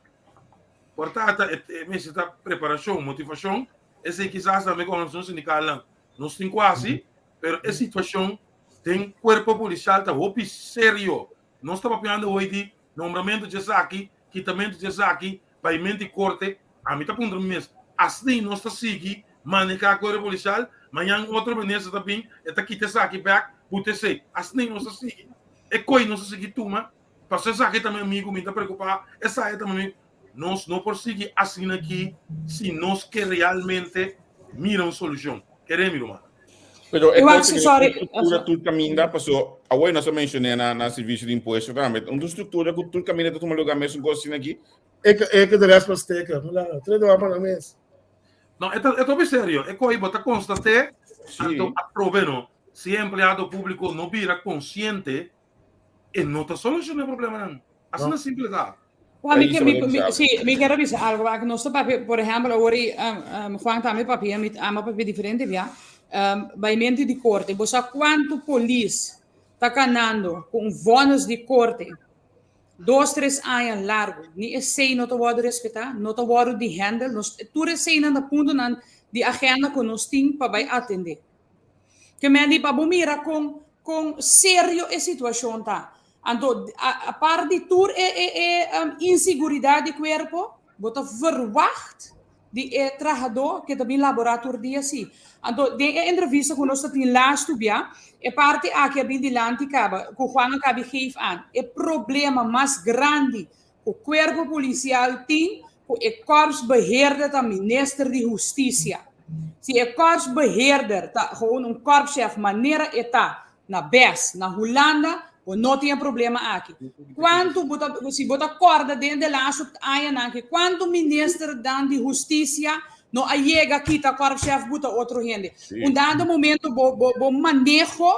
Speaker 14: Portanto, me está preparação, motivação, esse quizás também com a nossa sindical, nós temos quase, mas a situação tem corpo policial, está roupa sério. Nós estamos falando hoje de nombramento de Zaki, quitamento de Zaki, pagamento de corte, a mim está pondo mesmo. Assim, nós estamos seguindo, manejar a corpo policial, amanhã outro ministro também, está aqui, Zaki back, botece. Assim, nós estamos seguindo. É coisa, nós estamos seguindo, turma. Para ser Zaki também, amigo, me está preocupado. Essa é também, nós não podemos seguir assim aqui, se nós queremos realmente mirar uma solução. Queremos, irmão.
Speaker 11: Pero eu acho que a estrutura tudo caminha, passou. Agora nós mencionei na serviço de imposto também. Uma estrutura que tudo caminha para tomar lugar mesmo gostinho aqui.
Speaker 9: É que de resto para steca, não lá, treino lá para mês.
Speaker 14: Não, é bem sério. É que botar constate, então aproveno. Se é empregado público não vira consciente, e não está solucionando o problema não. Assim é simples lá.
Speaker 12: Sì, mi quero dire algo, perché non sto papel, por ejemplo, ora Juan também papel, ama papel diferente, via. Baimento de corte, você quanto polícia está ganhando com bônus de corte 2, 3 anos largo, nem sei não te pode respeitar, não te pode de handle, tudo sei não ponto de agenda que nós temos para atender. Que me diz para mira com sério a situação tá. Então, a parte de tudo é insegurança de corpo, você verwacht de trabalhador que também laboratório dia assim. Então, de entrevista que nós temos lá estudar, é parte aqui bem dilante caba, que o Juan acaba de an, é problema mais grande que o corpo policial tem, que é corpo beheerder da minister de justiça. Se é corpo beheerder, tá gewoon korpschef maneira está na BES, na Holanda, ou não tem problema aqui. Quanto se você acorda dentro da laço aqui, quanto ministro de justiça não chega aqui tá korpschef buta outro gente. Um dado momento bo manejo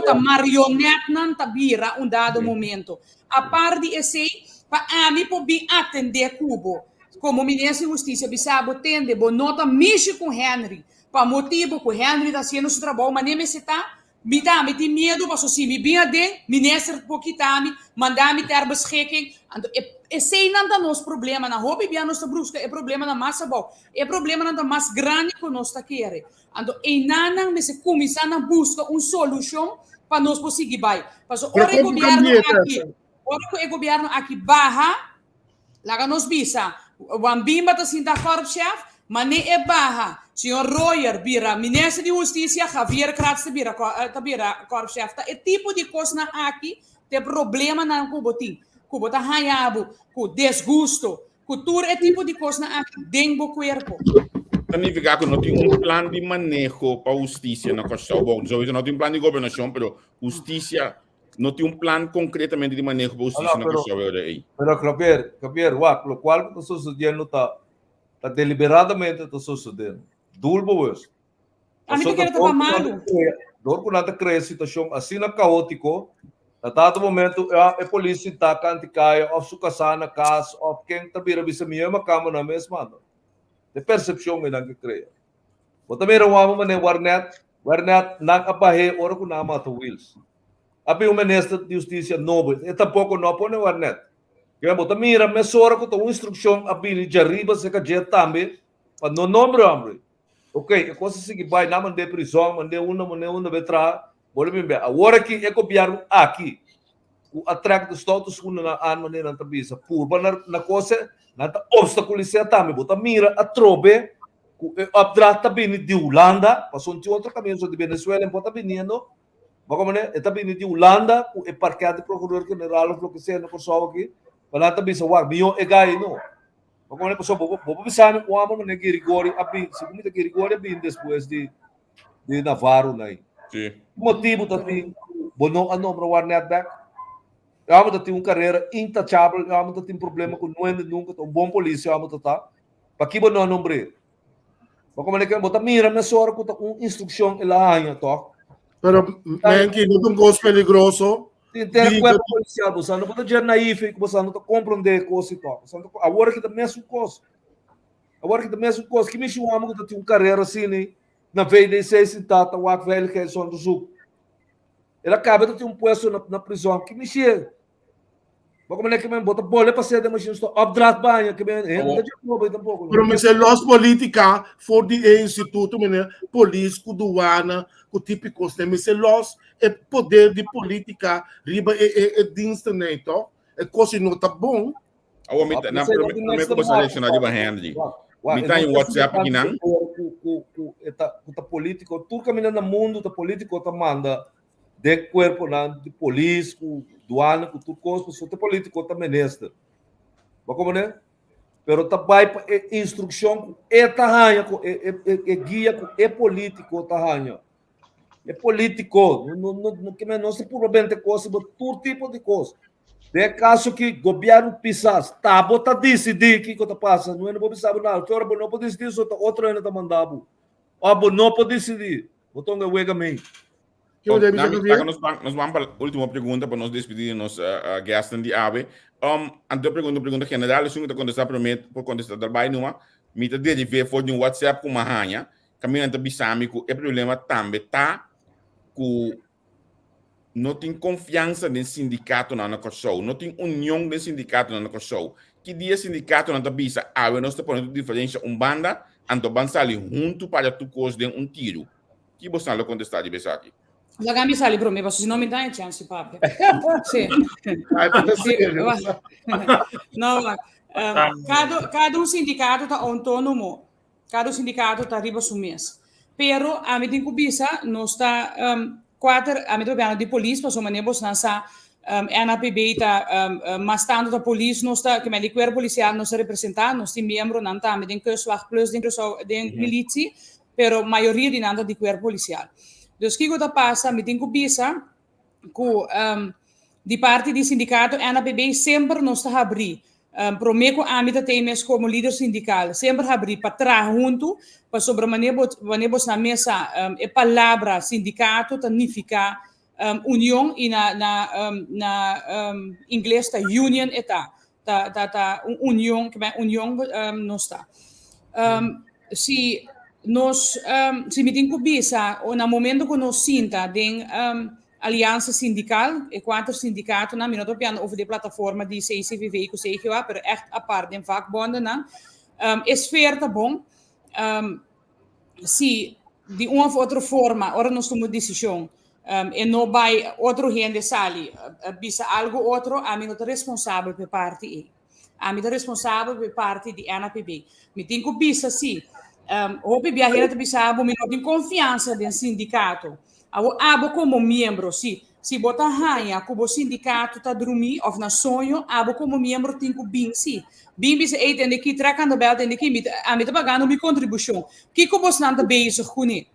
Speaker 12: tá marionete não tá vira um dado momento. A par de esse para a mim poder atender Cubo. Como ministro de justiça bisabo atende, bo nota mixe com Henry, para motivo que o Henry está fazendo seu trabalho, mas nem me está me tem medo, mas se me vinha de ministro pouquitami, mandar-me ter beschikking. Esse não é nosso problema na roupa e nossa brusca, é problema na massa bom, é problema na mais grande que nós está querendo. Então, e não me se começar a buscar uma solução para nós conseguir vai. Porque o governo aqui barra, lá nos bisa, o ambimba está sendo korpschef, mas nem é barra. Senhor Royer vira ministro de justiça, Javier Kratz vira korpschef. É tipo de coisa aqui, tem problema na Cubotim. Cubo tá raiabo, com desgosto, com tudo é tipo de coisa aqui dentro do corpo.
Speaker 11: significa que não tem plano de manejo para justiça na Constituição. Bom, sowieso não tem plano de governação, mas justiça não tem plano concretamente de manejo para justiça na Constituição.
Speaker 10: Pero Javier, lo cual está sucedendo está deliberadamente está sucedendo. Dulbo isso.
Speaker 12: A mim que estava malo.
Speaker 10: Dor nada cria situação assim na caótico. A dado momento a polícia está canticando ou sua casa na casa ou quem está vira bisa minha cama na mesma. De percepção me não cria. Mas também não há uma warnet não apahe ora com nama to wheels. Abi o ministro de justiça novo e tampouco não põe warnet. Que é botar mira mesora com uma instrução abi de arriba se que já também para não nome. Ok, a coisa seguinte vai na mande prisão, mande uma vetra, bora bem bem. Agora que é copiar aqui, o atraco dos todos com na maneira na tabisa, por na coisa, na obstaculizar também, bota mira a trobe, o abdrata bem de Holanda, passou um outro caminho de Venezuela, bota vindo, mas como é, está bem de Holanda, o parqueado de procurador general, o que seja, não passou aqui, para na tabisa, o meu é gai não. Como é pessoal, vou pensar o homem no Girigori, abin, segundo o Girigori abin depois de Navarro naí.
Speaker 11: Sim.
Speaker 10: O motivo também, bono ano para warnet back. A homem tem uma carreira intachável, a homem tem problema com não nunca, um bom polícia, a homem tá. Para que bono nombre. Como é que bota mira na sua hora com uma instrução ela ainda toca.
Speaker 9: Pero men que não tem gosto peligroso.
Speaker 10: Tem cuerpo policial, você não pode dizer naif, você não compreender coisa e tal. Agora que também é uma coisa. Agora que também é uma coisa. Que me chama uma que tem uma carreira assim, na VDC, se tá, o que velho que é só do sul. Ele acaba de ter um posto na prisão. Que me chega. Mas como é que me bota bola para ser de machine stop? Abdrat banha, que me não de novo tampouco.
Speaker 9: Pero me se los política for the instituto, menina, polícia, aduana, o típico, me se los é poder de política riba é dinsta neto, é coisa não tá bom.
Speaker 11: Agora me na primeira coisa selecionar de Henry. Me tá em WhatsApp aqui não.
Speaker 10: O político, tudo caminhando no mundo, o político tá manda de corpo de polícia, doana, com tudo coisa, só o político também nesta. Mas como né? Pero também instrução é tahanha, é guia, é político tahanha. É político, não se provavelmente coisa, mas todo tipo de coisa. De caso que o governo pisas, tá, bota decidir que está passando, não é não sabe nada, agora não pode decidir, outro ainda está mandando. Ou não pode decidir, botou um wega meio.
Speaker 11: Nós vamos para a última pergunta para nos despedir nos gastos de AVE. Antes pergunta general, se você contestar primeiro, por contestar trabalho numa, me está de ver for de um WhatsApp com uma ranha, caminho entre bisâmico, é problema também tá que não tem confiança no sindicato na Constituição, não tem união do sindicato na Constituição. Que dia sindicato na bisa, nós estamos fazendo diferença banda, então vamos ali junto para tu coisa de um tiro. Que você não contestar de vez aqui?
Speaker 12: La gambi sali pro me, se non mi dai chance, papi. Sì. No, cada sindicato tá autônomo, cada sindicato tá arriba su mês. Pero a mim tem kubisa, nós está quatro, a mim dobbiamo di polícia, so manebos nasa NAPB tá mastando da polícia, nós está que me liquer policial nós representar, nós tem membro não tá, me tem que swag plus den milícia, pero maioria de nada di quer policial. Dus o que passa, me tem que pensar que de parte do sindicato, a NAPB sempre nos está abrir. Para mim, a mim tem como líder sindical, sempre abrir para trás junto, para sobre maneira na mesa a palavra sindicato, significa união e na inglês tá union eta, tá união que é união não está. Se me tem que pensar, no momento que nós sinta tem aliança sindical e quatro sindicatos, não estou falando over de plataforma de CCVV e CGA, mas echt apart de vakbonden, não, esfera tá bom. Se de uma ou outra forma, agora nós tomamos decisão, e não vai outro gente sali, bisa algo outro, a mim não é responsável por parte e, a mim é responsável por parte de NAPB. Me tem que pensar sim. Hope viajeira te bisabo, me não tem confiança do sindicato. Abo como membro, sim. se bota hanha como sindicato tá dormir of na sonho, abo como membro tem que bem se bem se aí tem que tracar na belt tem que a mim tá pagando minha contribuição. Que como se não tá bezig com ele.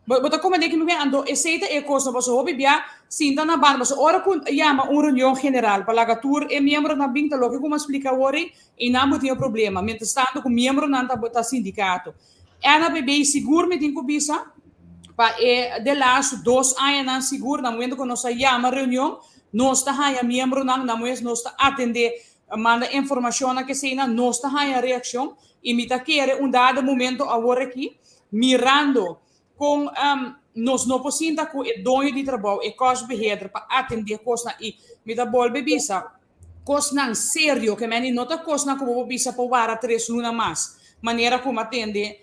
Speaker 12: Bota como é que me ando aceita e coisa para o hobby bia sinta na banda mas ora com chama reunião general para a tour e membro na bem tá logo como explica ora e não tem problema, mentre estando com membro não tá sindicato. É na bebê seguro me tem que bisa para de las 2 anos seguro na momento que nós chama reunião nós tá aí membro não nós tá atender manda informação que sei na nós tá aí reação e me tá querer dado momento agora aqui mirando com nós não podemos com o dono de trabalho e cosbeheader para atender coisa e me dá bolbe bisa coisa sério que me não tá coisa como bisa para 3 lunas mais maneira como atende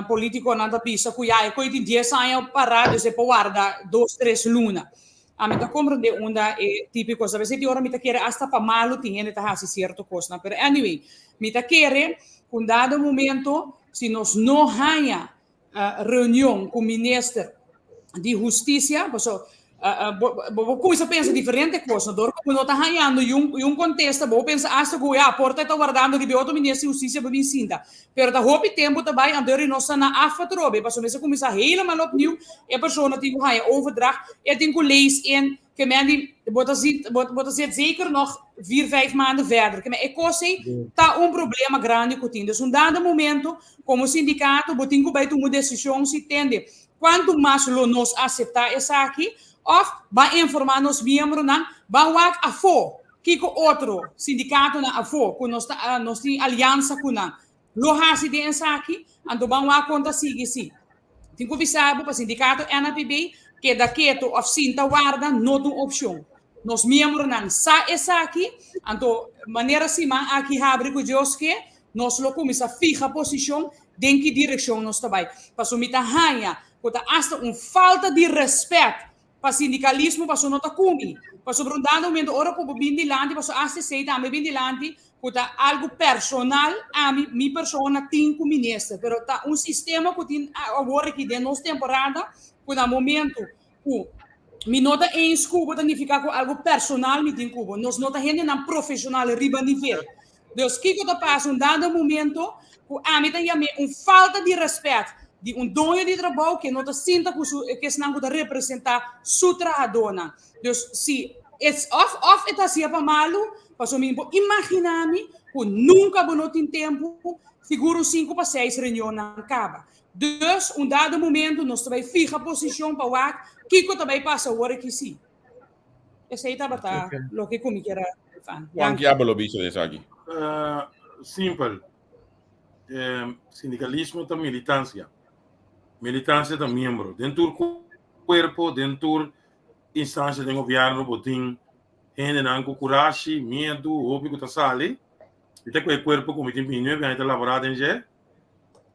Speaker 12: político não tá bisa cuia e coisa 10 anos parado se para 2-3 lunas a me tá compreender é típico sabe se ora me tá querer hasta para malo tinha tá assim certo coisa pero anyway me tá querer com dado momento se nós não haya reunião com o ministro de Justiça, como você pensa diferente coisa, dor como não está ganhando contesta, vou pensar hasta que a porta está guardando de outro ministro de Justiça para vincinta, pero da hope tempo também andar e nossa na afatrobe, para você começar helemaal opnieuw, a pessoa tem que ganhar overdracht, tem que lees in que men bota zit zeker nog 4-5 maanden verder. Que é coisa tá problema grande que tem. Dus dado momento, como sindicato, botem que vai tomar decisão se tende. Quanto mais nós aceitar essa aqui, ou vai informar nos membros não, vai lá a fo, que o outro sindicato na a fo, que nós tem aliança com não. Lohasi de essa aqui, então vai lá conta sigue sim. Tem que avisar para o sindicato NPB que daqui a cinta guarda não tem opção. Nós membros não sa essa aqui, então maneira cima aqui abre com Deus que nós lo começa fija posição em que direção nós trabalha. Para o mita hanha, porque hasta falta de respeito para sindicalismo, para o nota cumi, para o dado momento ora como bindilante, para o hasta sei também bindilante, porque algo personal a minha persona tem com ministro, pero tá sistema que tem agora aqui de nossa temporada quando no momento me nota em escuba significa que algo personal me tem cubo nós nota gente não profissional riba nível Deus que está passando dado momento que a mim tem falta de respeito de dono de trabalho que nota sinta que se não pode representar sua trabalhadora Deus se it's off está se para malo para mim imaginar-me que nunca não tem tempo seguro 5 para 6 reuniões acaba Dus, dado momento, nós também fica a posição para o ar, Kiko também passa o hora que sim. Esse aí estava o que comigo era.
Speaker 11: Quanto que hablo bicho desse aqui?
Speaker 14: Simples. Sindicalismo da militância. Militância da membro. Dentro do corpo, dentro da instância do governo, botim, gente não com coragem, medo, óbvio que está sali. E tem que o corpo, como tem pinho, vem a elaborar em G.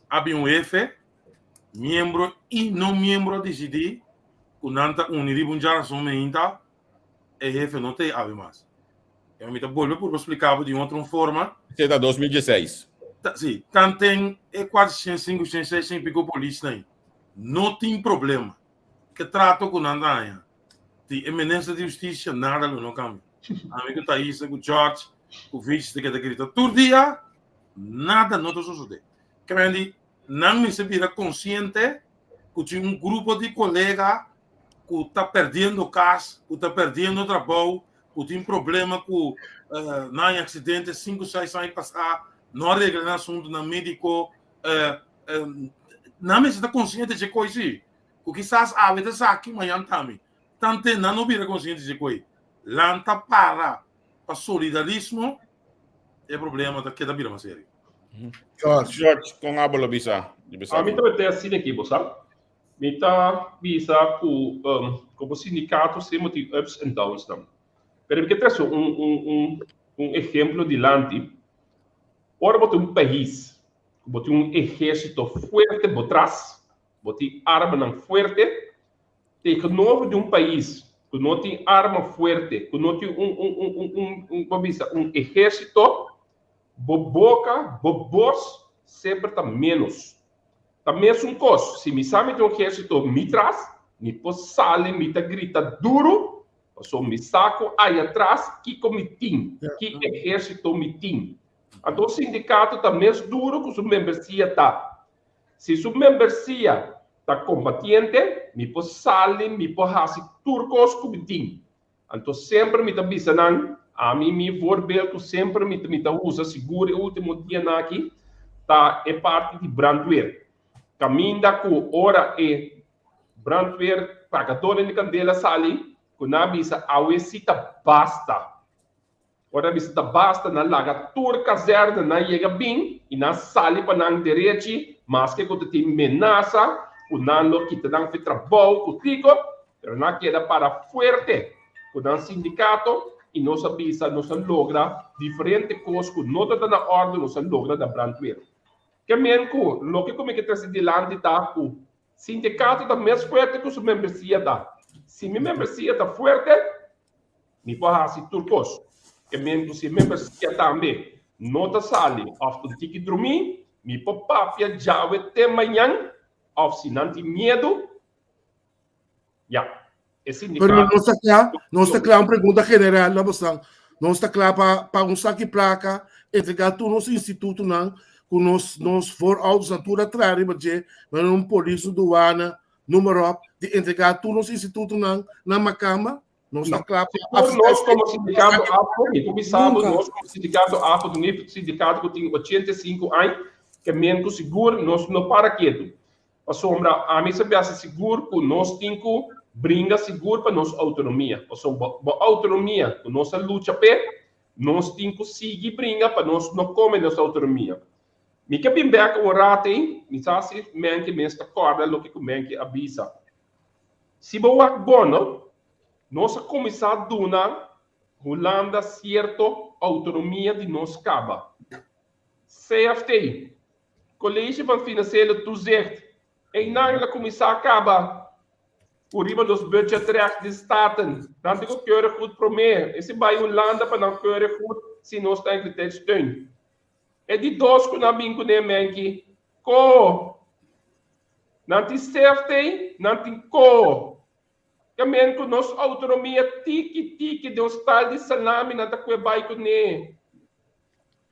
Speaker 14: Há F. Membro e não membro decidir que nanta uniribunjar somente é jefe não tem ave mais. Eu me volto por explicar de outra forma.
Speaker 11: Isso é da 2016.
Speaker 14: Sim, tem 405, 106, 100 pico polícia aí. Não tem problema. Que trato com nanta de eminência de justiça nada não cambia. Amigo Thaís, com George, com o vice que grita todo dia, nada não está sucedendo. Que vem não me se vira consciente que tinha grupo de colegas que está perdendo casa, que está perdendo trabalho, que tem problema com não acidente 5-6 anos passar, não arregla assunto na médico, não me se está consciente de coisa, que quizás a vida está aqui amanhã também, tanto não vira consciente de coisa, lanta para solidarismo é problema da que da vira uma série.
Speaker 11: George, com a bola bisa.
Speaker 13: A mim também tem assim aqui, sabe? Me tá bisa como sindicato sempre tem ups and downs também. Pero que traz exemplo de lante. Ora botar país, botar exército forte por trás, botar arma não forte, tem que novo de país que não tem arma forte, que não tem exército boboca, bobos, sempre está menos. Também é coisa. Se me sabe de exército me traz, me sale, me grita duro, so me saco aí atrás, que comitim, que exército mitim. Então o sindicato está mais duro que sua membresia está. Se sua membresia está combatente, me sale, me hasi turcos comitim. Então sempre me está bisando, a mim me voorbeeld sempre me usa seguro o último dia aqui, tá é parte de brandweer. Caminha com hora e brandweer pagador de candela sali, com a bisa awesita basta. Ora bisa basta na laga turca zerda na yega bem e na sali para nang direito, mas que quando tem menaça, o nando que te dá trabalho contigo, pero na queda para fuerte, com o sindicato e nossa bisa nossa logra diferente coisas que não está na ordem nossa logra da brandweer. Que menco, lo que como que está se dilante tá o sindicato está mais forte que sua membresia tá. Se minha membresia está forte, me pode se turcos. Que menco se membresia também não está sali, of the ticket dormir, me pode papia já até manhã, of se não tem medo, já.
Speaker 9: Pero não está claro uma pergunta general, não está claro para um saque placa, entregar tudo nos institutos, não, com nos voorouds natura trari, mas um polícia doana, número de entregar tudo nos institutos, não, na macama, não está claro.
Speaker 13: Nós como sindicato nós como sindicato APO do nível de sindicato que tem 85 anos, que mesmo seguro, nós não para quieto. A sombra, a mim sabe seguro que nós temos brinda seguro para nossa autonomia. Ou a autonomia, nossa luta pé, nós temos que seguir brinda para nós não comer nossa autonomia. Me que bem back o rate, me sabe men que me está corda lo que men que avisa. Se boa bono, nossa começar duna Holanda certo autonomia de nos caba. CFT, Colégio van Financeiro tu zegt, en na começar acaba o riba dos budgetrecht de staten, dan digo keurig goed promeer. Esse bij Holanda para não keurig goed se nós tem que ter steun. É de dois que na bingo de menki, ko, nanti CFT, nanti ko. Kamen ko nos autonomia tiki de hostal de salami na takwe bay ko ne.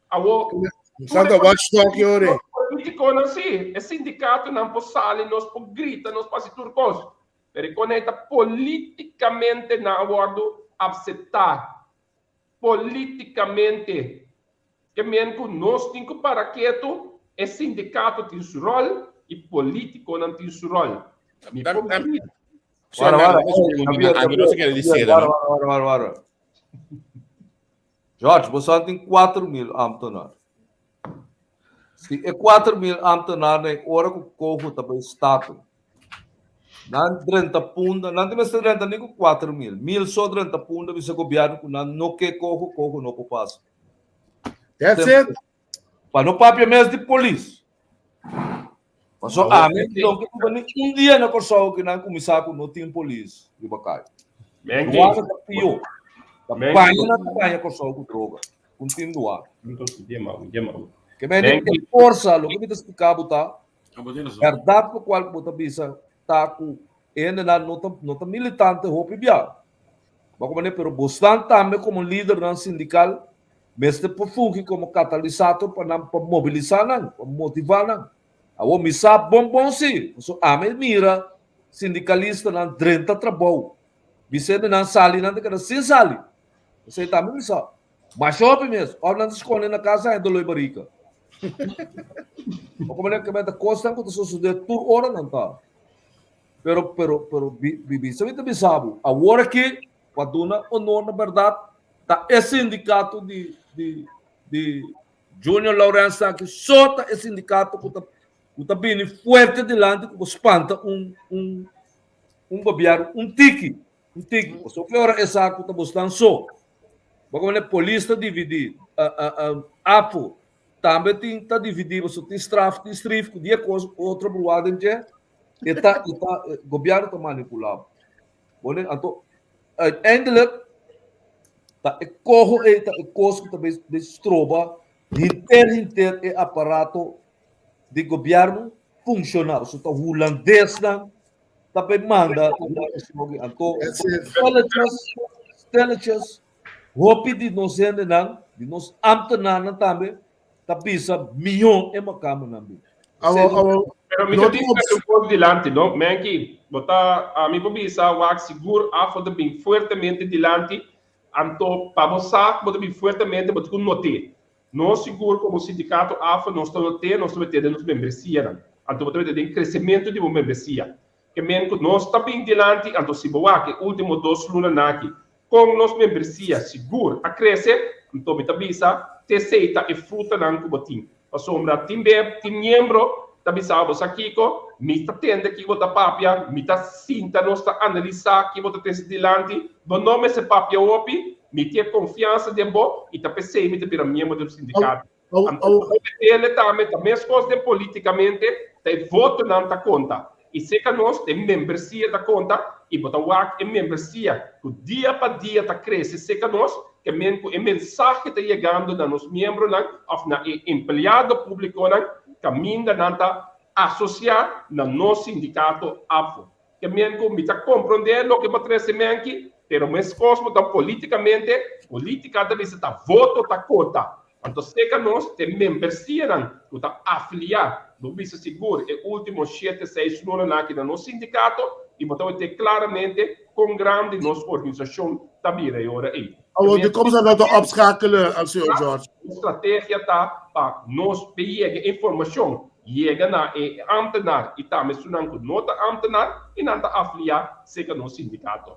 Speaker 13: Awo.
Speaker 9: Santa watchdog yore.
Speaker 13: Politico não si, é sindicato não possale nos po grita nos pasi turcos. Pero conecta politicamente na acordo aceitar. Politicamente. Que mesmo nós temos que para quieto, é sindicato tem seu rol e político não tem seu rol.
Speaker 10: Jorge, você tem 4.000 ambtenares. Se é 4.000 ambtenares, na hora que o corpo está para o Estado, não 30 puntos, não tem mais 30 nem com 4.000. 1.000 só 30 puntos, você governo não quer corpo não passa.
Speaker 9: That's it.
Speaker 10: Para não papel mesmo de polícia. Mas só um dia na Corsol que não começar com não tem polícia de Bacai. O ano está pior. Banha na banha Corsol com droga. Continuar. Que bem de força, o que me explicar botar. Verdade por qual botar bisa tá com ele na nota militante hope bia. Mas como pero bastante também como líder do sindical. Mestre perfugi como catalisador para mobilizar, para motivar. A missa bom sim. A mim mira sindicalista na 30 trabalho. Vicente na sali na cada sem sali. Você tá me só. Mas shopping mesmo. Olha na escola na casa é do Loibarica. Como é que meta costa quando só sucede tur hora não tá. Pero Vicente também sabe. A hora que quando na verdade tá esse sindicato de Júnior Lourenço que só tá esse sindicato que tá bem forte delante que espanta um governo tiki só que hora essa que tá bastante só como é polícia dividir apo também tem tá dividido só tem straf que dia coisa outra boada então eta governo tá manipulado boleh então ainda tá corro tá coisa que talvez destroba inter é aparato de governo funcional só tá holandês não tapi manda anto stelletjes hopi di nos ende nang di nos ambtenaar tambe tapi sa miljoen e makama nambi.
Speaker 13: Pero mi capisco un po' di lanti, no? Menki, bota a mi pobisa wak sigur afo de bem fuertemente dilanti, anto pabosak bota bem fuertemente bota kun note. No seguro como sindicato afo nós estamos tendo nos membresia, anto bota de crescimento de membresia. Que menko nós está bem dilanti, anto se boa que último 2 lunas naki, com nos membresia seguro a crescer, anto mi tabisa te seita e fruta nan kubotin. A sombra timbe tim membro tabisabo sa kiko mi ta tende ki bota papia mi ta sinta nosta analisa ki bota tesi dilanti do nome se papia opi mi tie confiança de bo e ta pensei mi te pira membro do sindicato ele também as coisas de politicamente te voto não ta conta e se que nós tem membresia da conta e bota wak e membresia que dia para dia ta cresce se que nós que a mensagem está chegando a nos membros ou na empregado público caminha nanta associar na nosso sindicato AFO. Que me está compreendendo o que parece menki, pero mas cosmo da politicamente, política da vez está voto da cota. Então se que nós tem membresia que está afiliar, do vice seguro e último 7-6 anos aqui no nosso sindicato e botar ter claramente com grande nossa organização também agora aí.
Speaker 9: De como se dat opschakelen als senhor Jorge?
Speaker 13: A estratégia está para nós pegar informação, chega na ambtenaar e está mencionando que nota ambtenaar e não está afiliar seca no sindicato.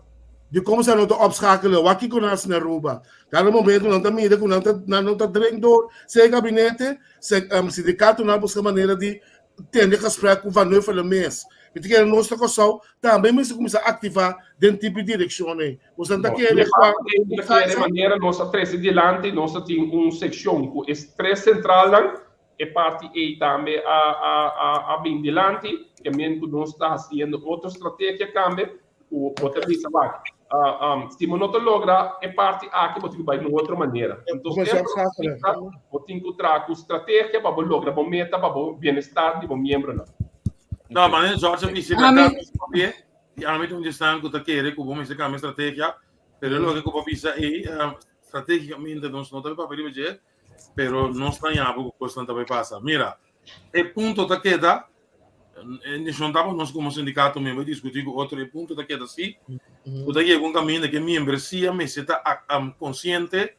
Speaker 9: De como se dat opschakelen? Wat kiko nas na Aruba? Cada momento não está mira, não está dentro se gabinete, se sindicato não busca maneira de ter gesprek com o vaneur van de mês. Porque a nossa coção também mas começa a ativar dentro tipo de direção aí. Você não quer
Speaker 13: de maneira nossa três diante, nossa tem seção com estresse central e parte aí também a bem diante, que mesmo nós está fazendo outra estratégia também, o outra visa lá. Se não logra é parte a que você vai de outra maneira. Então você tem que encontrar com estratégia para lograr a meta, para o bem-estar de um membro.
Speaker 14: No, maar George mi si kata papie, y a mí donde están que te quiere, como me se cambia estrategia, pero lo que como pisa ahí estratégicamente no te papel de pero no está ya porque constante pasa. Mira, el punto te queda nós como sindicato mesmo discutir com outro ponto da queda assim, o daqui é um caminho que membresia me está consciente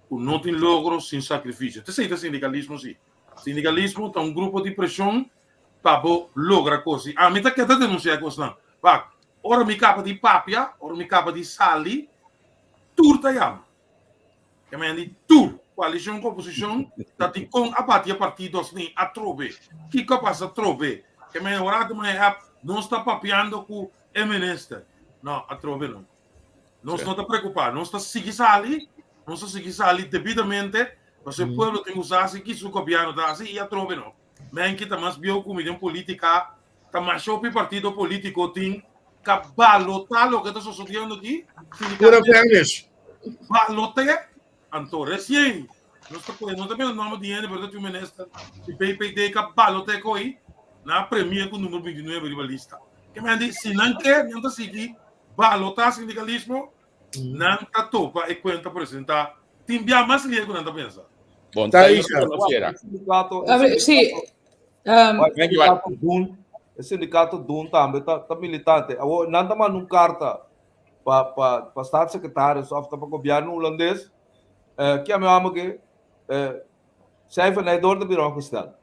Speaker 14: que não tem logro sem sacrifício. Te sei sindicalismo sim. Sindicalismo é um grupo de pressão para lograr coisas. A mim tá queda denunciar coisas. Vai, ora me capa de papia, ora me capa de sali, turta ya. Que me andi tur. Coalição composição tá de com a partidos nem a trove. Que capaz a trove? Que me orado me não está papeando com o ministro. Não, a trove não. Não está preocupado, não está seguindo ali, não está seguindo ali devidamente, mas o povo tem que usar assim que su copiano tá assim e a trove não. Men que tá mais bio comida política, tá mais o partido político tem cabalotar o que está sucedendo aqui.
Speaker 9: Pura fairness.
Speaker 14: Balote, então recém, não está vendo o nome de ele, verdade o ministro, o PPD cabalote coi. Na premia com o número 29 de lista. Que me diz, se não quer, não está seguindo, balotar sindicalismo, não está topa e conta apresentar. Tem bem mais linha que não está pensando.
Speaker 11: Bom, tá isso.
Speaker 12: Sim.
Speaker 10: O sindicato DUN também está militante. Não está mandando uma carta para o Estado Secretário, só para o governo holandês, que é meu amigo que sai venedor do Bureau Cristal.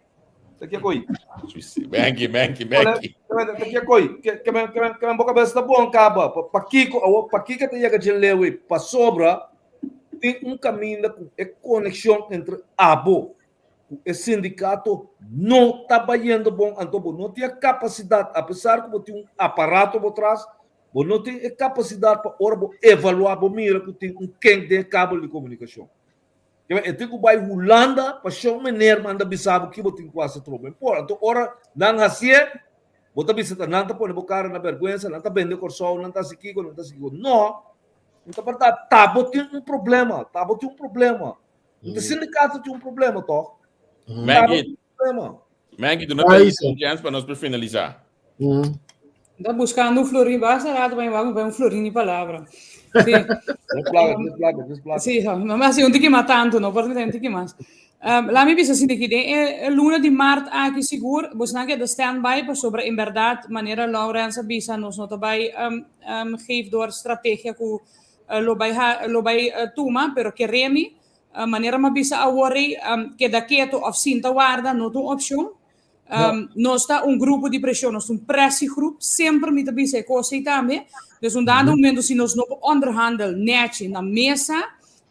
Speaker 10: Daqui a coi.
Speaker 11: Banky.
Speaker 10: Daqui a coi. Que me boca besta bom caba. Para Kiko tem que te lewe para sobra tem caminho de conexão entre abo o sindicato não está trabalhando bom, então não tem capacidade, apesar que tem aparato por trás, não tem capacidade para evaluar, mira que tem quem tem cabo de comunicação. Eu tenho que vai Holanda para show maneira manda bisabo que botem quase trobo. Então ora não assim, bota bisata não tá põe bocara na vergonha, não tá vendo corso, não tá seguindo, não. Então tá botem um problema. O sindicato tem um problema, toh.
Speaker 11: Maggie, tu não tem confiança para nós para finalizar.
Speaker 12: Está buscando un florín, vas a dar un florín de palabra. Sí.
Speaker 10: Desplaga.
Speaker 12: Sí, no, ma sì, un tiki ma tanto, no, per me un tiki mas. La mia bisa sindi che è l'1 di marzo aqui sicuro, vos anche da standby per sobre in verdad maniera Laurenza bisa nos nota bij geef door strategia ku lo bij tuma, pero che remi maniera ma bisa awori che da keto of sinta guarda not een option. Nós está um grupo de pressão, nós um pressiegrupo, sempre met de bisa coisa também. Dus um dado momento se nós não onderhandel net na mesa,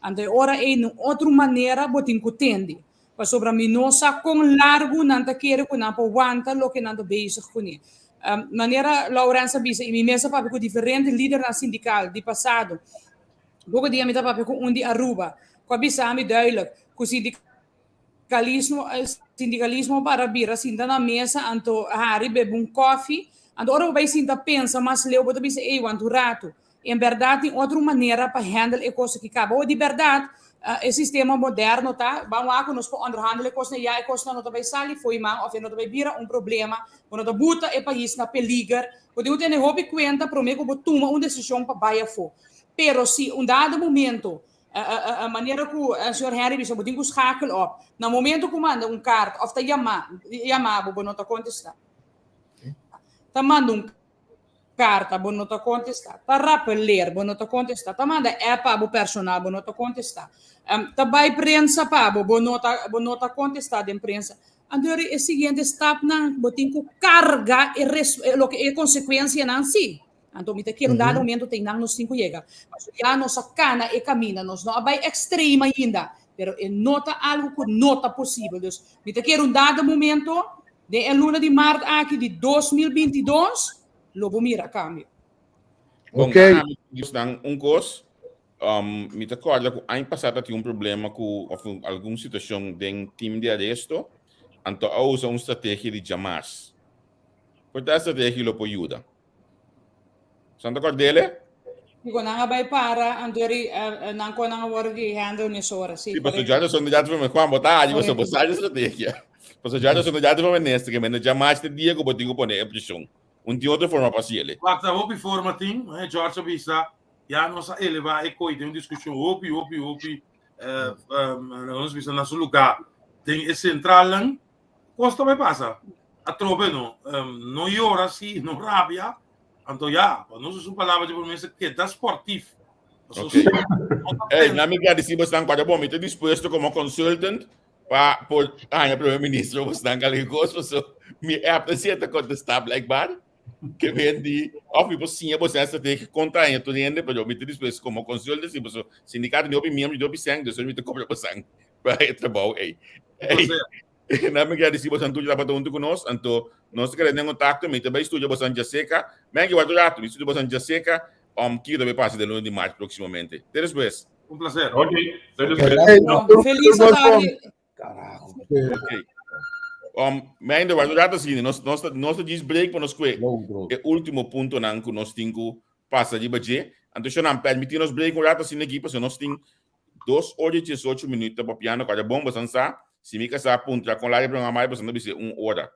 Speaker 12: ante ora é de outra maneira botin kutende. Para sobre mim nossa com largo nanta querer com não aguanta lo que nanta bezig com ele. Maneira Laurença bisa e minha mesa papi com diferente líder na sindical de passado. Bogo dia me tá papi com um de Aruba. Com a bisa me duidelijk, com sindicalismo para vir sinta na mesa, anto Harry bebe um coffee, anto ora vai sinta pensa, mas leu bota bisa want rato. Em verdade, tem outra maneira para handle a coisa que acaba. De verdade, o sistema moderno, tá? Vamos lá, que nós podemos underhandle a coisa, e a coisa não vai sair, foi mal, ou não vai vir problema, quando não bota o país na perigo, quando eu tenho hobby conta, para mim, que eu vou tomar uma decisão para baia for. Pero se dado momento, a maneira que o senhor Harry disse, eu tenho que schakel op, no momento que manda carta, ou está chamado, vou não te contestar. Tá manda carta, vou não te contestar. Tá rappeler, vou não te contestar. Tá manda app personal, vou não te contestar. Tá vai prensa, vou não te contestar de imprensa. Agora, o seguinte step, vou ter que carga o que é consequência não si. Então, me quero dado momento tem não nos 5 chega. Mas já nossa cana e camina, nós não vai extrema ainda, pero é nota algo que nota possível. Dus, me quero dado momento de 1 de março aqui de 2022, logo mira cambio.
Speaker 11: Ok. Coisa, me recordo que ano passado tinha problema com alguma situação de time de arresto, então eu uso uma estratégia de chamas. Por essa estratégia lo pode ajudar. Santa Cordele?
Speaker 12: Dico, não vai para, Andori, não com não agora de handle nessa hora.
Speaker 11: Sim, porque já são de dados para me quando botar, digo, só botar a estratégia. Porque já são de dados para me nesta, que me jamais te dia que eu vou ter que pôr pressão. De outra forma passiele.
Speaker 14: Basta hopi forma ting, George Bisa, já nossa eleva e coi tem uma discussão hopi, nós bisa na seu lugar. Tem esse central lang, costa vai passar. A trobe não llora assim, não rabia. Então, já, não se palavra de promessa que é esportivo.
Speaker 11: Na minha decisão, você está bom, estou disposto como consultant para o primeiro-ministro, você está ali gosto, me é apreciado contestar, blijkbaar, que vem de, of você tem que contar em tudo ainda, mas eu me estou disposto como consultant, se você sindicato de opinião, de opinião, então eu me estou cobrando sangue para o trabalho. Na minha decisão, você não está batendo conosco, então nós queremos contato, mas também estudar você já seca, mas que vai durar, estudar você já seca, que também passa de 1 de março proximamente. Até depois.
Speaker 14: Prazer.
Speaker 13: Ok.
Speaker 12: Feliz tarde.
Speaker 10: Caraca.
Speaker 11: Ok. Mas ainda vai durar assim, nós diz break para nós que é o último ponto não que nós temos que passar de baixo. Então, se não permitir nós break por assim na equipe, nós temos 2 horas e 18 minutos para piano, cada bomba sansa. Se me casar ponto já com lá para uma mais, você não precisa 1 hora.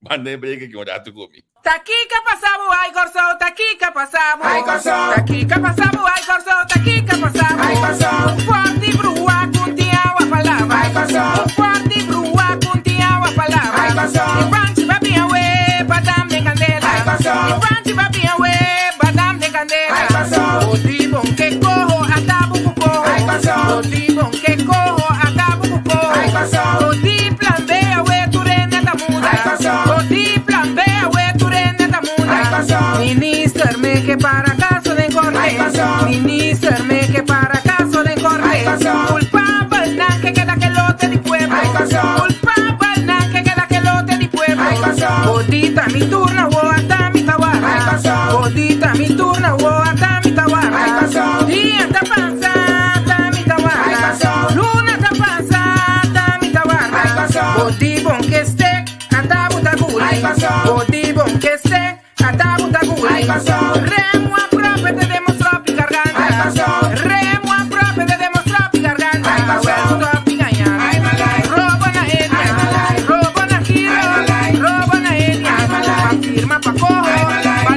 Speaker 11: Mandei break aqui onde tu come.
Speaker 1: Taquica passamos, ai corso, taquica passamos, ai corso, taquica passamos, ai corso, taquica passamos, ai corso. Forte brua contiao a palavra, ai corso. Forte brua contiao a palavra, ai corso. Ivanti va bien we, badam de candela, ai corso. Ivanti va bien we, badam de candela, ai corso. Odi bon que cojo atabu cuco, ai corso. Odi bon que cojo atabu cuco, ai corso. Odi plan B we turene da muda, ai corso. Odi plan B we turene da muda. Minister me que para caso de corre, minister me que para caso de corre. Culpable na que queda que lote di pueblo, culpable na que queda que lote di pueblo. Bodita mi turno o hasta mi tawara, bodita mi turno o hasta mi tawara. Día ta panza hasta mi tawara, luna ta panza hasta mi tawara. Bodi bon que esté, ata buta guli, bodi bon que esté. Remo a proprio te demostrò più garganta, remo a proprio te demostrò più garganta. Well, più gagna, roba na etnia, roba na kira, roba na etnia. Pa firma pa cojo, pa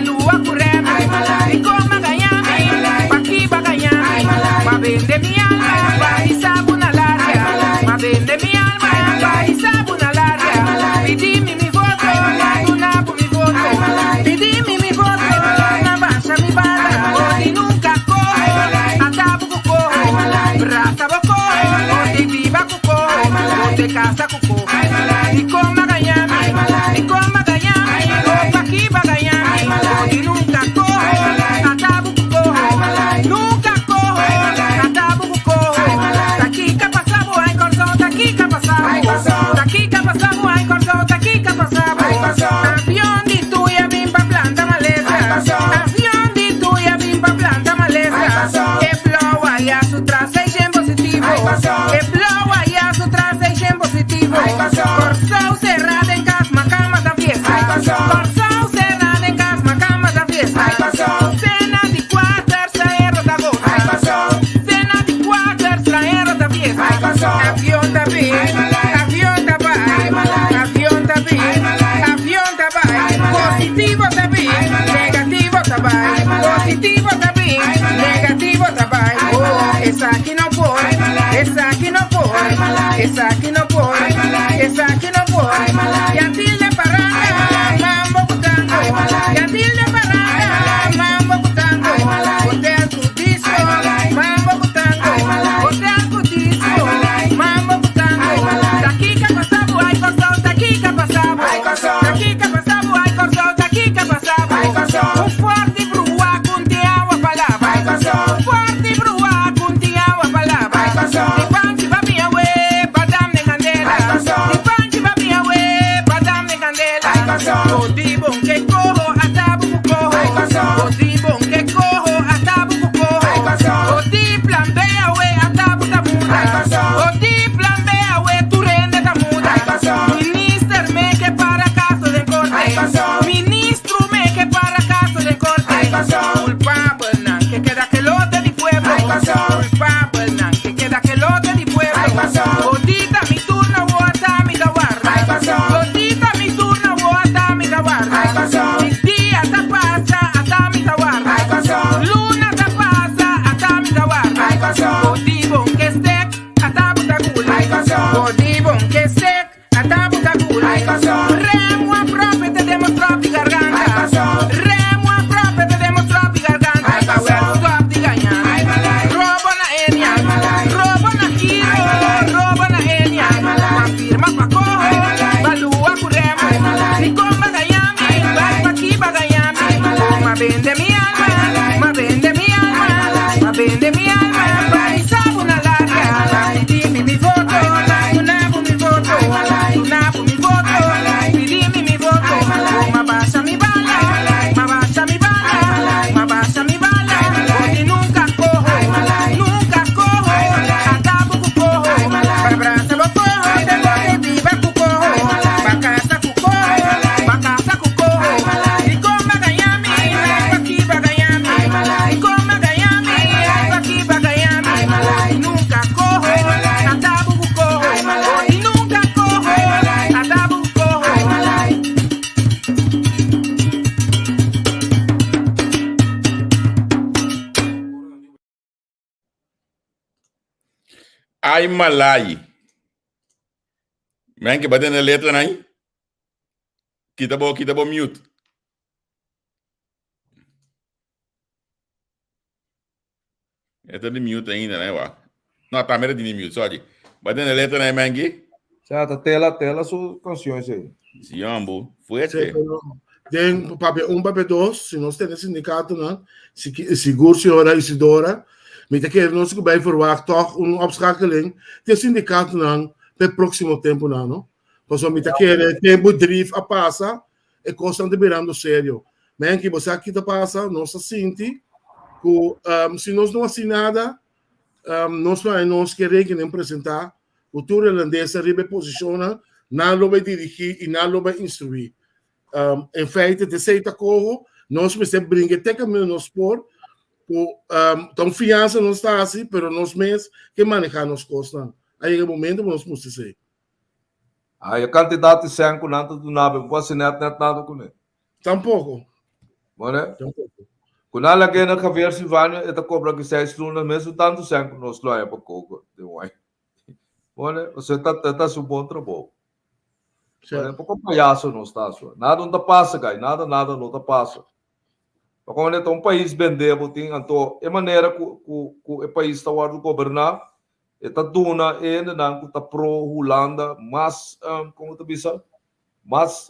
Speaker 1: Positivo também, negativo também. Positivo também, negativo também. Oh, essa aqui não pode, essa aqui não pode, essa aqui não pode, essa aqui não pode. E a tilha parada, mambo botando. E a tilha parada, mambo botando. Hotel Cudisco, mambo botando. Hotel Cudisco, mambo botando. Daqui que passava, ai corsão, daqui que passava. Daqui que passava, ai corsão, daqui que passava. Um forte brua com água falava. Um forte brua com água falava. De panchi va minha we, badam de candela. De panchi va minha we, badam de candela. O di bom que corro, atabu corro. O di bom que corro, atabu corro. O di plan B we, atabu da muda. O di plan B we, tu rende da muda. Minister me que para caso de corte. Ministro me que para caso de corte. Culpable nan que queda que lote di pueblo. Culpable nan que queda que lote di pueblo. Odita mi turno, vota mi gawarra. Odita mi turno, vota mi gawarra. Il dia ta passa, ata mi gawarra. Luna ta passa, ata mi gawarra. Odi bon que stek, ata buta gula. Odi bon que stek, ata buta gula. Remo a proprio te demostrò di garganta. Remo a proprio te demostrò di garganta. Stop di gagnare. Robo na enia, robo na kilo, robo na enia. Ma firma pa cojo, balua curemo. Si con bagayami, vai pa aquí bagayami. Ma vende mi alma, ma vende mi alma, ma vende mi alma. Vai sabu na larga, dimmi mi voto, tunabu mi voto, tunabu mi voto, dimmi mi voto. Ma basta mi bala, ma basta mi bala, ma basta mi bala. Odi nunca cojo, atabu ku cojo. Para brasa lo cojo, te lo que viva ku cojo. Pa casa ku cojo, pa casa ku cojo. Y con bagayami, pa aquí bagayami. Y con bagayami, pa aquí bagayami. Nunca cojo, atabu ku cojo. Odi nunca cojo, atabu ku cojo.
Speaker 11: Ai malai. Men que bater na letra aí. Kita bo mute. Esta de mute ainda, né, wa? Não, tá merda de mute, só de. Bater na letra aí, Mengi.
Speaker 10: Já tá tela suas canções aí.
Speaker 11: Sim, ambo. Foi
Speaker 9: Sí,
Speaker 11: até.
Speaker 9: pero den papel 1, papel 2, se nós temos sindicato, não, seguro, senhora Isidora, me te quer nós que vai verwacht toch opschakeling, de sindicato não, para o próximo tempo não, pois me te quer tempo drift a passa, e constante virando sério. Men que você aqui tá passa, nós sente que se nós não assim nada, nós queremos apresentar o tour irlandês ribe posiciona, não vai dirigir e não vai instruir. Em feite, de certa coisa, nós precisamos brincar até caminho no sport, confiança não está assim, mas nós mesmos que manejar as coisas. Aí é o momento que nós precisamos dizer.
Speaker 10: Aí a candidato de sangue não do nada, não pode ser nada com ele.
Speaker 9: Tampouco.
Speaker 10: Né? Quando ela ganha na caveira Silvânia, ela cobra que 6 lunas, mesmo tanto sangue nós lá é para coco. Né? Você está um bom trabalho. Porque palhaço não está só. Nada não passa, gai. Nada não passa. Porque quando é um país vender, então é maneira que o país está a governar, está duna não está pro Holanda, mas como tu bisa, mas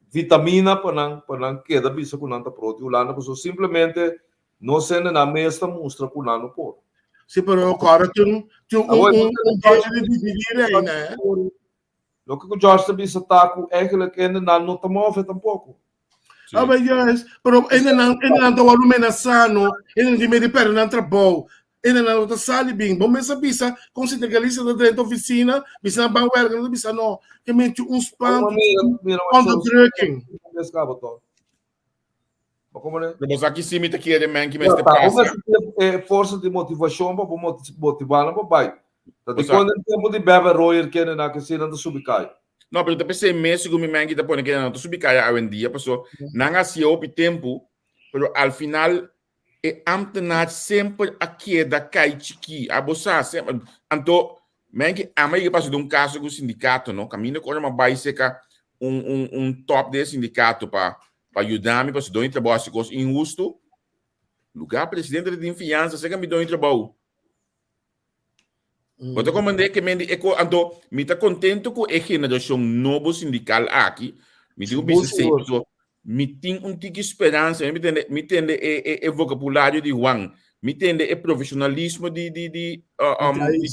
Speaker 10: vitamina para não queda bisa que não está pro Holanda, porque simplesmente não se na mesa mostra que não pode.
Speaker 9: Sim, mas agora tem jeito de dividir aí, né?
Speaker 10: Lo que o Jorge também está com eigenlijk ainda não está móvel tampouco.
Speaker 9: Ah, mas yes, pero ainda não está o aluno sano, ainda não tem perna não trabalho, ainda não está sali bem. Bom, mas bisa com sindicalista dentro da oficina, bisa não vai não bisa não, que mente spam on the drinking.
Speaker 11: Mas aqui sim me te quer men que me este passa.
Speaker 10: Força de motivação para motivar não vai. Dat quando tempo de beber roer kennen na que se não subicai.
Speaker 11: No, pero depois sei mês como me mangi da pone que não subi caia hoje em dia, passou não assim o tempo, pero al final ambtenaar sempre aqui da cai chiqui, a bossa sempre, anto mangi ama que passou de um caso com o sindicato, não, caminho com uma baixa top desse sindicato para ajudar-me, para se dar um trabalho, se fosse injusto, lugar presidente de confiança, se que me dá um trabalho. Mas eu comandei que me está contente com a geração nova sindical aqui, me digo me tem tique esperança, me entende o vocabulário de Juan, me entende o profissionalismo de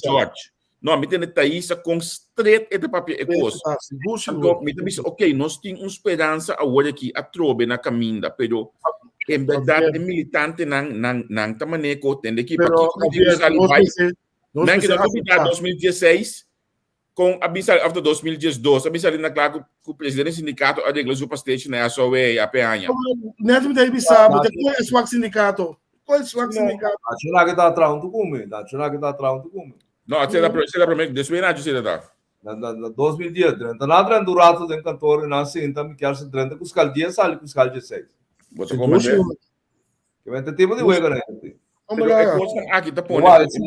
Speaker 11: George. Não, me entende Thaisa com straight e de papel e coisa. Então, me diz, ok, nós temos esperança agora aqui a trobe na caminha, pero em verdade é militante não tá maneco, tem que para que não que da 2016 com a bisa after 2012, a bisa ali na claro que o presidente do sindicato arregla o pastéis na sua a penha.
Speaker 9: Neto me deve saber, qual é o seu sindicato? Qual é o seu sindicato?
Speaker 10: A China que tá atrás do come, a China que tá atrás do come.
Speaker 11: Não, você dá para mim, desde na você dá.
Speaker 10: Na 2010, então na durante o rato do cantor na cinta me quer se durante com os caldias sale com os caldias 6.
Speaker 11: Você como é?
Speaker 10: Que vai ter tempo de hueco, né?
Speaker 11: Aqui tá pondo.
Speaker 10: Esse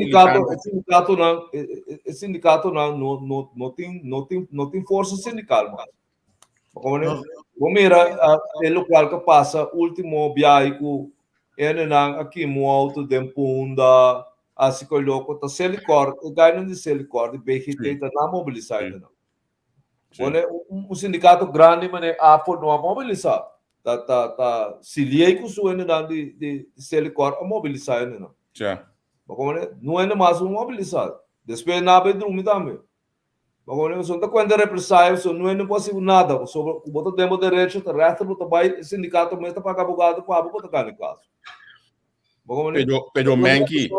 Speaker 10: sindicato não tem força sindical, mas como era o local que passa último biaico aqui no alto de Punda, assim que louco tá Selicor, o ganho de Selicor de BGT tá na mobilizar um sindicato grande, mas a por não mobilizar. Tá se liei com o suene de Selicor a mobilizar não.
Speaker 11: Já.
Speaker 10: Não é mais um mobilizado. Depois na bedroom também. Mas não tá quando represália, não é possível nada. Sobre o boto demo direito, tá resto do trabalho, sindicato mesmo para abogado para botar cá no caso.
Speaker 11: Pero Menki.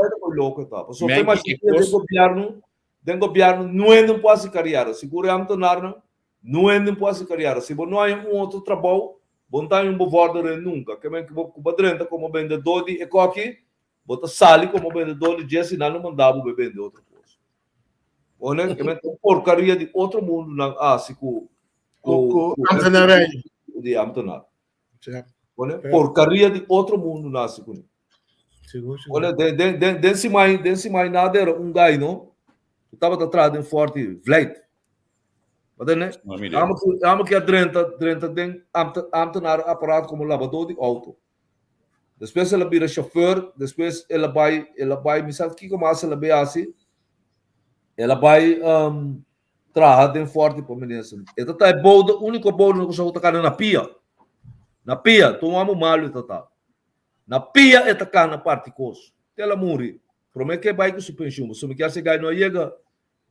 Speaker 10: Só tem mais que o governo não é pode criar. Seguramente não é pode criar. Se não há outro trabalho Bontai um bovardere nunca, que vem que vou badrenta como vendedor de ecoque, bota sali como vendedor de jazz e não mandava vender outra coisa. Olha, que vem porcaria de outro mundo na Ásico, o de Amtonar. Olha, porcaria de outro mundo na Ásico. Olha, desse mais nada era gai, não? Estava atrás de um forte flight. Mas amo que a drenta tem amtenar aparato como lavador de auto. Depois ela vira chauffeur, depois ela vai, me sabe que como ela vai assim, ela vai trabalhar de forte para menina. Então tá o único bolo que eu tô na pia. Na pia, tu amo malo tá. Na pia é tá na parte cos. Ela morre. Promete que vai com sua pensão, se me quer se ganhar não chega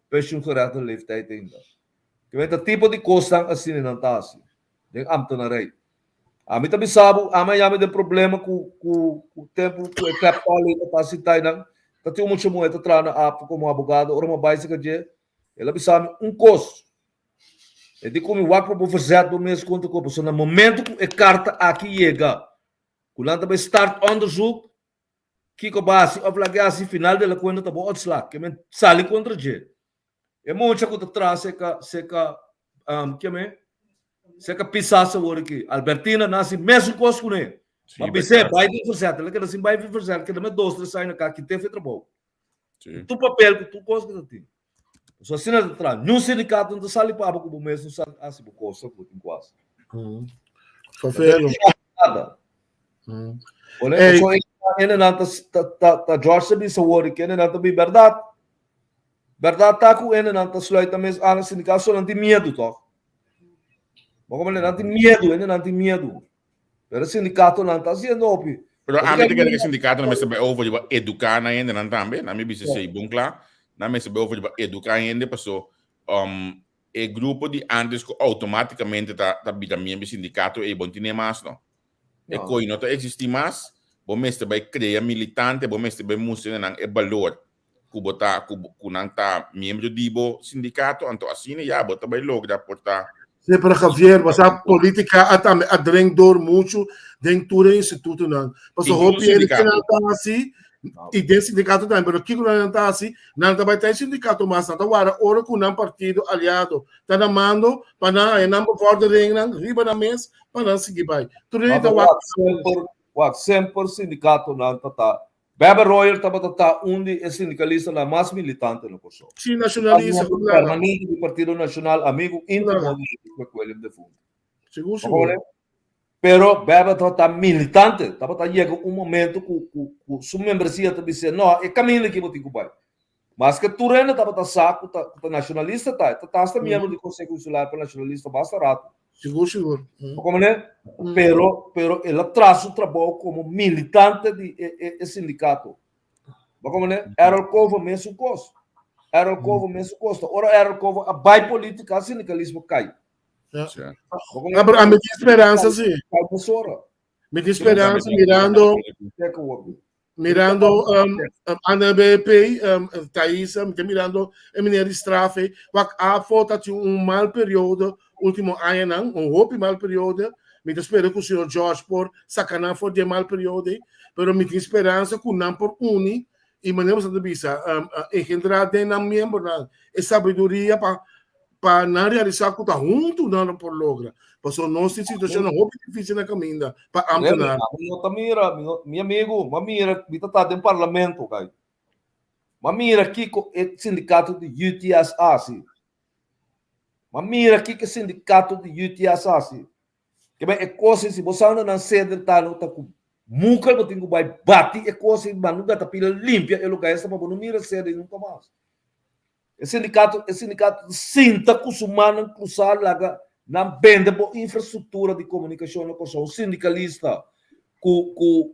Speaker 10: pensão correta left aí ainda. Que vem tipo de coisa assim não tá assim. Nem amto na rei. A mim também sabe, amanhã me tem problema com o tempo que é capital e capacidade não. Tá tem muito moeda atrás na como advogado, ora uma base que dia, ela sabe custo. É de como o para fazer do mês conta com pessoa no momento que a carta aqui chega. Quando também start onderzoek, que com base a flagasi final dela conta tá bom outslag, que men sale contra dia. É muito que atrás seca pisasa o aqui. Albertina nasce mesmo coisa com ele. Mas você vai fazer, ela quer assim vai fazer, que também 2-3 sai na cá que tem feito bom. Tu papel que tu coisa que tem. Só assina de trás. Nenhum sindicato não sale para o mesmo assim por coisa que tem quase.
Speaker 9: Só fez
Speaker 10: nada. Olha, só ainda não tá George sabe se o que ainda não tá bem verdade. Verdade tá com ele não tá só também a sindicato só não tem medo tá. Como ele não tem medo, ele não tem medo. Pero sindicato não tá sendo opi.
Speaker 11: Pero a mim que o sindicato não me sabe over de educar na ainda não também, na minha bisa sei bom claro, não me sabe over de educar ainda passou e grupo de antes que automaticamente tá vida minha sindicato e bom tinha mais não. E coi não tá existe mais, bom mestre vai criar militante, bom mestre vai mostrar não é valor. Kubota kunanta membro dibo sindicato anto assim já bota vai logo da porta.
Speaker 9: Sim, para Javier, mas a política adrendor muito dentro do instituto não. Mas o Hopi ele tem assim, E tem sindicato também, mas aqui não está assim, não vai ter sindicato, mas não está hora com um partido aliado. Está na mando, para não bordering, riba na mesa, para não seguir vai. Tudo isso
Speaker 10: sempre sindicato não está. Weber Royer está onde é sindicalista la mais militante no Kosovo.
Speaker 9: Sim, nacionalista.
Speaker 10: Permanente do Partido Nacional, amigo íntimo de William de Fundo.
Speaker 9: Seguro.
Speaker 10: Pero Weber está militante. Está chega momento que sua membresia está dizendo, não, é caminho que eu tenho que vai. Mas que Turena está saco, está nacionalista, está membro do Conselho Consular para nacionalista basta rato.
Speaker 9: Seguro.
Speaker 10: Pero ele traz o trabalho como militante de sindicato. Como era o covo mesmo custo. Ora era o covo a bai política, sindicalismo cai.
Speaker 9: A minha esperança, sim. Minha esperança, mirando Ana BP, Thaís, mirando a mineira Strafe, a foto de mau período, último ano, hope mau período, me espero que o senhor Jorge por sacanar for de mau período, pero me tem esperança que não por uni e manemos de visa engendrar de na membro e sabedoria para não realizar que tá junto não por logra. Passou nossa situação hope difícil na caminho para ampliar.
Speaker 10: Meu amigo, mamira, me tá dentro do parlamento, cara. Mamira aqui com o sindicato de UTSA, sim. Mamira aqui que o sindicato de UTSA, sim. Que bem, é coisa se você não sede tá no tá com muca não tem que vai bate é coisa mas não dá pila limpa é lugar essa mas não mira sede nunca mais. O sindicato sinta que os humanos cruzar lá na benda por infraestrutura de comunicação no Kosovo, sindicalista o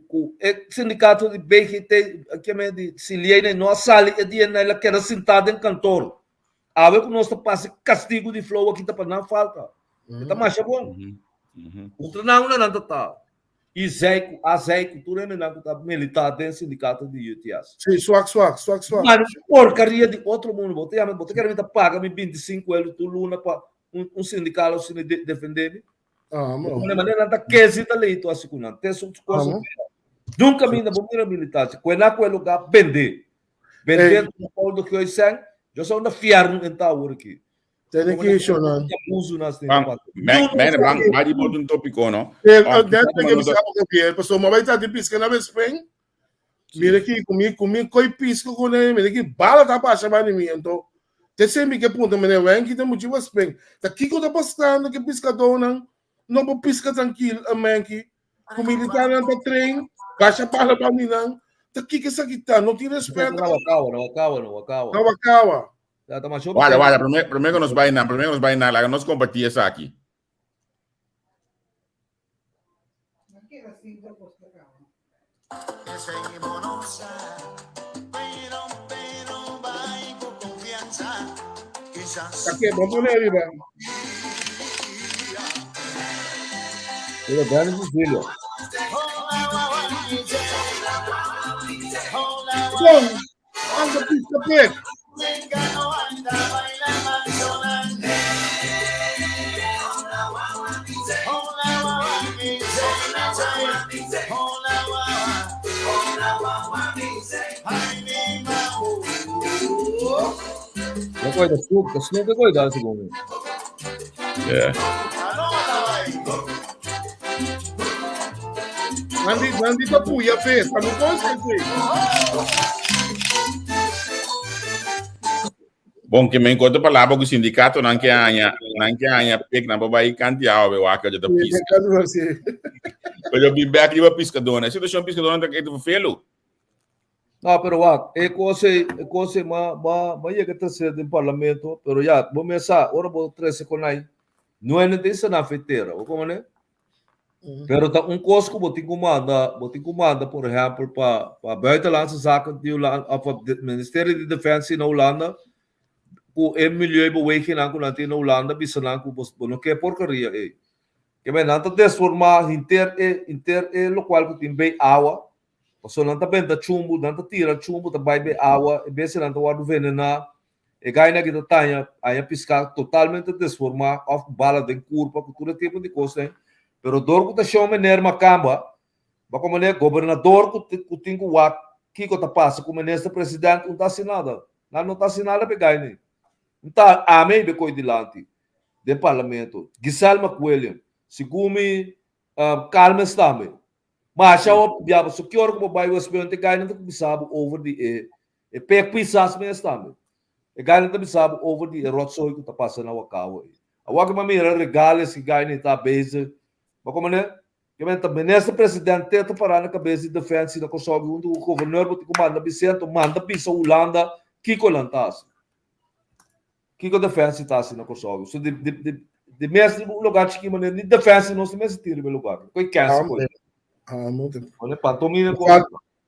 Speaker 10: sindicato de BGT que é de Siliane não sale é dia ela quer sentada em cantor a ver que nós passa castigo de flow aqui tá para não falta tá mais bom outra não tá e a Zeico tudo não tá militar dentro do sindicato de UTS
Speaker 9: sim swag
Speaker 10: mas porcaria de outro mundo você quer me paga me 25 euros tu luna para um sindicato se defender de maneira da quase da lei tu assegurando tem só coisa nunca me na bombeira militar quando há qual lugar vender do povo que hoje sang eu sou na fiar no entau aqui
Speaker 9: tem que chorar
Speaker 11: Mari botou um tópico não
Speaker 9: deve que me sabe que é pessoal mas vai estar de pisca na Espanha mira aqui comigo coi pisca com ele mira aqui bala tá para chamar de mim então tem sempre que ponto me vem que tem motivo Espanha daqui que eu tô passando que pescador não vou piscar tranquilo amém que com militar não tá trem baixa para mim não daqui que isso aqui tá não tem respeito
Speaker 10: não acaba
Speaker 11: Olha, primeiro que nos vai na, nós compartilha isso aqui.
Speaker 9: Aqui, vamos poner arriba.
Speaker 10: Ele é grande de filho.
Speaker 9: Anda pista pega.
Speaker 10: Uma coisa suca coisa segundo.
Speaker 9: Andi para puia festa, não consegue.
Speaker 11: Bom, que me encontro palavra com o sindicato não que há pek na babai cantiao eu acho que da pisca. Eu vi back de pescador, né? Situação pescador não tá que felo.
Speaker 10: Não, pero é coisa mas ia que tá sendo no parlamento, pero já, vamos começar, ora vou trazer com aí. Não é nessa na feiteira, como né? Pero tá coisa que vou ter comanda, por exemplo, para buitenlandse zaken die o Ministério de Defesa na Holanda, o milieubeweging na Holanda, bisa na ko não quer porcaria aí. Que bem, não tá transformar inter local que tem bem água. Pasal nanti benda chumbo, nanti tira chumbo, também bem água, e bem nanti wadu venena. E gaina kita tanya, aí piscar totalmente transformar of bala de curva, cultura tipo de coisa, hein? Pero dor que tá chama nerma camba, ba como né governador que tem que Kiko tá passa com o ministro presidente, não tá assinada. Não tá assinada pegar nem. Não tá a meio de coisa dilante do parlamento. Giselle McWilliam, Sigumi, Carmen Stame. Mas já o diabo se que hora como vai o experiente ganha não sabe over the pek pisas me Stame. E ganha não sabe over the rotsoy que tá passando na wakawa. A waka mamira regales que ganha tá base. Mas como né? Que o ministro presidente tenta parar na cabeça de defesa da Kosovo, o governador botou comanda Vicente, manda pisa Holanda, Kiko Lantas. Kiko defesa está assim na Kosovo. So de mesmo lugar que maneira de defesa não se mesmo tira no lugar. Coi cansa coi.
Speaker 9: Muito.
Speaker 10: Olha para domina com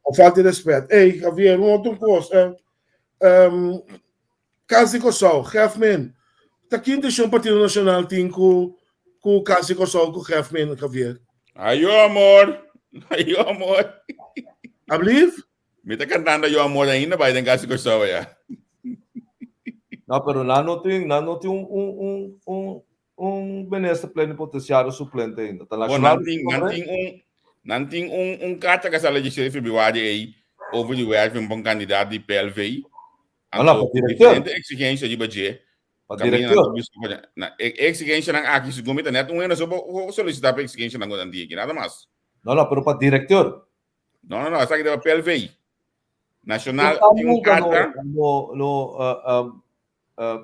Speaker 9: o falta de respeito. Ei, Javier, outra coisa. Caso de Kosovo, Hefman. Tá aqui deixou o Partido Nacional tem com o caso de Kosovo com Hefman, Javier.
Speaker 11: Ayo, amor.
Speaker 9: I believe?
Speaker 11: Me está cantando yo amor ainda, vai tem caso que eu ya.
Speaker 10: Não, pero não tem ministro plenipotenciário suplente ainda. Tá
Speaker 11: não tem carta que essa legislativa biwade aí over the way from um candidato de PLV.
Speaker 10: Não,
Speaker 11: diferente exigência de budget.
Speaker 10: Diretor.
Speaker 11: Exigência não aqui se comita neto um só solicitar para exigência não gosta de nada mais.
Speaker 10: Não, pero para diretor.
Speaker 11: Não, essa aqui é para PLV. Nacional tem carta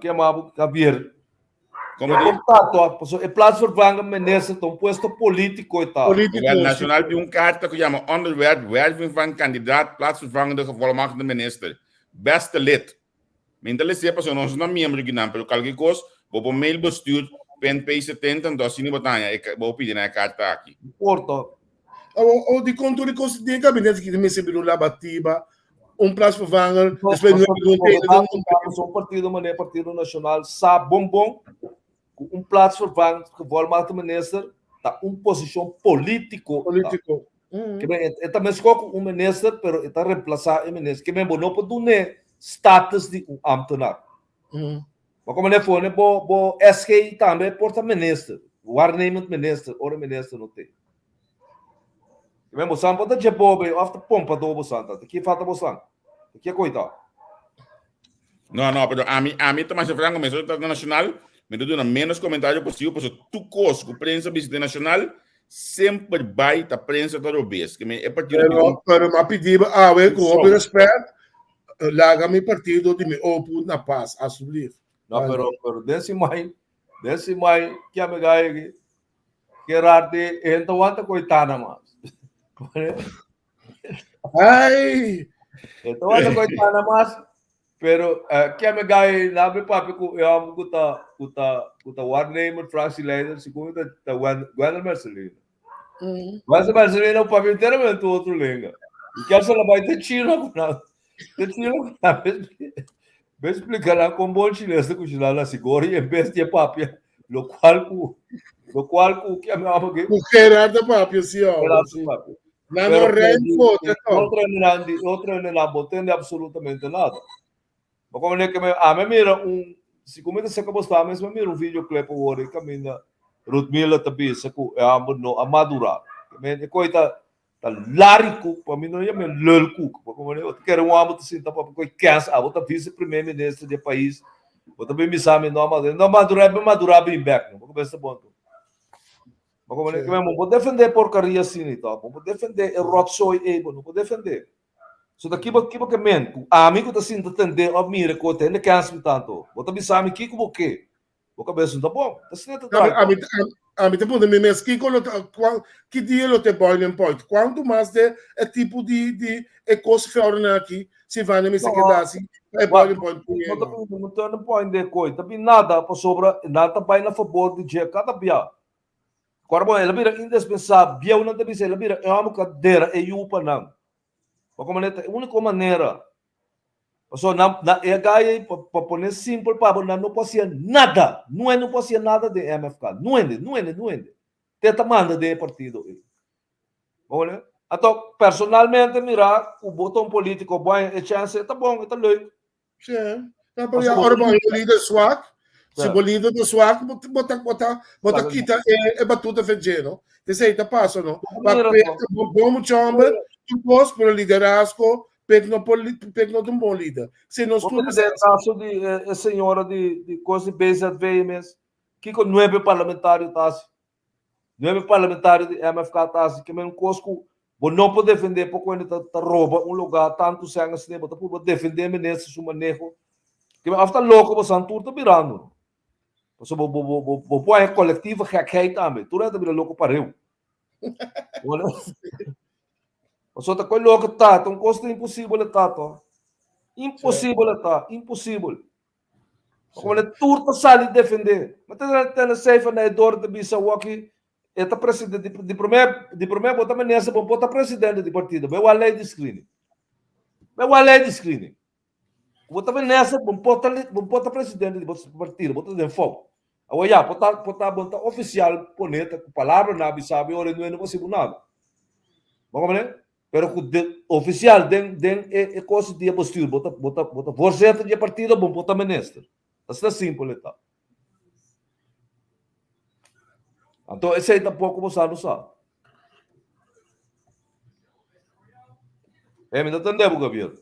Speaker 10: que é uma Javier.
Speaker 11: Como
Speaker 10: é plaats vervangen minister een posto político e tal.
Speaker 11: O nacional tem carta que chama onderwerping van kandidaat plaatsvervangende gevolmachtigde minister. Beste lid. Mentally sepa so nós não membro que não, pelo qualquer coisa, vou mail bestuur PNP 70 então se não botar vou pedir na carta aqui.
Speaker 10: Porto.
Speaker 9: O de controle de gabinete que me serviu lá batiba plaatsvervanger.
Speaker 10: Zo'n partido, meneer Partido Nacional, sabe bom. Plaatsvervanger, gevolmachtigde minister, tá posição político. Que também escolhe minister, pero está reemplazar o minister. Que mesmo não pode dar status de ambtenaar. Mas como ele foi, o SGI também porta minister, waarnemend minister, ou minister não tem. Que mesmo são pode ter bobe, ou after pompa do bosanta. Que falta bosanta. Que coisa.
Speaker 11: Não, pero a mim também se franga, mas o nacional me dá menos comentário possível, porque tu coisa com prensa nacional sempre vai a prensa toda vez. Que é partido.
Speaker 9: Pero uma pedida, com respeito, larga meu partido de me opo na paz, a subir.
Speaker 10: Não, pero desse mai que a me gai que rarte, então anta coitada mas.
Speaker 9: Ai,
Speaker 10: então anta coitada mas. Pero que a me gai na me papi ko eu amo kuta waarnemer fractieleider se como da Gwendel Marcelino. Mas Marcelino o papi inteiramente outro lenga. E que essa vai ter tiro na me explicará com bom chinês que lá na Sigori em vez de papi, lo qual que a me amo que
Speaker 9: o Gerardo papi sim, ó. Não renfo,
Speaker 10: outra não botando absolutamente nada. Mas como é que me mira se como se acabou está mesmo mira videoclipe hoje caminha Rudmila também se que é a madurar. Me coita tá larico para mim não é meu lelco como eu quero amo te sinta para coi cansa a outra vice-primeiro-ministro do país outra bem me sabe não madurar bem back não porque esse ponto mas como é que mesmo vou defender porcaria assim então vou defender o rotsoi não vou defender so daqui que men amigo tá sinta entender a mira que tem que cansa tanto outra me sabe que como que o cabeça tá bom tá sinta
Speaker 9: a mim também me mesmo que dia lo te boiling point quanto mais de tipo de coisa fora aqui se vai na mesa que dá assim é boiling point
Speaker 10: não tem um point de coisa também nada para sobra nada vai na favor de dia cada dia agora bom ela vira indispensável dia não deve ser ela vira é uma cadeira é yupa não como é a única maneira so na gaia para poner simples para não podia nada não podia nada de MFK não é tenta manda de partido olha então personalmente mirar o botão político bom é chance tá bom tá legal
Speaker 9: sim tá bom agora bom o líder swak se o líder do swak bota quita é batuta feijão te sei tá passo não para bom chamba tu pos para liderazgo um bom líder. Se nós
Speaker 10: tudo caso de a senhora de coisa BZVMS, que com 9 parlamentares tá, 9 parlamentares de MFK tá, que mesmo cosco não pode defender porque quando tá rouba um lugar tanto sangue assim, mas pode defender nesse seu manejo. Que after louco você antur tá virando. Você vou pôr coletivo que também. Tu não tá virando louco para eu. Você tá com louco tá, então coisa impossível tá, tá. Impossível tá, impossível. Como ele turta sale defender. Mas tem safe na dor de bisa waki. Eta presidente de primeiro botar nessa bom botar presidente de partido. Vai a lei de screening. Vai a lei de screening. Botar nessa bom botar presidente de partido, botar de fogo. Agora botar oficial poneta com palavra na bisa ora não é possível nada. Vamos ver? Pero oficial den coisa de postura bota voorzitter de partido bom botar minister. Está simples tá. Então esse aí tampouco você não sabe. Me entendeu, Gabriel?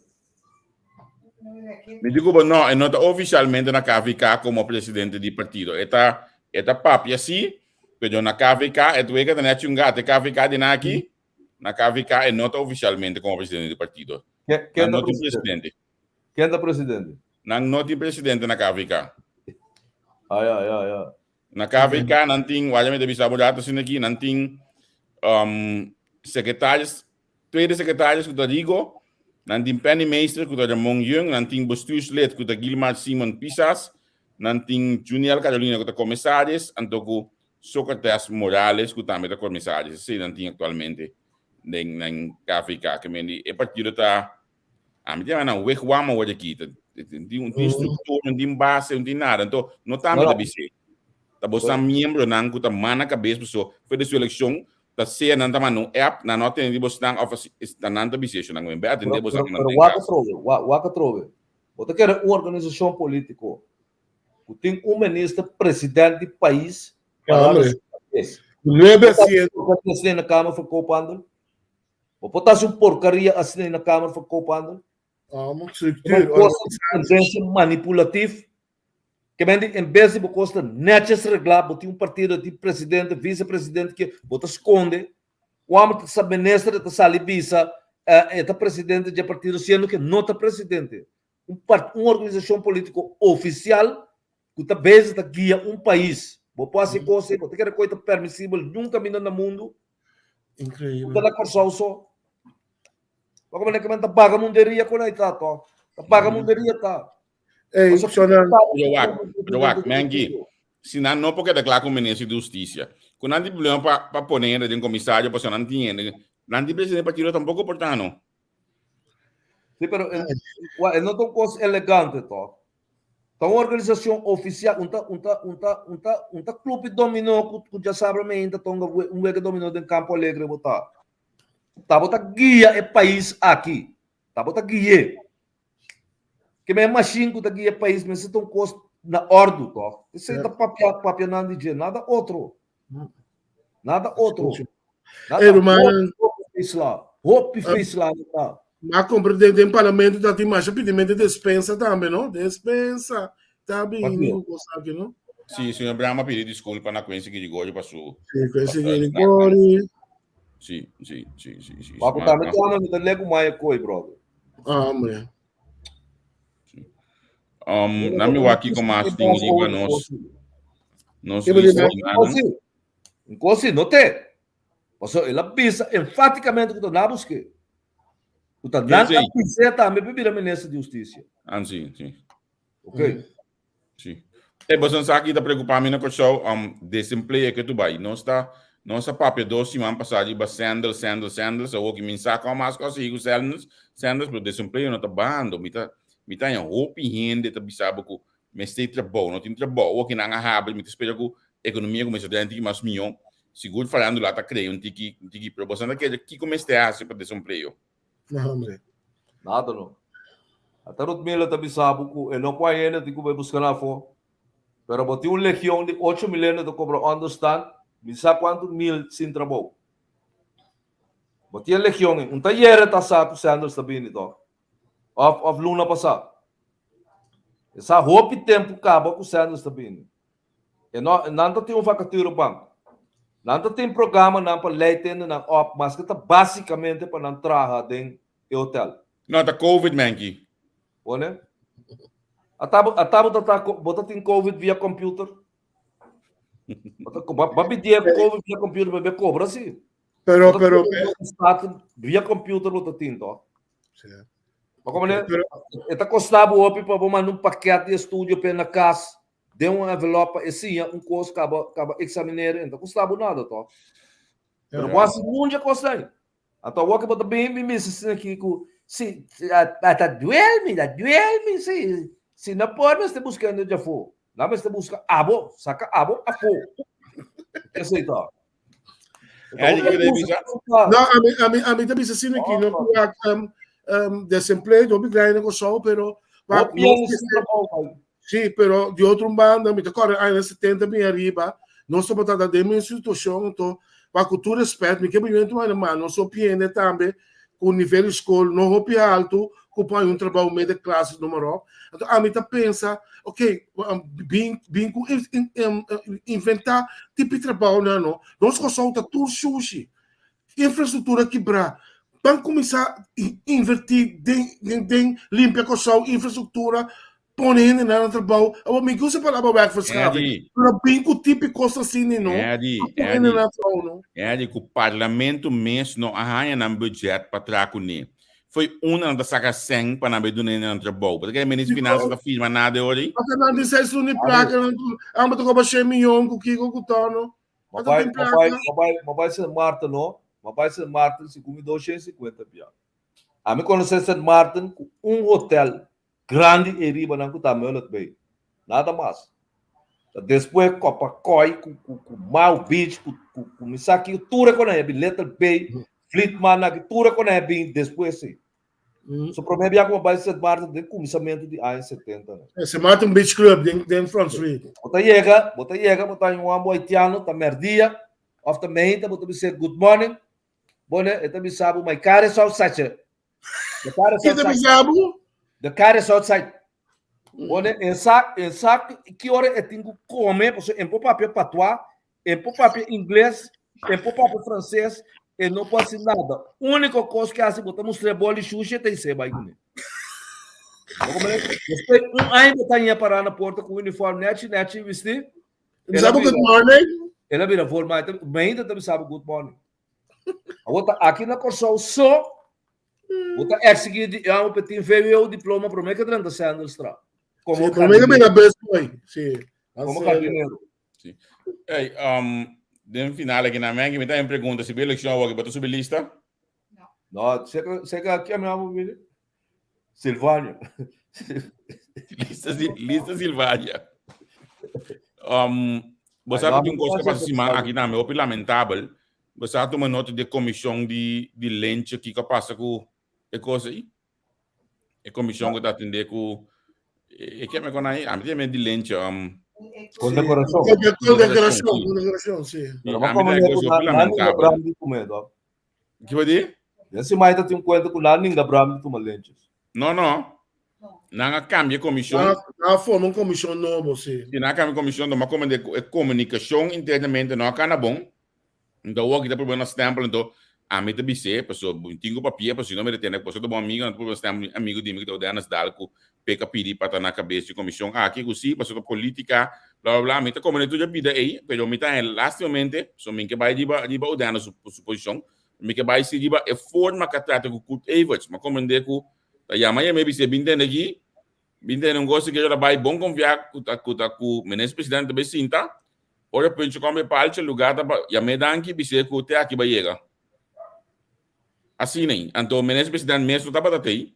Speaker 11: Me digo, não, não está oficialmente na KVK como presidente do partido. Está papi assim, mas na KVK é tu que tem um gato KVK de aqui. Na KVK é não está oficialmente como presidente do partido.
Speaker 10: Quem é
Speaker 11: o presidente?
Speaker 10: Quem é o presidente?
Speaker 11: Não tem presidente na KVK.
Speaker 10: Ah.
Speaker 11: Na KVK não tem, olha, me bisa mudar assim aqui, não tem secretários, 2 secretários que eu digo, não tem pennymeister que eu Ramon Jung, não tem bestuurslid que eu Gilmar Simon Pisas, não tem Junior Carolina que eu comissários, então Sócrates Morales que também é comissários, assim não tem atualmente na KVK, que me é partido tá, me tem uma wegwama hoje aqui, tem estrutura, não tem base, não tem nada, então não está me bisa. Tá você membro não que tá mana cabeça pessoa foi de sua eleição tá se não tá mano app na nota de você não office está não tá bisa não é bem atender você
Speaker 10: não waka trove você quer uma organização política que tem ministro presidente do país
Speaker 9: não é
Speaker 10: assim na Câmara foi copando ou botar porcaria assim na Câmara foi copando manipulativo que em vez de você netes reglar, botar partido de presidente, vice-presidente que você esconde, o homem que sabe ministro da sala bisa, é presidente de partido, sendo que não é presidente. Uma organização política oficial que está base da guia país. Você pode fazer coisa, você quer coisa permissível, nunca mina no mundo.
Speaker 9: Incrível.
Speaker 10: Você está com só. Como é que você paga munderia com a tá? Paga munderia tá.
Speaker 11: Mengi, se não porque declara com o ministro da Justiça, quando não tem problema para poner em comissário, para não tem, não tem presidente do partido tampoco portano.
Speaker 10: Sim, mas não é coisa elegante, tá? Então, uma organização oficial, clube dominó, que já sabe ainda, um dominó em Campo Alegre, tá bota guia o país aqui, tá bota guia. Que me machine que daqui é país, mas se tem custo na ordem, tá? Isso é papiando de nada outro. Nada outro. Hope fez lá, tá?
Speaker 9: Mas compreendendo em parlamento da mais rapidamente dispensa também, não? Dispensa. Tá bem, não?
Speaker 11: Sim, senhor Brahma pediu desculpa na coisa que ligou, passou.
Speaker 9: Sim, coisa que ligou.
Speaker 11: Sim.
Speaker 10: Papo também tá lego mais coisa, brother.
Speaker 9: Amém.
Speaker 11: Na minha aqui como as things igual nós
Speaker 10: Inclusive, não tem. Porque ela pensa enfaticamente que na busque. O tá não precisa também para ministro de Justiça.
Speaker 11: Sim.
Speaker 10: Ok.
Speaker 11: Sim. E você sabe que está preocupado com o desemprego que tu vai. Não está papel 2 semanas passadas para Sanders, ou que me saca mais coisas e Sanders, para o desemprego não está bando. Me tá em roupa e renda, tá bisabo que me sei trabalho, não tem trabalho, ou que não há me espera que a economia começa a ter mais milhão. Seguro falando lá, tá criando tiki proporção daquele que começa a ser para desemprego.
Speaker 10: Nada não. Até o mil tá bisabo que não pode ainda tipo vai buscar na fo. Pero botou legião de 8 milhões de cobra understand, me sabe quanto mil sem trabalho. Botou legião, taller tá sato Sanders tá bem então. of luna passada. Essa roupa e tempo acaba com o Sanders também. E não tem um vacatura banco. Não tem programa não para leite não op, mas que está basicamente para não trabalhar dentro do hotel.
Speaker 11: Não, tá COVID, manki.
Speaker 10: Olha. Bota tem COVID via computer. Bota dia COVID via computer para ver cobra sim.
Speaker 9: Pero
Speaker 10: via computer bota tinto. Como né? Está custava o opi para mandar um paquete de estúdio para na casa, deu um envelope assim, um curso acaba examinar, então custava nada, tá? Pero quase nunca custa. Então o que bota bem me assim aqui com se tá duelme, se não pode mas está buscando já for. Lá mas está buscando abo, saca abo a for. Esse aí tá.
Speaker 9: Não, a mim também assim aqui não desempleo, eu me ganho com só, pero sim, pero de outro bando, me toca aí 70 mil arriba, não só para dar uma instituição, então, para cultura respeito, me que me vem tomar mano, não sou piene também, com nível escola, não roupa alto, com um trabalho meio de classe número. Então, a mim tá pensa, ok, bem inventar tipo de trabalho, não, nós gostamos de tudo sushi, infraestrutura quebrar. Vamos começar a invertir em limpar com a infraestrutura, ponendo no trabalho. Eu me gusta para a work for scavenging. Mas bem que o tipo de coisa assim, não?
Speaker 11: É que o parlamento mesmo não arranha um budget para trazer nem. Foi uma das sacas 100 para não ver no trabalho. Porque o ministro de Finanças não firma nada hoje.
Speaker 9: Porque não disse isso nem placa, não me tocou para 100 milhões com o que eu tono.
Speaker 10: Vai ser Marta, não? Mas vai ser Martin se come 250 piá. A mim conhecer St. Martin com um hotel grande e riba não custa muito bem. Nada mais. Depois Copacabana com Mau Beach com Misaki tudo com é Little Bay, Fleetman na tudo com é bem depois sim. So problema é como vai ser Martin de começamento de anos 70.
Speaker 9: Esse Martin Beach Club dentro Front Street.
Speaker 10: Bota em um haitiano tá merdia, of the main tá bota dizer good morning. Bom, então me sabe, my car is outside. The car is outside. The car is outside. Bom, que hora eu tenho que comer, porque em papel patois, em papel inglês, em papel francês, e não pode ser nada. A única coisa que assim, botamos trebola e xuxa, tem que ser baigune. Depois, ano está indo parar na porta com o uniforme net, vestir.
Speaker 9: Sabe good morning?
Speaker 10: Ela vira forma, mas ainda também sabe good morning. Aqui na Corsol só outra exeguir um petit veio o diploma para mim que durante a ano extra como
Speaker 9: carbineiro best boy sim
Speaker 10: como carbineiro
Speaker 11: sim no final aqui na manhã me dá uma pergunta se a eleição agora botou sobre lista
Speaker 10: não chega aqui a minha amiga Silvânia
Speaker 11: lista Silvânia você sabe que um coisa que passa aqui na minha opinião lamentável. Você há uma nota de comissão de lente que passa com a coisa aí? A comissão que está atendendo com... E que é que aí? A minha de lente...
Speaker 10: Condecoração,
Speaker 9: sim.
Speaker 11: A minha coisa lamentável. Que vai dizer?
Speaker 10: Esse mais tem um conta com nada, ninguém bravo de lentes.
Speaker 11: Não. Não cambia comissão.
Speaker 9: Não forma uma comissão nova, sim.
Speaker 11: Não cambia comissão, mas como é comunicação internamente, não é bom. Então, o que dá problema stamp, então, a mim também sei, pessoal, tenho papel, pessoal, não me retém, pessoal, do bom amigo, não problema stamp, amigo de mim que está nas dalco, peca pedir para estar na cabeça de comissão, aqui assim, pessoal, política, blá blá blá, mita como tu já pida aí, pero mita lastimamente, so mim que vai diba o dano suposição, mim que vai se diba é forma que trata com Kurt Everts, mas como ande com, tá já amanhã maybe se bindendo aqui, bindendo um gosto que já vai bom confiar com o ministro presidente também sinta. Ora penso come parte lugar da ya medanki bise ko te aqui vai chegar assim nem então o ministro presidente mesmo tá batei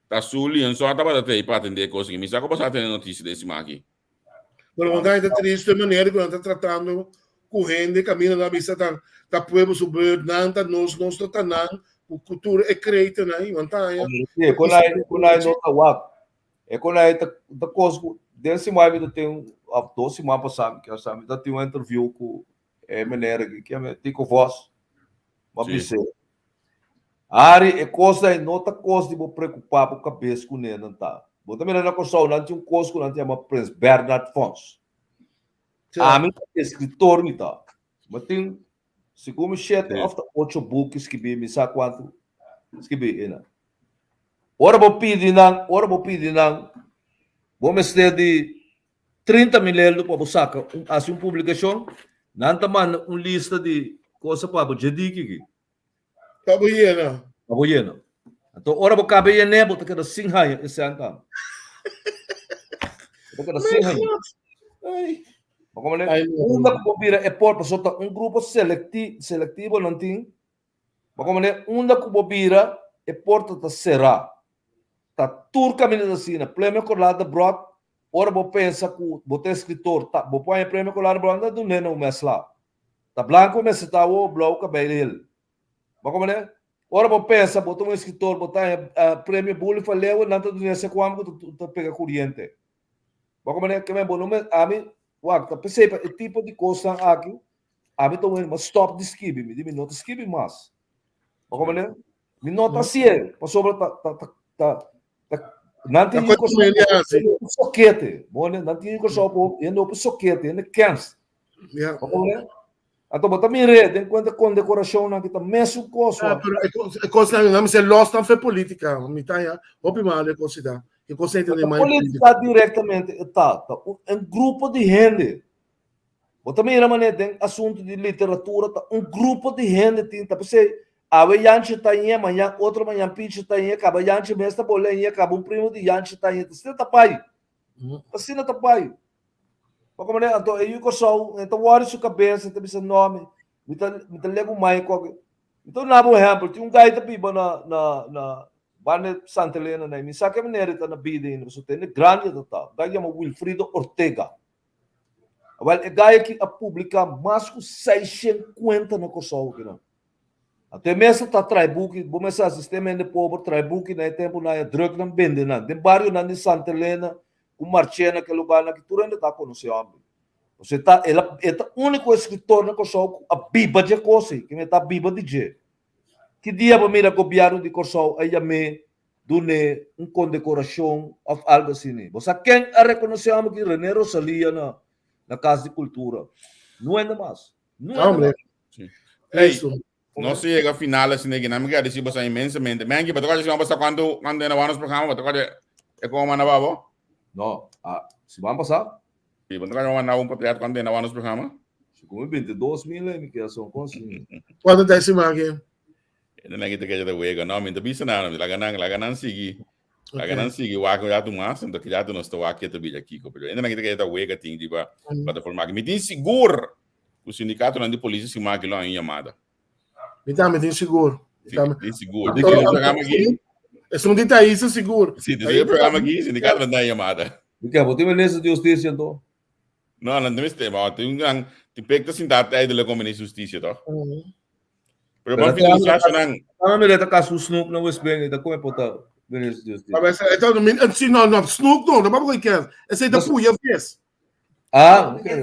Speaker 11: tá suli en só tá batei para atender coisa que me saco passar ter notícia desse aqui
Speaker 9: pero não é triste maneira que está tratando com gente caminho na vista tá povo subordinado nós tá não o cultura é creita né montanha
Speaker 10: é quando não tá uau é quando tá coisa desse mais vida tem doce mapa sabe que sabe da tem uma interview com maneira que é tico voz uma bice Ari é coisa e nota coisa de vou preocupar com a cabeça com ele não tá. Bom também na coisa não tinha coisa que não tinha uma Prince Bernard Fons. A mim escritor me tá. Mas tem segundo 7 of the 8 books que me sabe quanto escrevi ena. Ora vou pedir não, vou me de 30 mil para você sacar assim uma publicação, não também lista de coisa para você dizer Caboyena. Então, ora vou caber né, vou ter que sinha esse ano. Vou ter que sinha. Como né? Uma cobira é por só grupo seletivo não tem. Como né? Uma cobira é porta será. Tá turca menina assim, prêmio colada brot. Ora vou pensar que vou ter escritor, tá? Vou pôr prêmio colada brot do neno mês lá. Tá branco mês tá o bloco cabelo. Como né? Ora vou pensar, botar um escritor, botar prêmio Bully faleu, não tá dizendo como tu pega corrente. Como né? Que me bom nome a mim, tá percebe o tipo de coisa aqui. A mim tô mas stop de esquive, me nota esquive mais. Como né? Me nota assim, passou não tem soquete, não tem coisa indo pro soquete, indo cansa. Como né? Então, botar mire, tem conta com decoração na que tá mesmo coisa.
Speaker 9: É coisa não, mas é lost na fé política, me tá já. Hope mal é coisa. Que coisa entende mais
Speaker 10: política diretamente tá um grupo de gente. Botar mire, mané, tem assunto de literatura, tá grupo de gente tem, tá você a Yanchi tá aí, amanhã outro manhã pinche tá aí, acaba Yanchi mesmo bolinha, acaba primo de Yanchi tá aí, você tá pai. Assim não tá pai. Como né? Então eu só então o sua cabeça tem esse nome, me tá lego mais qualquer. Então na por exemplo, tinha gai da piba na Bane Santa Helena, né? Me saca maneira tá na vida ainda, você tem grande total. Gai chama Wilfrido Ortega. Agora é gai que a publicar mais que 650 na Kosovo que não. Até mesmo tá traibuque, vou começar sistema de pobre traibuque na tempo na drug não vende não. Tem bairro na Santa Helena o Marchena que lugar na que tu ainda está conhecendo. Você tá, ela é o único escritor na Kosovo a biba de coisa, que me tá biba de je. Que dia para mira governo de Kosovo aí me dune condecoração of algo assim. Você quem a reconhecer que René Rosalia na Casa de Cultura. Não é mais. Não é
Speaker 11: mais. Não chega a final assim que não me quer dizer você imensamente. Mas que para você quando ainda vamos programa, para é como na babo.
Speaker 10: No, se vamos passar?
Speaker 11: E quando nós vamos para quando ainda vamos programa?
Speaker 10: Como 22 mil me que são conscientes.
Speaker 9: Quando tá esse aqui?
Speaker 11: Não é que te da wega, não, me também não, la ganan sigi. La ganan sigi wa ko ya tu mas, então que já tu não estou aqui também aqui, ko. Ainda não é que da wega ting di ba plataforma que me tem seguro. O sindicato não de polícia se marca lá em Yamada.
Speaker 9: Me tem seguro.
Speaker 11: Tem seguro. De que o programa aqui?
Speaker 9: Esse não tem isso seguro.
Speaker 11: Sim, tem programa aqui, sindicato não dá Yamada.
Speaker 10: O que você ministro de justiça então?
Speaker 11: Não tem sistema, tem pecta sindicato aí da comunidade justiça, tá? Pero para finalizar,
Speaker 10: não me leta caso Snoop na West Bank, da como é portar ministro de justiça.
Speaker 9: Mas então não Snoop não, não vamos querer. Esse da puia vez.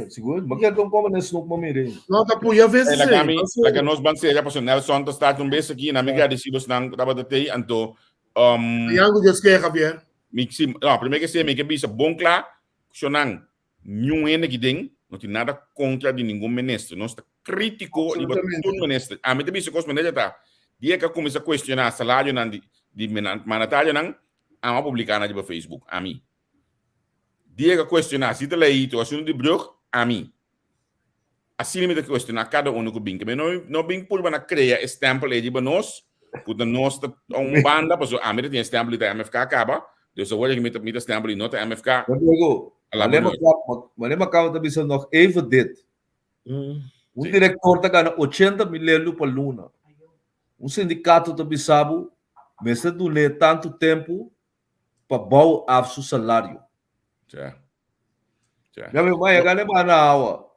Speaker 10: Seguro, mas que como nesse Snoop mamire.
Speaker 9: Não da puia vez.
Speaker 11: La que nós vamos ser para Nelson to start um beijo aqui na amiga de Sibos nang taba tei anto
Speaker 9: Yango just que Javier.
Speaker 11: Mixi, não, primeiro que se me que bisa bom claro, sonang nenhum ene que tem, não tem nada contra de nenhum ministro, nós está crítico de todo ministro. A mim também se cosme nele tá. Dia que começa a questionar salário nan de manatário nan, a uma publicar na Facebook, a mim. Dia que questionar se ele aí to assunto de brug, a mim. Assim me de questionar cada um que bem, que não bem por para criar estampa aí de nós, porque nós tá um banda, porque a mim tem estampa da MFK acaba. Dus dan word je met de stempel in de MFK.
Speaker 10: Wanneer kan we het nog even dit? Director está ganhando 80 milhões por luna. Sindicato está bisabo, mas está dando tanto tempo para bau a seu salário.
Speaker 11: Já.
Speaker 10: Já me vai ganhar mais na aula.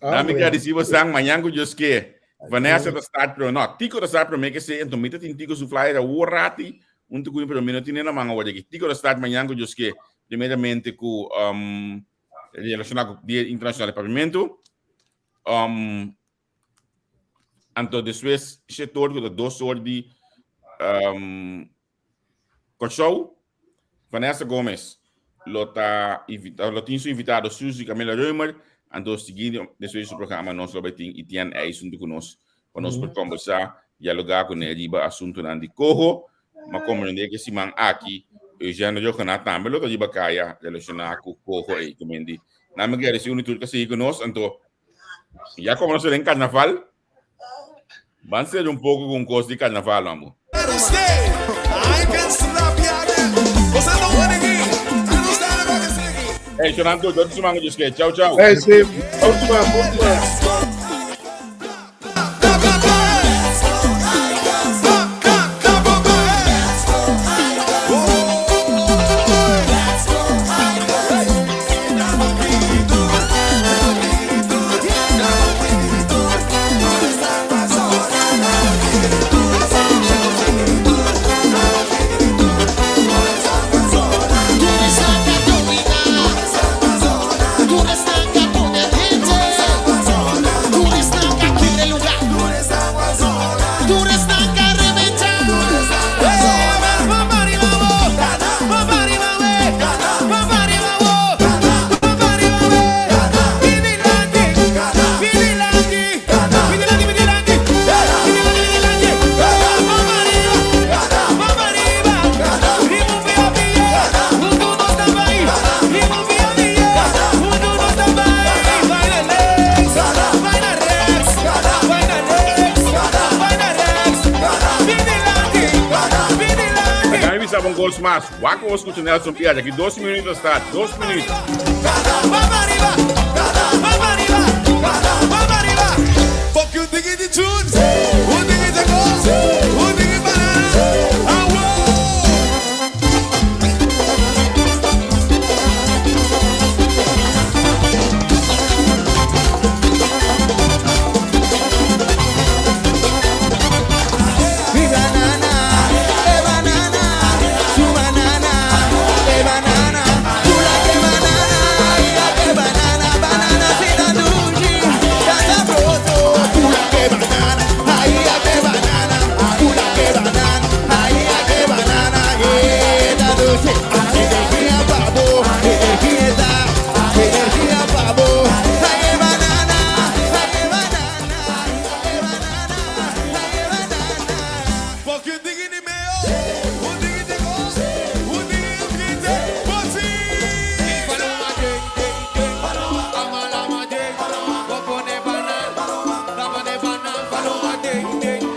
Speaker 11: Na me quer dizer você amanhã que just que Vanessa da start pro não, tico da start pro me que se então me tem tico su flyer o rati. Untuk ko pero minuto na mga wala ki tigo start manhã ko just que primeiramente com relacionado com dia internacional de pavimento anto después setor com 2 horas de Coach Vanessa Gomes, lo tinha invitado Suzy Camila Reumer, então seguindo nesse programa nós vamos ter Etienne Eisen conosco, para nós conversar, dialogar com ele sobre assunto de corro, mas como não é que se man aqui, eu já não jogo na também, lo que diba kaya relacionar com corro aí, como ele, na me quer se unir tudo que se conosco, então já como nós em carnaval, vamos ser pouco com coisa de carnaval, amor. Hey, Jonathan, don't you mind just get ciao ciao.
Speaker 9: Hey, Steve. Bom
Speaker 11: Um gol smash. Waco was escuchando Nelson Piazza. Aqui 2 minutos start. 2 minutos.
Speaker 15: Fuck you, thinking the tunes.